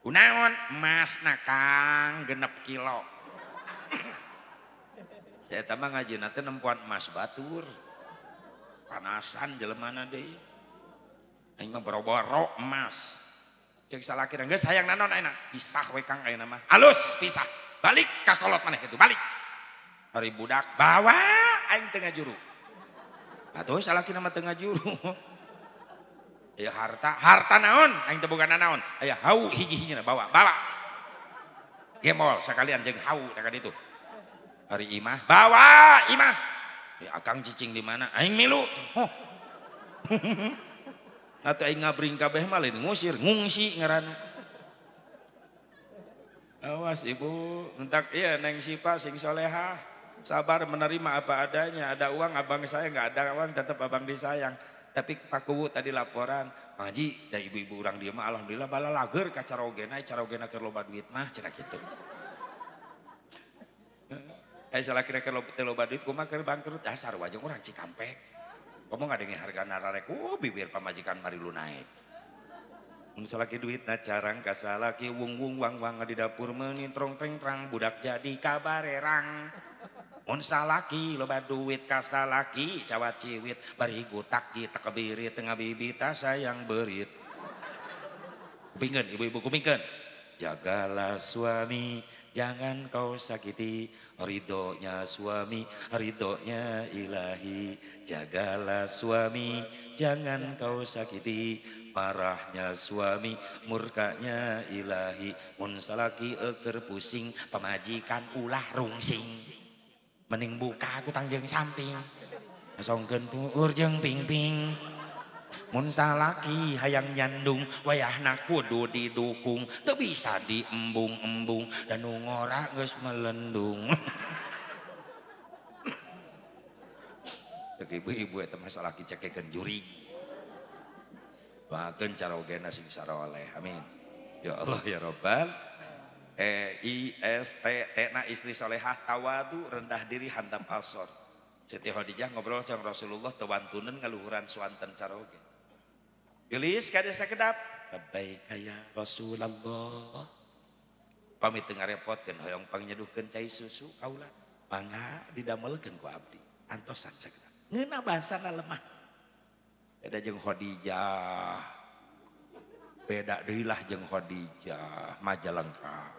Kunaon? Emasna Kang 6 kilo. Eta mah ngajina teh nempuan emas batur. Panasan jelemana deui. Aing mah boro-boro emas. Cek salakina geus hayang naon ayeuna? Pisah we Kang ayeuna mah. Alus pisah. Balik ka kolot maneh kitu, balik. Hari budak bawa aing teu ngajuru. Atuh salakina mah teu ngajuru. Ya harta naon? Aing teu boga naon. Aya hau hiji-hijina bawa. Gemol sakalian jeung hau teh ditu. Hari imah, bawa imah. Ya akang cicing di mana? Aing milu. Oh. Atuh aing ngabring kabeh mah lain ngusir, ngungsi ngaranna. Awas ibu, entak iya Neng Sipa sing solehah. Sabar menerima apa adanya. Ada uang abang saya, nggak ada uang tetap abang disayang. Tapi Pak Kuwu tadi laporan, Pak Haji, da ibu-ibu orang dia mah alhamdulillah bala lager ka carogena keur loba duit mah cenah kitu. Salah kira-kira loba duit kumaha keur bangkrut dasar wajeng urang Cikampek. Ngomong ngadenge harga nararek, bibir pamajikan mari lu naik. Mun salaki duitna carang ka salaki wung-wung wang-wang di dapur meuni trong-treng-trang budak jadi kabarerang. Mun salaki loba duit ka salaki cawat ciwit bari gutak di takebiri tengah bibita sayang berit. Kupingkeun ibu-ibu kupingkeun. Jagalah suami, jangan kau sakiti. Ridhonya suami, ridhonya ilahi. Jagalah suami, jangan kau sakiti. Marahnya suami, murkanya ilahi. Mun salaki eker pusing, pamajikan ulah rungsing. Mending buka aku tangjeng samping. Songkeun puur jeung pingping. Mun salaki hayang nyandung, wayahna kudu didukung. Teu bisa diembung-embung, dan nu ngora geus melendung. Cek ibu-ibu eta mah salaki cekekeun jurig. Doakeun carogena sing saroleh. Amin. Ya Allah ya Rabbal. IST na istri solehah tawadu rendah diri handap asor. Siti Khadijah ngobrol sama Rasulullah tewantunen ngaluhuran suanten caroge. Gelis kada sakedap. Labbaik ya Rasulullah. Pamit teu ngarepotkeun hoyong pangnyeduhkeun cai susu kaula. Mangga didamelkeun ku abdi. Antosan sakedap. Ngeuna bahasana lemah. Beda jeung Khadijah. Beda deui lah jeung Khadijah, Majalengka.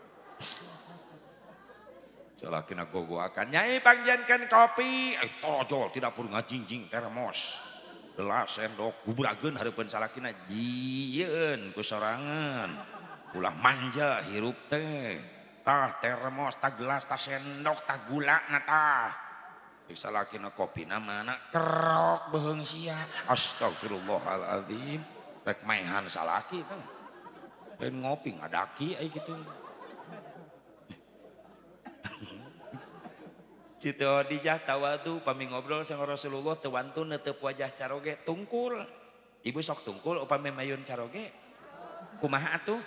Salakina gogoakan nyai pangjankeun kopi, torojol tidak perlu ngajingjing termos. Gelas sendok guburageun hareupeun salakina jieun ku sorangan. Ulah manja hirup teh. Tah termos, tah gelas, tah sendok, tah gulana tah. Salakina kopina mana kerok beheung sia. Astagfirullahaladzim. Rek maehan salaki teh. Lain ngopi ngadaki aya kitu. Siti Khadijah tawadu pami ngobrol sama Rasulullah tewantun netep wajah caroge tungkul. Ibu sok tungkul upami mayun caroge. Kumaha atuh?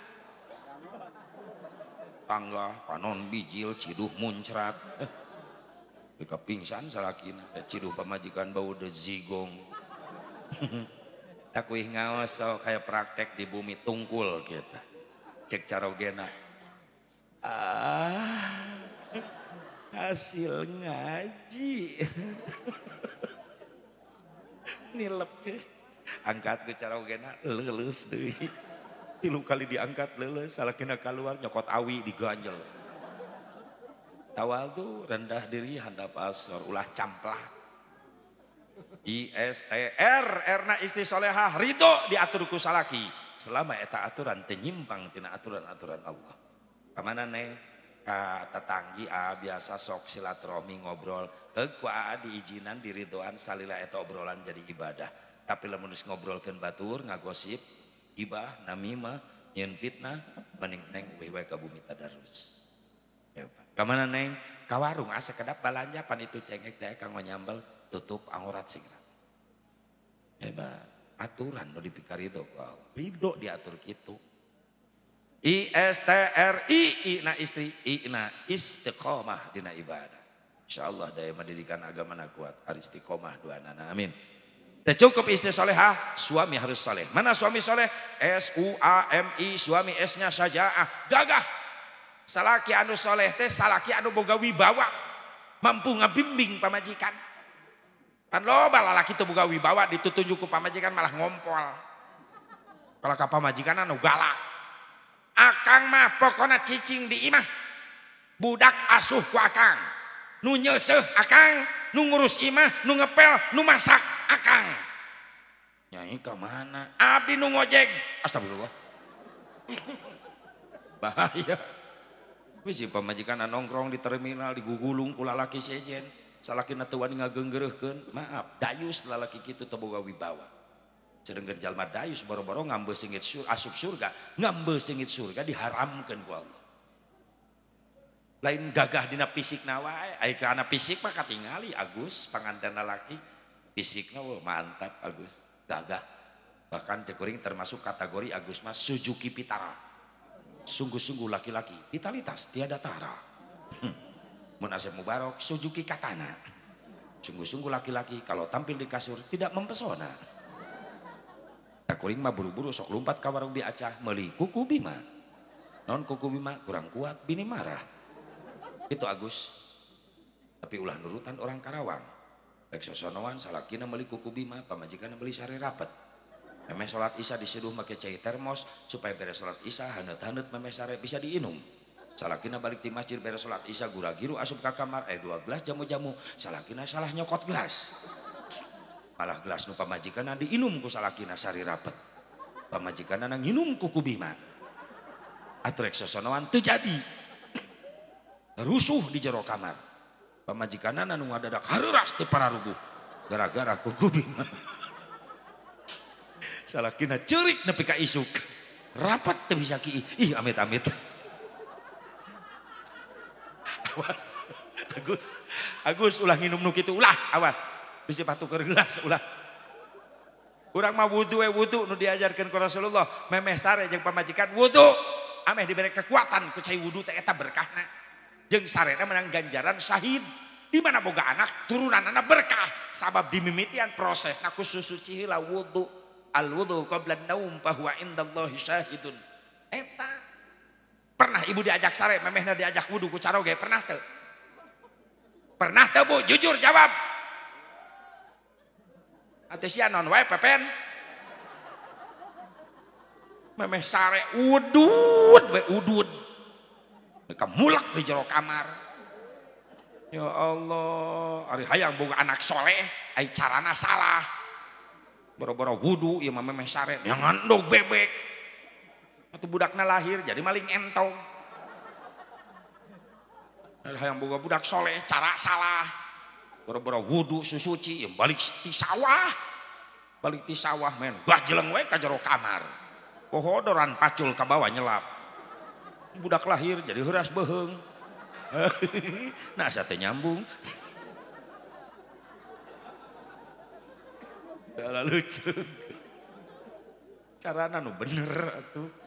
Tangga panon bijil ciduh muncrat. Bika pingsan salakina ciduh pamajikan bau de zigong. Takuih ngaos sok kayak praktek di bumi tungkul kita. Cek carogena. Hasil ngaji. Nilep. Angkat ke carogena leuleus deui. 3 kali diangkat leuleus salakina keluar nyokot awi diganjel. Tawadu rendah diri handap asor ulah camplak. ISTR erna istri solehah ridho diatur ku salaki selama eta aturan teu nyimpang tina aturan-aturan Allah. Kamana neng? Ka tetanggi biasa sok silaturahmi ngobrol. Ku diizinan diridoan salila eta obrolan jadi ibadah. Tapi lamun geus ngobrolkeun batur ngagosip, gibah, namimah, nyeun fitnah, mending neng we ka bumi tadarus. Kamana neng? Ka warung asa kedap balanja pan itu cengek teh kanggo nyambel tutup aurat singna. Hebat, aturan nu dipikarido ku Allah. Ridho diatur kitu. ISTRI ina istri ina istiqomah dina ibadah. Insyaallah daya pendidikan agama na kuat ari istiqomah duanana amin. Teu cukup istri solehah, suami harus soleh. Mana suami soleh? SUAMI suami S-nya sajaah, gagah. Salaki anu soleh teh salaki anu boga wibawa, mampu ngabimbing pamajikan. Kan loba lalaki teu boga wibawa ditutunjuk ku pamajikan malah ngompol. Kalau ka pamajikan anu galak. Akang mah pokona cicing di imah. Budak asuh ku akang. Nu nyeuseuh akang, nu ngurus imah, nu ngepel, nu masak akang. Nyai ka mana? Abdi nu ngojek. Astagfirullah. Bahaya. Wis pamajikan nongkrong di terminal digugulung ku lalaki sejen. Salakina teu wani ngageunggeureurkeun. Maaf, dayus lalaki kitu teu boga wibawa. Sedengkeun jalma dayus boro-boro ngambeus singit asup surga, ngambeus singit surga diharamkeun ku Allah. Lain gagah dina fisikna wae, aya kana fisik mah katingali Agus panganten lalaki. Fisikna mantap Agus, gagah. Bahkan cek kuring termasuk kategori Agus mah Suzuki Vitara. Sungguh-sungguh laki-laki, vitalitas tiada tara. Mun Asep Mubarok Suzuki Katana. Sungguh-sungguh laki-laki kalau tampil di kasur tidak mempesona. Kuring mah buru-buru sok lompat ka warung bi acah meuli kuku bima. Non kuku bima kurang kuat bini marah. Itu Agus. Tapi ulah nurutan orang Karawang. Rek sosonoan salakina meuli kuku bima, pamajikanna meuli sare rapet. Memeh salat Isya diseduh make cai termos supaya beres salat Isya haneut-haneut memeh sare bisa diinum. salakina balik di masjid beres salat isya gura-giru asup ka kamar 12 jamu-jamu salakina salah nyokot gelas malah gelas nu pamajikanna diinum ku salakina sari rapet pamajikanna nginum ku kubima atuh rek sosonoan teu jadi rusuh di jero kamar pamajikanna nu ngadadak hareuras teu pararuguh gara-gara ku kubima salakina ceurik nepi ka isuk rapat teu bisa ki ih amit-amit awas Agus ulah nginum nu kitu ulah awas bisa patukeun gelas ulah urang mah wudu nu diajarkeun ku Rasulullah memeh sare jeung pamajikan wudu ameh diberi kekuatan ku cai wudu teh eta berkahna jeung sarena menang ganjaran syahid di mana boga anak turunanna berkah sabab dimimitian prosesna ku suci heula wudu al wudu qabla naum fa huwa indallahi syahidun eta pernah ibu diajak sare memehna diajak wudu ku caroge pernah teu Bu jujur jawab atuh sia naon wae pepen memeh sare udud mereka mulak di jero kamar ya Allah ari hayang boga anak soleh ai carana salah boro-boro wudu ieu mah memeh sare jangan dog bebek atuh budakna lahir jadi maling entong ari hayang boga budak soleh cara salah boro-boro wudu susuci balik ti sawah men bajleng we ka jero kamar pohodoran pacul ka bawah nyelap budak lahir jadi heuras beheung nah sate nyambung tala lucu carana nu bener atuh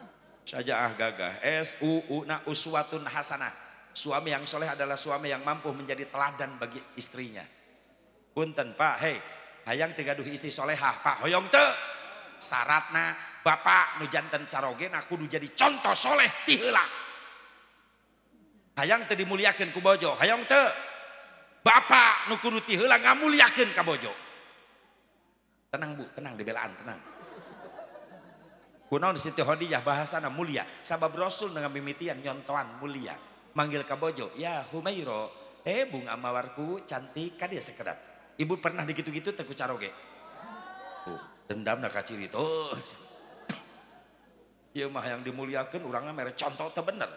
sajaah gagah SUU na uswatun hasanah suami yang soleh adalah suami yang mampu menjadi teladan bagi istrinya punten Pak hei hayang tigaduh istri solehah Pak hoyong teu syaratna bapak nu janten carogena kudu jadi contoh soleh ti heula hayang teu dimuliakeun ku bojo hayang teu bapak nu kudu ti heula ngamuliakeun ka bojo tenang Bu tenang dibelaan tenang kunaon Siti Khadijah bahasana mulia sabab Rasul dengan mimitian nyontoan mulia manggil ka bojo ya Humairo bunga mawarku cantik ka dia sekedap ibu pernah digitu-gitu teu ku caroge dendam na ka ciri tuh ieu mah yang dimuliakeun urangna mere contoh teu bener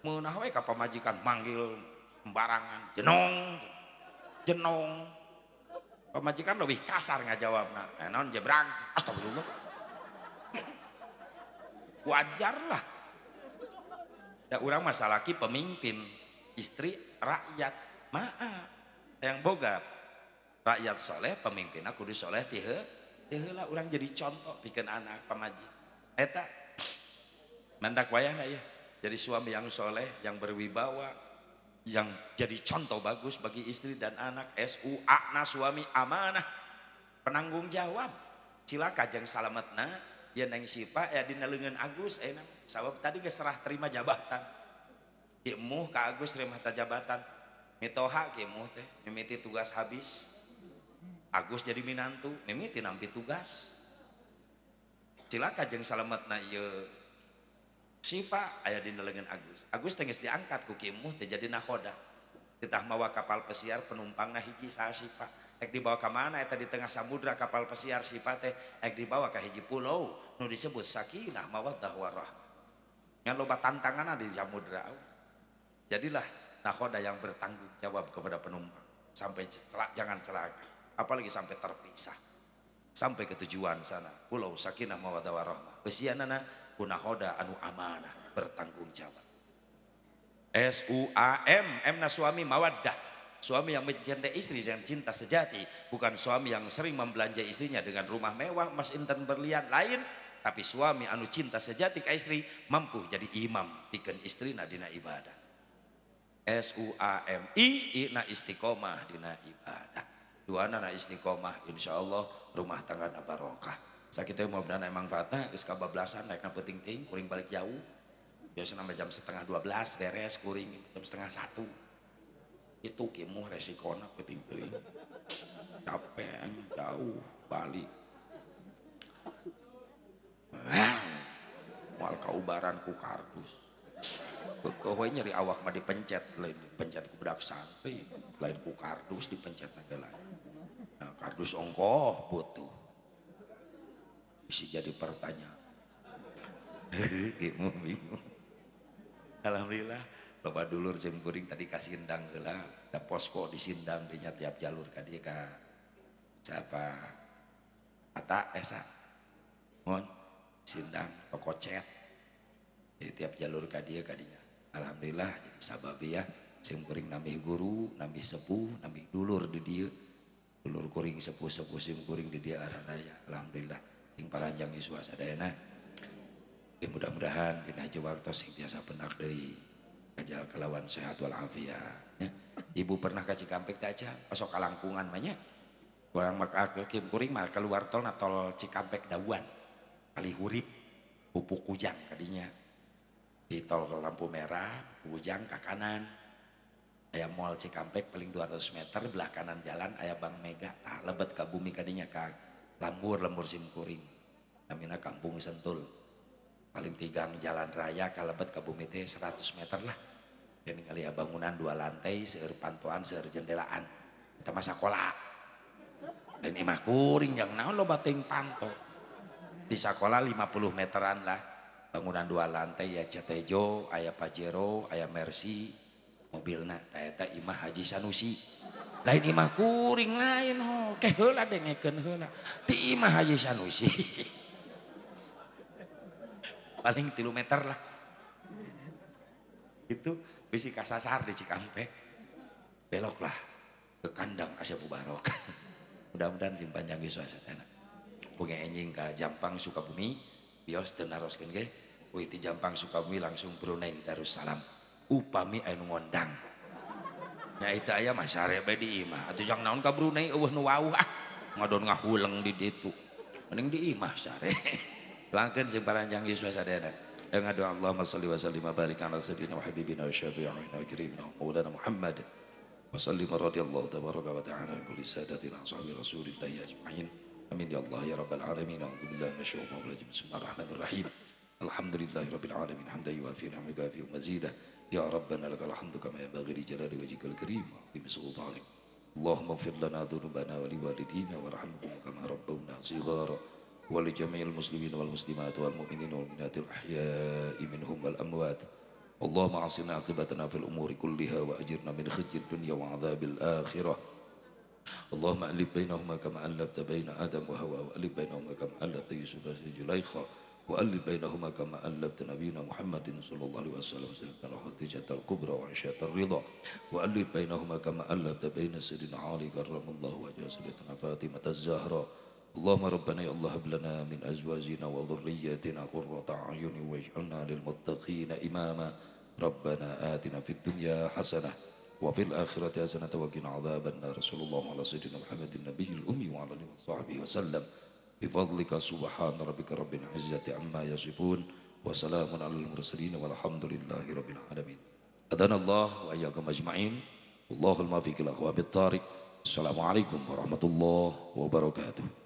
meunah we ka pamajikan manggil sembarangan jenong pamajikan lebih kasar ngajawabna naon jebrang astagfirullah wajar lah da urang mah salaki pemimpin istri rakyat maaf yang boga rakyat soleh pemimpinna kudu soleh ti heula urang jadi contoh pikeun anak pamaji eta mantak wayahna ya jadi suami yang soleh yang berwibawa yang jadi contoh bagus bagi istri dan anak SUA na suami amanah penanggung jawab cilaka jeung salametna ya neng Sipa ya dina leungeun Agus sabab tadi geus serah terima jabatan ieu muh ka Agus terima jabatan mitoha kieu muh teh mimiti tugas habis Agus jadi minantu mimiti nampi tugas cilaka jeung salametna ieu Sifa aya dina leungeun Agus teh geus diangkat ku kieu muh teh jadi nakhoda titah mawa kapal pesiar penumpangna hiji saha Sifa ek dibawa ka mana eta di tengah samudra kapal pesiar Sifa teh ek dibawa ka hiji pulau nu disebut Sakinah Mawaddah Warahmah ngan loba tantanganna di samudra jadilah nakhoda yang bertanggung jawab kepada penumpang sampai jangan celaka apalagi sampai terpisah sampai ke tujuan sana pulau Sakinah Mawaddah Warahmah eusianana ku nakhoda anu amanah bertanggung jawab SUAM emna suami mawaddah suami yang mencintai istri dengan cinta sejati bukan suami yang sering membelanja istrinya dengan rumah mewah emas intan berlian lain tapi suami anu cinta sejati ke istri mampu jadi imam pikeun istrina dina ibadah SUAMI na istiqomah dina ibadah duana na istiqomah insyaallah rumah tangga na barokah sakitu mudah-mudahan manfaatna geus kabablasan naikna peuting ting kuring balik jauh biasana jam 11:30 beres kuring jam 12:30 itu kimuh resikona peuting teuing capek jauh balik moal kaubaran ku kardus Keueuh we nyeri awak mah dipencet, lain dipencet ku budak santri, lain ku kardus dipencet teh lain. Nah, kardus ongkoh butuh. Bisa jadi pertanyaan. Ieu bingung. Alhamdulillah, loba dulur simkuring tadi ka Sindang heula, da posko di Sindang dinya tiap jalur ka dieu ka siapa? Ata esa. Mohon Sindang toko cet. Di tiap jalur ka dieu ka dinya. Alhamdulillah jadi sababi ya simkuring nambih guru, nambih sepuh, nambih dulur di dieu. Dulur kuring sepuh-sepuh simkuring di dieu aranaya. Alhamdulillah sing paranjang yuswa sadayana. Ya mudah-mudahan dina haji waktu sing biasa pendak deui kajal kelawan sehat wal afiat ya. Ibu pernah kasih Cikampek teh aja pasok kalangkungan mah nya. Urang mah kim kuring mah keluar tol na tol Cikampek Dawuan. Kali hurip pupuk kujang kadinya. Di tol lampu merah, kujang ke kanan. Aya mall Cikampek paling 200 meter belah kanan jalan aya Bank Mega. Tah lebet ka bumi kadinya ka lembur simkuring. Namina Kampung Sentul. Paling tigang jalan raya kalebet ke bumi teh 100 meter lah. Dan ningali bangunan 2 lantai, seueur pantoan, seueur jendelaan. Kita mah sakola. Dan imah kuring yang naon loba teuing panto. Di sakola 50 meteran lah. Bangunan 2 lantai ya Cetejo, aya Pajero, aya Mercy, mobilna eta imah Haji Sanusi. Lain imah kuring lain ho, ke heula dengekeun heula. Di imah Haji Sanusi. Paling 3 meter lah. Itu bisi kasasar di Cikampek. Belok lah ke kandang Asyabu Barok. Mudah-mudahan sing panjang geus sadana. Boga enjing ka Jampang Sukabumi, bios teu naroskeun ge. Wih ti Jampang Sukabumi langsung Brunei Darussalam. Upami anu ngondang. Nya eta aya mah sare bae di imah. Atuh jang naon ka Brunei eueuh nu wauh ah. Ngadon ngahuleng di ditu. Mending di imah sare. Doakeun sing paranjang yuswa sadayana. Yang doa Allahumma shalli wa sallim wa barik ala sayyidina wa habibina wa syafi'ina wa karimina maulana Muhammad. Wa sallim radhiyallahu tabaraka wa ta'ala kulli sadatina ashabi Rasulillah ajma'in. Amin ya Allah ya rabbal alamin. A'udzu billahi minasyaitonir rajim. Bismillahirrahmanirrahim. Alhamdulillahirabbil alamin. Hamdan yuwafi ni'maka fi mazidah. Ya rabbana lakal hamdu kama yanbaghi li jalali wajhikal karim wa bi sultanik. Allahumma ighfir lana dhunubana wa liwalidina warhamhum kama rabbawna shighara. ولجميع المسلمين والمسلمات والمؤمنين والمؤمنات الأحياء منهم والأموات اللهم أعصنا عاقبتنا في الأمور كلها وأجرنا من خزي الدنيا وعذاب الآخرة اللهم ألف بينهما كما ألفت بين آدم وحواء وألف بينهما كما ألفت يوسف وزليخا وألف بينهما كما ألفت نبينا محمد صلى الله عليه وسلم سيدنا خديجة الكبرى وعائشة الرضا وألف بينهما كما ألفت بين سيدنا علي كرم الله وجهه سيدنا فاطمة الزهراء اللهم ربنا يا الله هب لنا من أزواجنا وذرياتنا قرة أعين واجعلنا للمتقين إماما ربنا آتنا في الدنيا حسنة وفي الآخرة حسنة وقنا عذاب النار صلى الله على سيدنا محمد النبي الأمي وعلى آله وصحبه وسلم بفضلك سبحان ربك رب العزة عما يصفون وسلام على المرسلين والحمد لله رب العالمين أدانا الله وإياكم أجمعين والله الموفق للأخوة بالطارق السلام عليكم ورحمة الله وبركاته